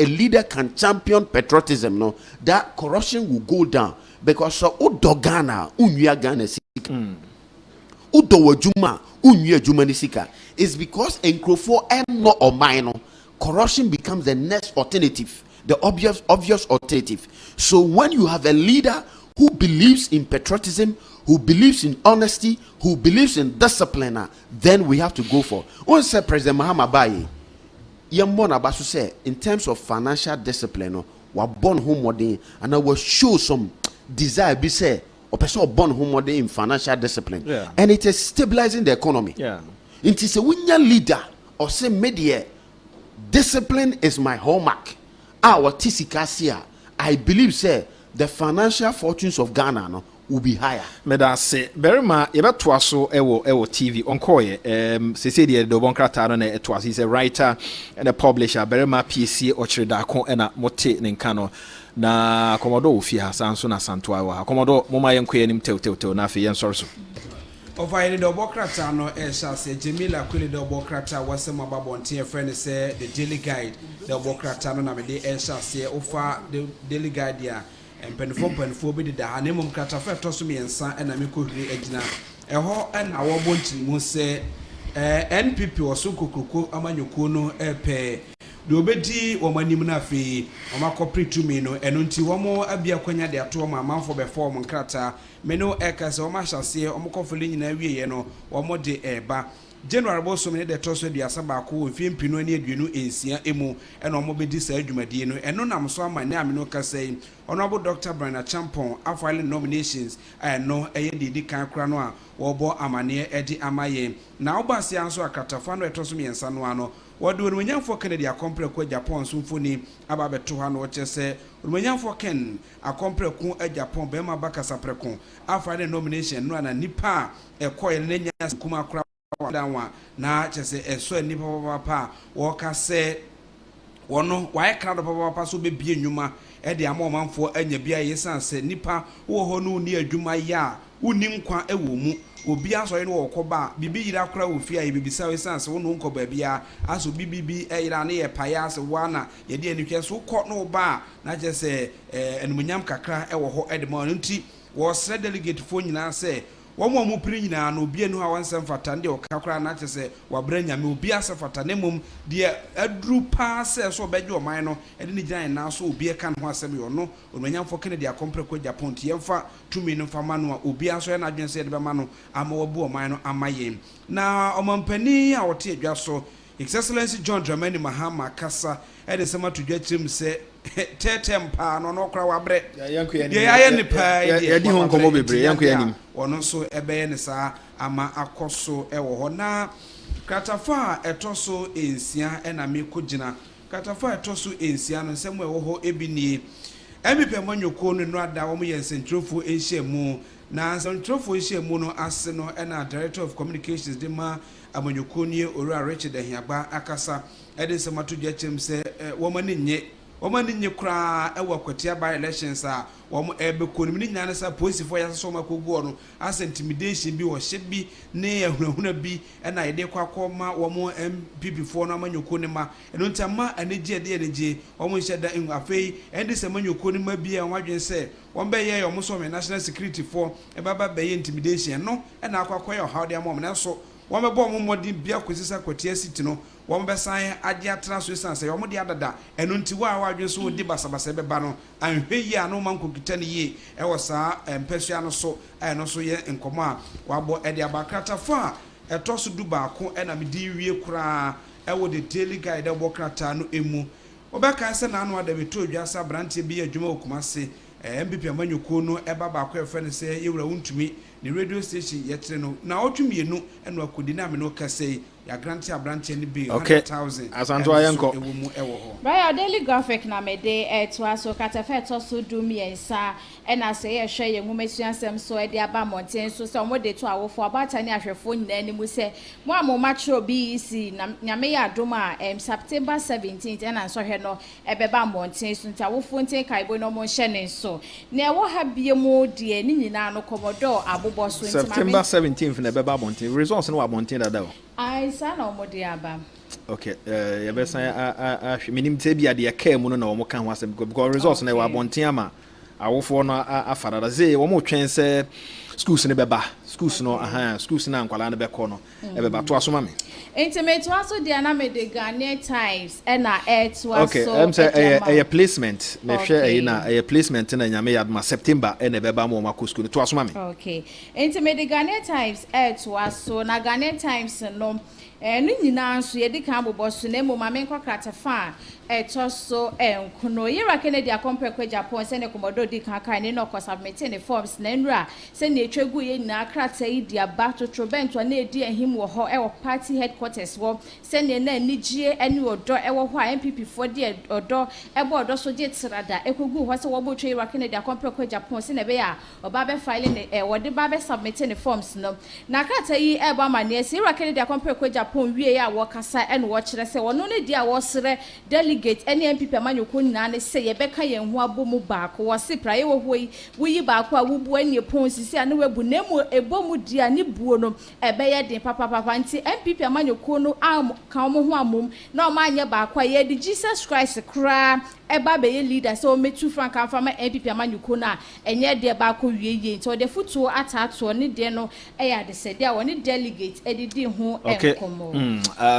[SPEAKER 8] a leader can champion patriotism, no, that corruption will go down because so Ghana, Ghana sika, Juma, Juma sika, is because Nkrofo and no or minor corruption becomes the next alternative, the obvious alternative. So when you have a leader who believes in patriotism, who believes in honesty, who believes in discipline, then we have to go for. Once President Mahama Baye. Say, in terms of financial discipline, we are born home modern, and I will show some desire. Be say, or person born home modern in financial discipline, and it is stabilizing the economy. It is a winner leader or say media. Discipline is my hallmark. Our TCKCA, I believe, say the financial fortunes of Ghana no, will be higher.
[SPEAKER 2] Meda se berima yebetwa so ewo TV onkoye sese de bonkrata no na etwa is a writer and a publisher berima PC ochirida ko na mote ne nka no na komodo ofi ha sanso na santo wa komodo moma yenkoye nim tew na afi yen sorso
[SPEAKER 3] Over the Bokrata no say Jamila Kwili the Bokrata was some ababonti friend say the Daily Guide the Bokrata no na me de say offer the Daily Guide ya and penfo bi da hanemum krata fa to so me ensa na me kohiri agina eho na wo bonti mu say NPP oso kokroko amanyoko no epe de obedi wo manim na afi o makopre tumi no eno nti wo mo abia kwanya de ato ma manfo be form krata me no ekase o ma hyase o mokofele nyina wieye no wo mo de eba General Bosom ne de toso de asaba ko mfie mpino ne aduenu ensia emu ena omo bedi sa adwumadie no eno nam so ama ne amino kasai honorable Dr. Brian Champon afile nominations no eye de kan kra no a wo bo amane edi amaye na obasi anso akatafa no etoso miensa no ano wode onwanyamfo Kennedy akompre ko Japan so mfoni aba beto ha no chese onwanyamfo Ken akompre ko Japan be ma bakasa preko afile nomination no na nipa ekoye ne nya kuma kra na chese eso nipa papa wo ka se wono wae kan do papa so be bie nwuma e de amomanfo anya bia yesan se nipa wo ho no ni adwuma ya unim kwa ewo mu obi aso no wo koba bibi yira kora wo fia ye bibisa yesan se wo no nko ba bia aso bibi yira na ye paya se wana ye de anihwe so ko no ba na chese enumunyam kakra e wo ho e de ma nti wo sre delegate fo nyina se womo mu pri nyina no obi enu a wansem fata nde okakra na chese wabranya me obi asefata ne mum de adru pa se so beje oman no ede ni gyan na so obi ka no asem yo no onwanyamfo Kennedy akompre ko Japan ti yemfa tumi no fama no obi aso na adwen se de be ma no ama wabu oman no amaye na omampani a wote adwa so His Excellency John Dramani Mahama kasa ede sema tudwa chirim se tetempa no no kra wabre ya ni pa
[SPEAKER 2] ya di hon komo bebre yanko yanim
[SPEAKER 3] ono so ebe ne sa ama akoso ewo ho na kratafa etoso ensia na me kogina kratafa etoso ensia no nsem ewo ho ebinie MP manyoko no ada wo ye sentrofo enhyemu na sentrofo enhyemu no ase no na Director of Communications de ma amanyoko nie Ora Richard Ahiagba akasa ede sema tudwa chirim se wo mani nye Omani nyekra ewa kwatia by elections a wom ebekonim ni nyane sa police for ya so makogu no as intimidation bi wo hye bi ne ahunahuna bi na yede kwakoma wom MPP for no amanyoko ne ma eno ntama anegye de anegye wom hye da afei endi se manyoko ne ma bi a wadwen se wom be ye wom so me national security for ebaba be intimidation no na akwakoya how de amom na so wom be bom modin bia kwesisa kwatia city no wom be san ade atra so san se wom de adada eno nti wa wadwen so di basabasa beba no anhwe yi anu manko kitane yi e wo saa mpesua no so no so ye nkomo a wabo e de abakrata fa etoso du baako na me di wie kura e wo de daily guide bokrata no emu obeka se na anu ada beto dwasa brantie bi adwuma okumase MPP amanyoko no eba baako e fe ne se yewura wuntumi ni radio station yetre no na otwumienu eno akodi na me no kase ya grant ya branch ni bi 100,000
[SPEAKER 2] asanto ayenko
[SPEAKER 14] Right, daily graphic na me de to aso katafe to so do miensa na se ye hwe ye ngumesuansem so e de aba mountain so se mo de to awofo abata ni ahwefo nyina ni mu se mo amomatro BEC na nyame ya adoma September 17th na so hwe no ebeba mountain so nta awofo nten kaibo no mo hye ne so na e wo ha bie mu de ni nyina no komodo abobo so ntima
[SPEAKER 2] September 17th na ebeba mountain results no wa mountain dada o
[SPEAKER 14] ai sana omode aba.
[SPEAKER 2] Okay, ya besa minim tebi ade ya mu no na wo kan ho asem because results na wa bonten ama awofo no afarada ze wo mo twen se schools ne beba schools no schools na nkwala ne beko no e beba to aso ma me
[SPEAKER 14] intimate aso dia na me de Ghanaian Times na to aso
[SPEAKER 2] okay say a placement me hwe na a placement na nyame yadma September na beba mo ma school to aso ma me
[SPEAKER 14] okay intimate de Ghanaian Times to aso na Ghanaian Times no no nyina nso ye de kan boboso na emoma me nkwakata fa etoso enkuno yira Kennedy akompre kwa Japan se ne komodo di kan kan ne no ko submit ne forms na nra se ne etwegu ye nyina krata yi dia ba to trobento na edi ahim wo ho e wo party headquarters wo se ne na nigie ene odo e wo ho a MPP for de odo e bo odo so je tirada ekogu ho se wo bo twe yira Kennedy akompre kwa Japan se ne be ya oba be file ne wo de ba be submit ne forms no na krata yi e ba ma ne se yira Kennedy akompre kwa Japan wie ya wo kasa ene wo kire se wono ne dia wo sere delegate any MPP amanyoko nyina ne se ye beka ye ho abomu baako wo se praye wo hoyi wuyi baako a wubu anie pon sisi ane webu nemu ebomu dia ne buo no ebe ye den papa nti MPP amanyoko no kan mo ho amom na o ma anye baako a ye di Jesus Christ kra eba be ye leader so metu frank afama MPP amanyoko na enye de baako wieye nti o de futuo atato ne de no e ya de se de a woni delegate edidi ho enkomo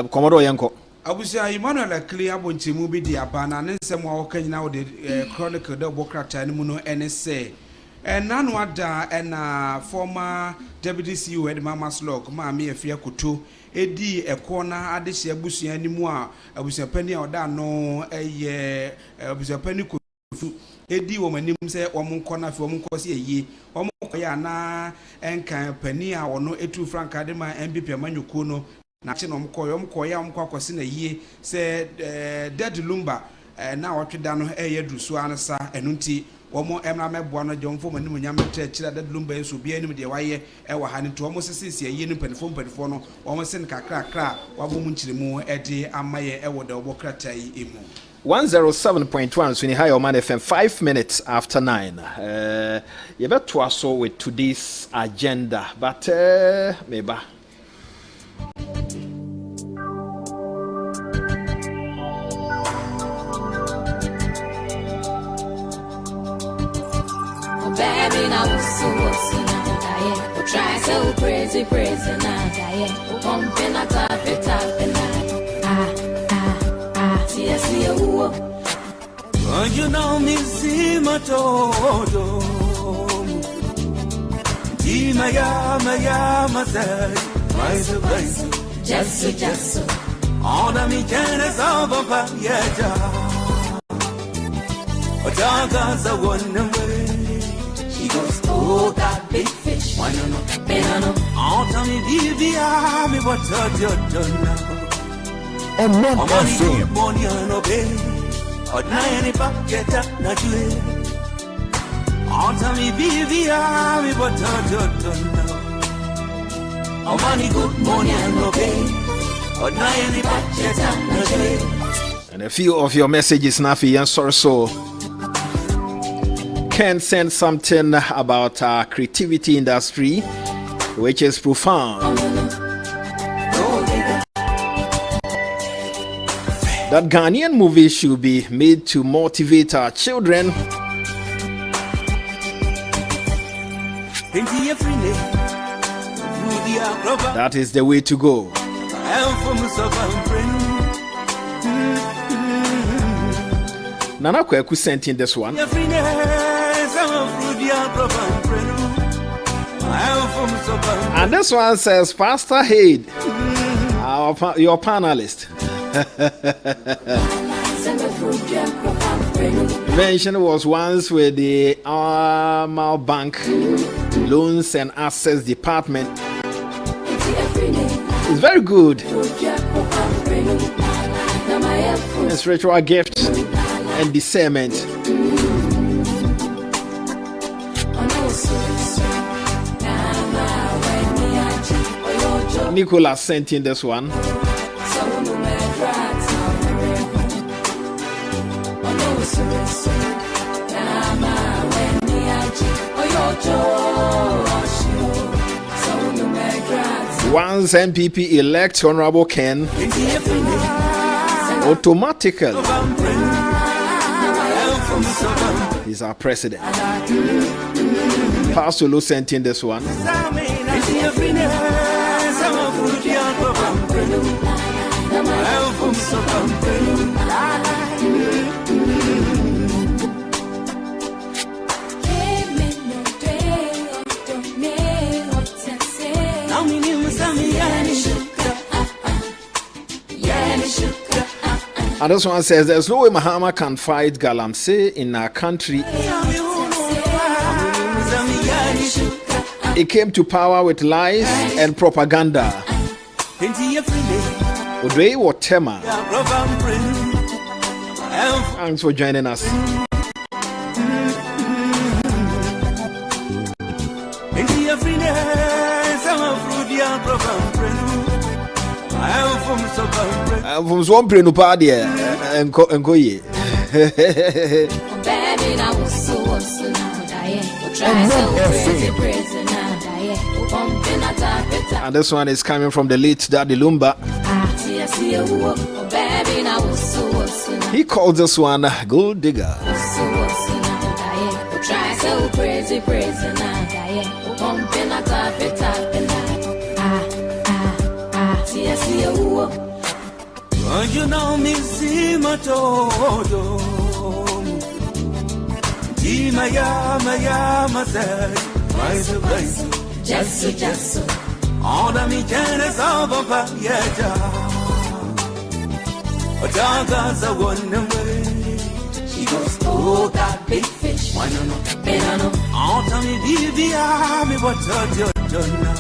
[SPEAKER 2] komodo yenko
[SPEAKER 3] abusia Emmanuel Akli abonchemu bi di abana ne nsem wa wakanyina wo de chronicle de bokrata ne mu no NSA nanu ada na former deputy CEO Ed Mama Slog ma me afia kuto edi ekona adehye abusia ni mu a abusia pani a oda no eye abusia pani kufu edi wo manim se wo nkona fi wo nkosi eyi wo nkoya na enkan pani a wono etu franka de ma MPP amanyoko no na chi no mkoya mkwakwase na yie se dead lumba na wotweda no eye drusu ansa enunti womo emra meboa no jomfo manim nyame chira dead lumba enso bia enim de waye e wa ha ne to womo sesese yie no panifo no womo sen kakra wabo mu nchiremu ede amaye e wo de obokrata yi emu
[SPEAKER 2] 107.1 Swini High Omanfm 5 minutes after 9 you better also with today's agenda but maybe
[SPEAKER 20] baby, now so now try so crazy now pumping a tap yes you
[SPEAKER 21] you know me see my todo di maya say my surprise just all the me jealous of a yeah Otaga one way.
[SPEAKER 20] She goes, oh, that big fish.
[SPEAKER 21] Why no? All tell me, baby, I'm what you're done now.
[SPEAKER 19] Omanfm.
[SPEAKER 21] Money on a bay. Or nine bucket up, not you. All tell me, baby, I'm what you're done now.
[SPEAKER 20] Money good, money on a bay. Or nine bucket up, not you.
[SPEAKER 2] And a few of your messages, Nafi and so can send something about our creativity industry, which is profound. That Ghanaian movie should be made to motivate our children. That is the way to go. Nana Kweku sent in this one. And this one says, Pastor Haid, your panelist. Mention was once with the Amal Bank Loans and Assets Department. It's very good. Spiritual gifts and discernment. Nicholas sent in this one. Once MPP elect Honorable Ken, automatically he's our president. Pastor Lu sent in this one. And this one says, there's no way Mahama can fight Galamsey in our country. He came to power with lies and propaganda. Odrei Watema. Thanks for joining us. I'm from Swampre no party and Koye. And this one is coming from the late Daddy Lumba. He calls this one Gold Digger.
[SPEAKER 21] You know me, see my todo. Maya, just all the me jealous of a payeta. But Jaga's a one away. She goes, oh, that big fish. Why no, better no. All time me be me what you're now.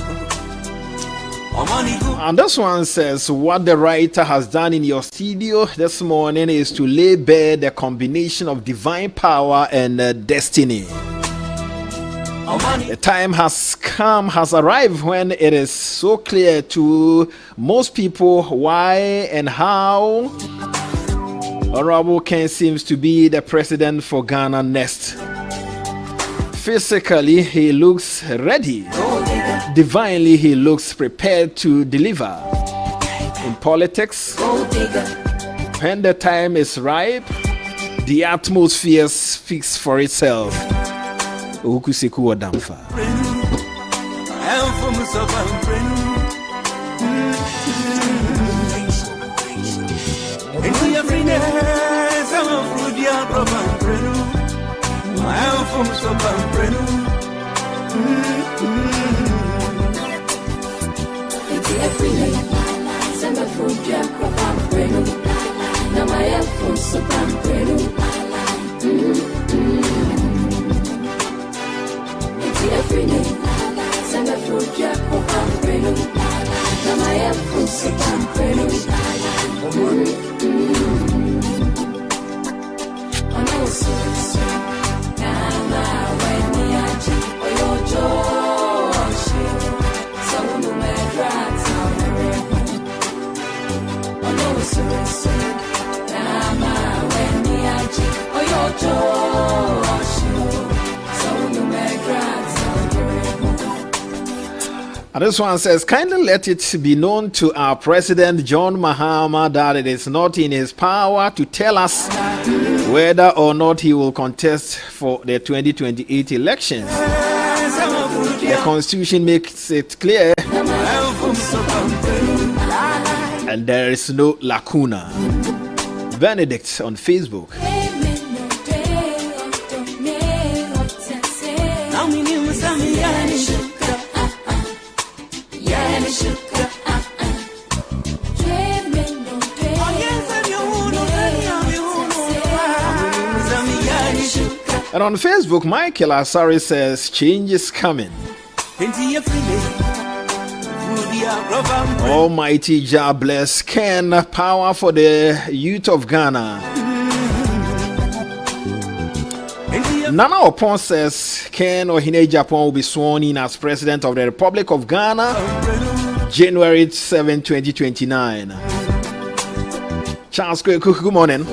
[SPEAKER 2] And this one says, what the writer has done in your studio this morning is to lay bare the combination of divine power and destiny. The time has arrived when it is so clear to most people why and how Honorable Ken seems to be the president for Ghana next. Physically, he looks ready. Divinely, he looks prepared to deliver. In politics, when the time is ripe, the atmosphere speaks for itself. Okusiku Wadamfa.
[SPEAKER 21] I'm from Sobrano.
[SPEAKER 20] Every day, summer fruit, jam, crop, breno. Now I am from Sobrano. Every day, summer fruit, jam, crop, breno. Now I am from Sobrano. I know so.
[SPEAKER 2] And this one says, kindly let it be known to our President John Mahama that it is not in his power to tell us whether or not he will contest for the 2028 elections. The Constitution makes it clear, and there is no lacuna. Benedict on Facebook. And on Facebook, Michael Asari says, change is coming. Almighty Jah bless Ken, power for the youth of Ghana. Nana Opon says, Ken Ohine Japan will be sworn in as President of the Republic of Ghana, January 7, 2029. Charles Kweku, good morning.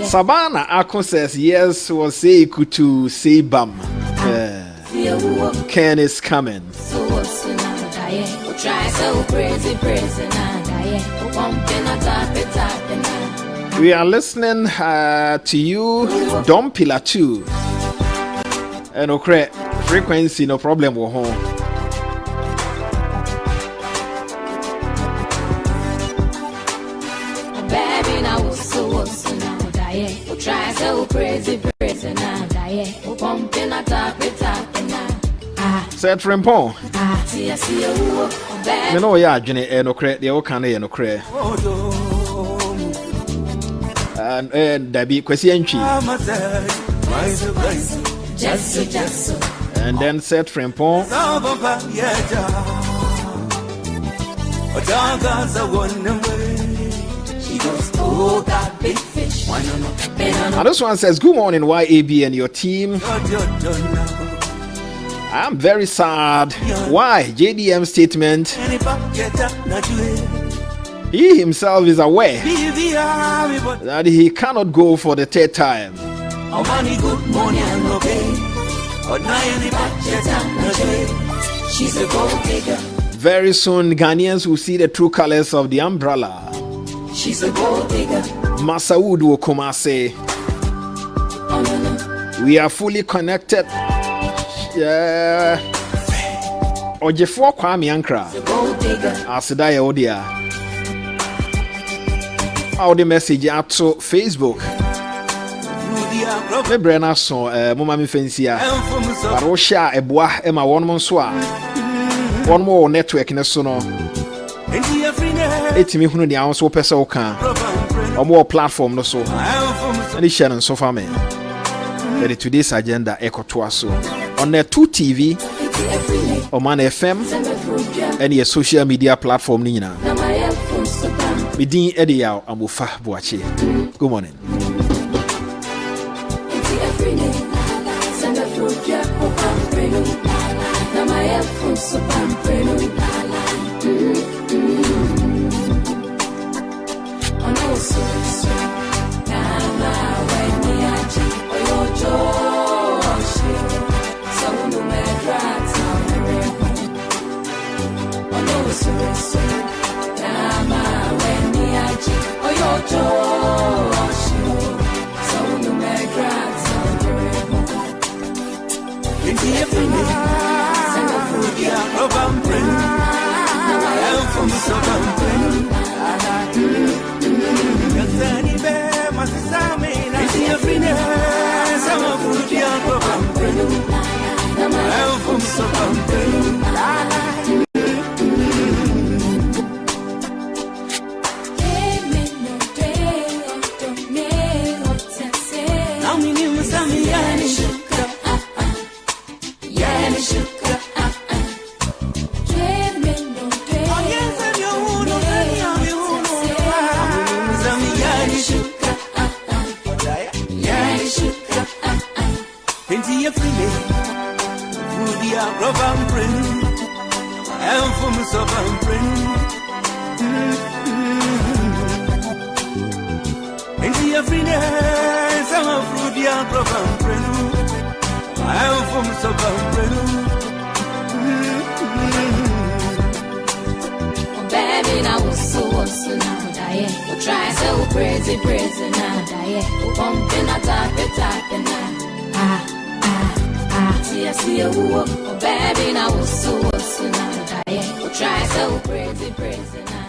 [SPEAKER 2] Sabana Akon says, yes, was say kutu say bam. Ken is coming. We are listening to you, Dom Pillar 2. And okay, frequency, no problem with home. Said Frempon. You know, yeah, Jenny, no credit, the old canny, no credit. And there be question. And then said Frempon. And this one says, good morning, YAB and your team. I'm very sad. Why? JDM statement. He himself is aware that he cannot go for the third time. Very soon, Ghanaians will see the true colors of the umbrella. She's a gold digger. Masawood Wokomase. We are fully connected. Ojefo Kwame Ankra. Asidaya Odia. How the message out to Facebook. Me brena so mama mi fancy a. Parosha eboa e ma wonmo so a. Wonmo network ne so no. Etimi hunu dia so pese o kan. Omo platform no so. Ani share no so for me. But today's agenda ekoto so. On the 2 TV, Omanfm, and your social media platform nina. Midin Edia Amufa Boache. Good morning.
[SPEAKER 21] I am from Sabambreno.
[SPEAKER 20] Baby, now what's so now, die? We'll try so crazy now, die. We'll pump in a tap now. See a woo, baby, now what's so now, die? We'll try so crazy now.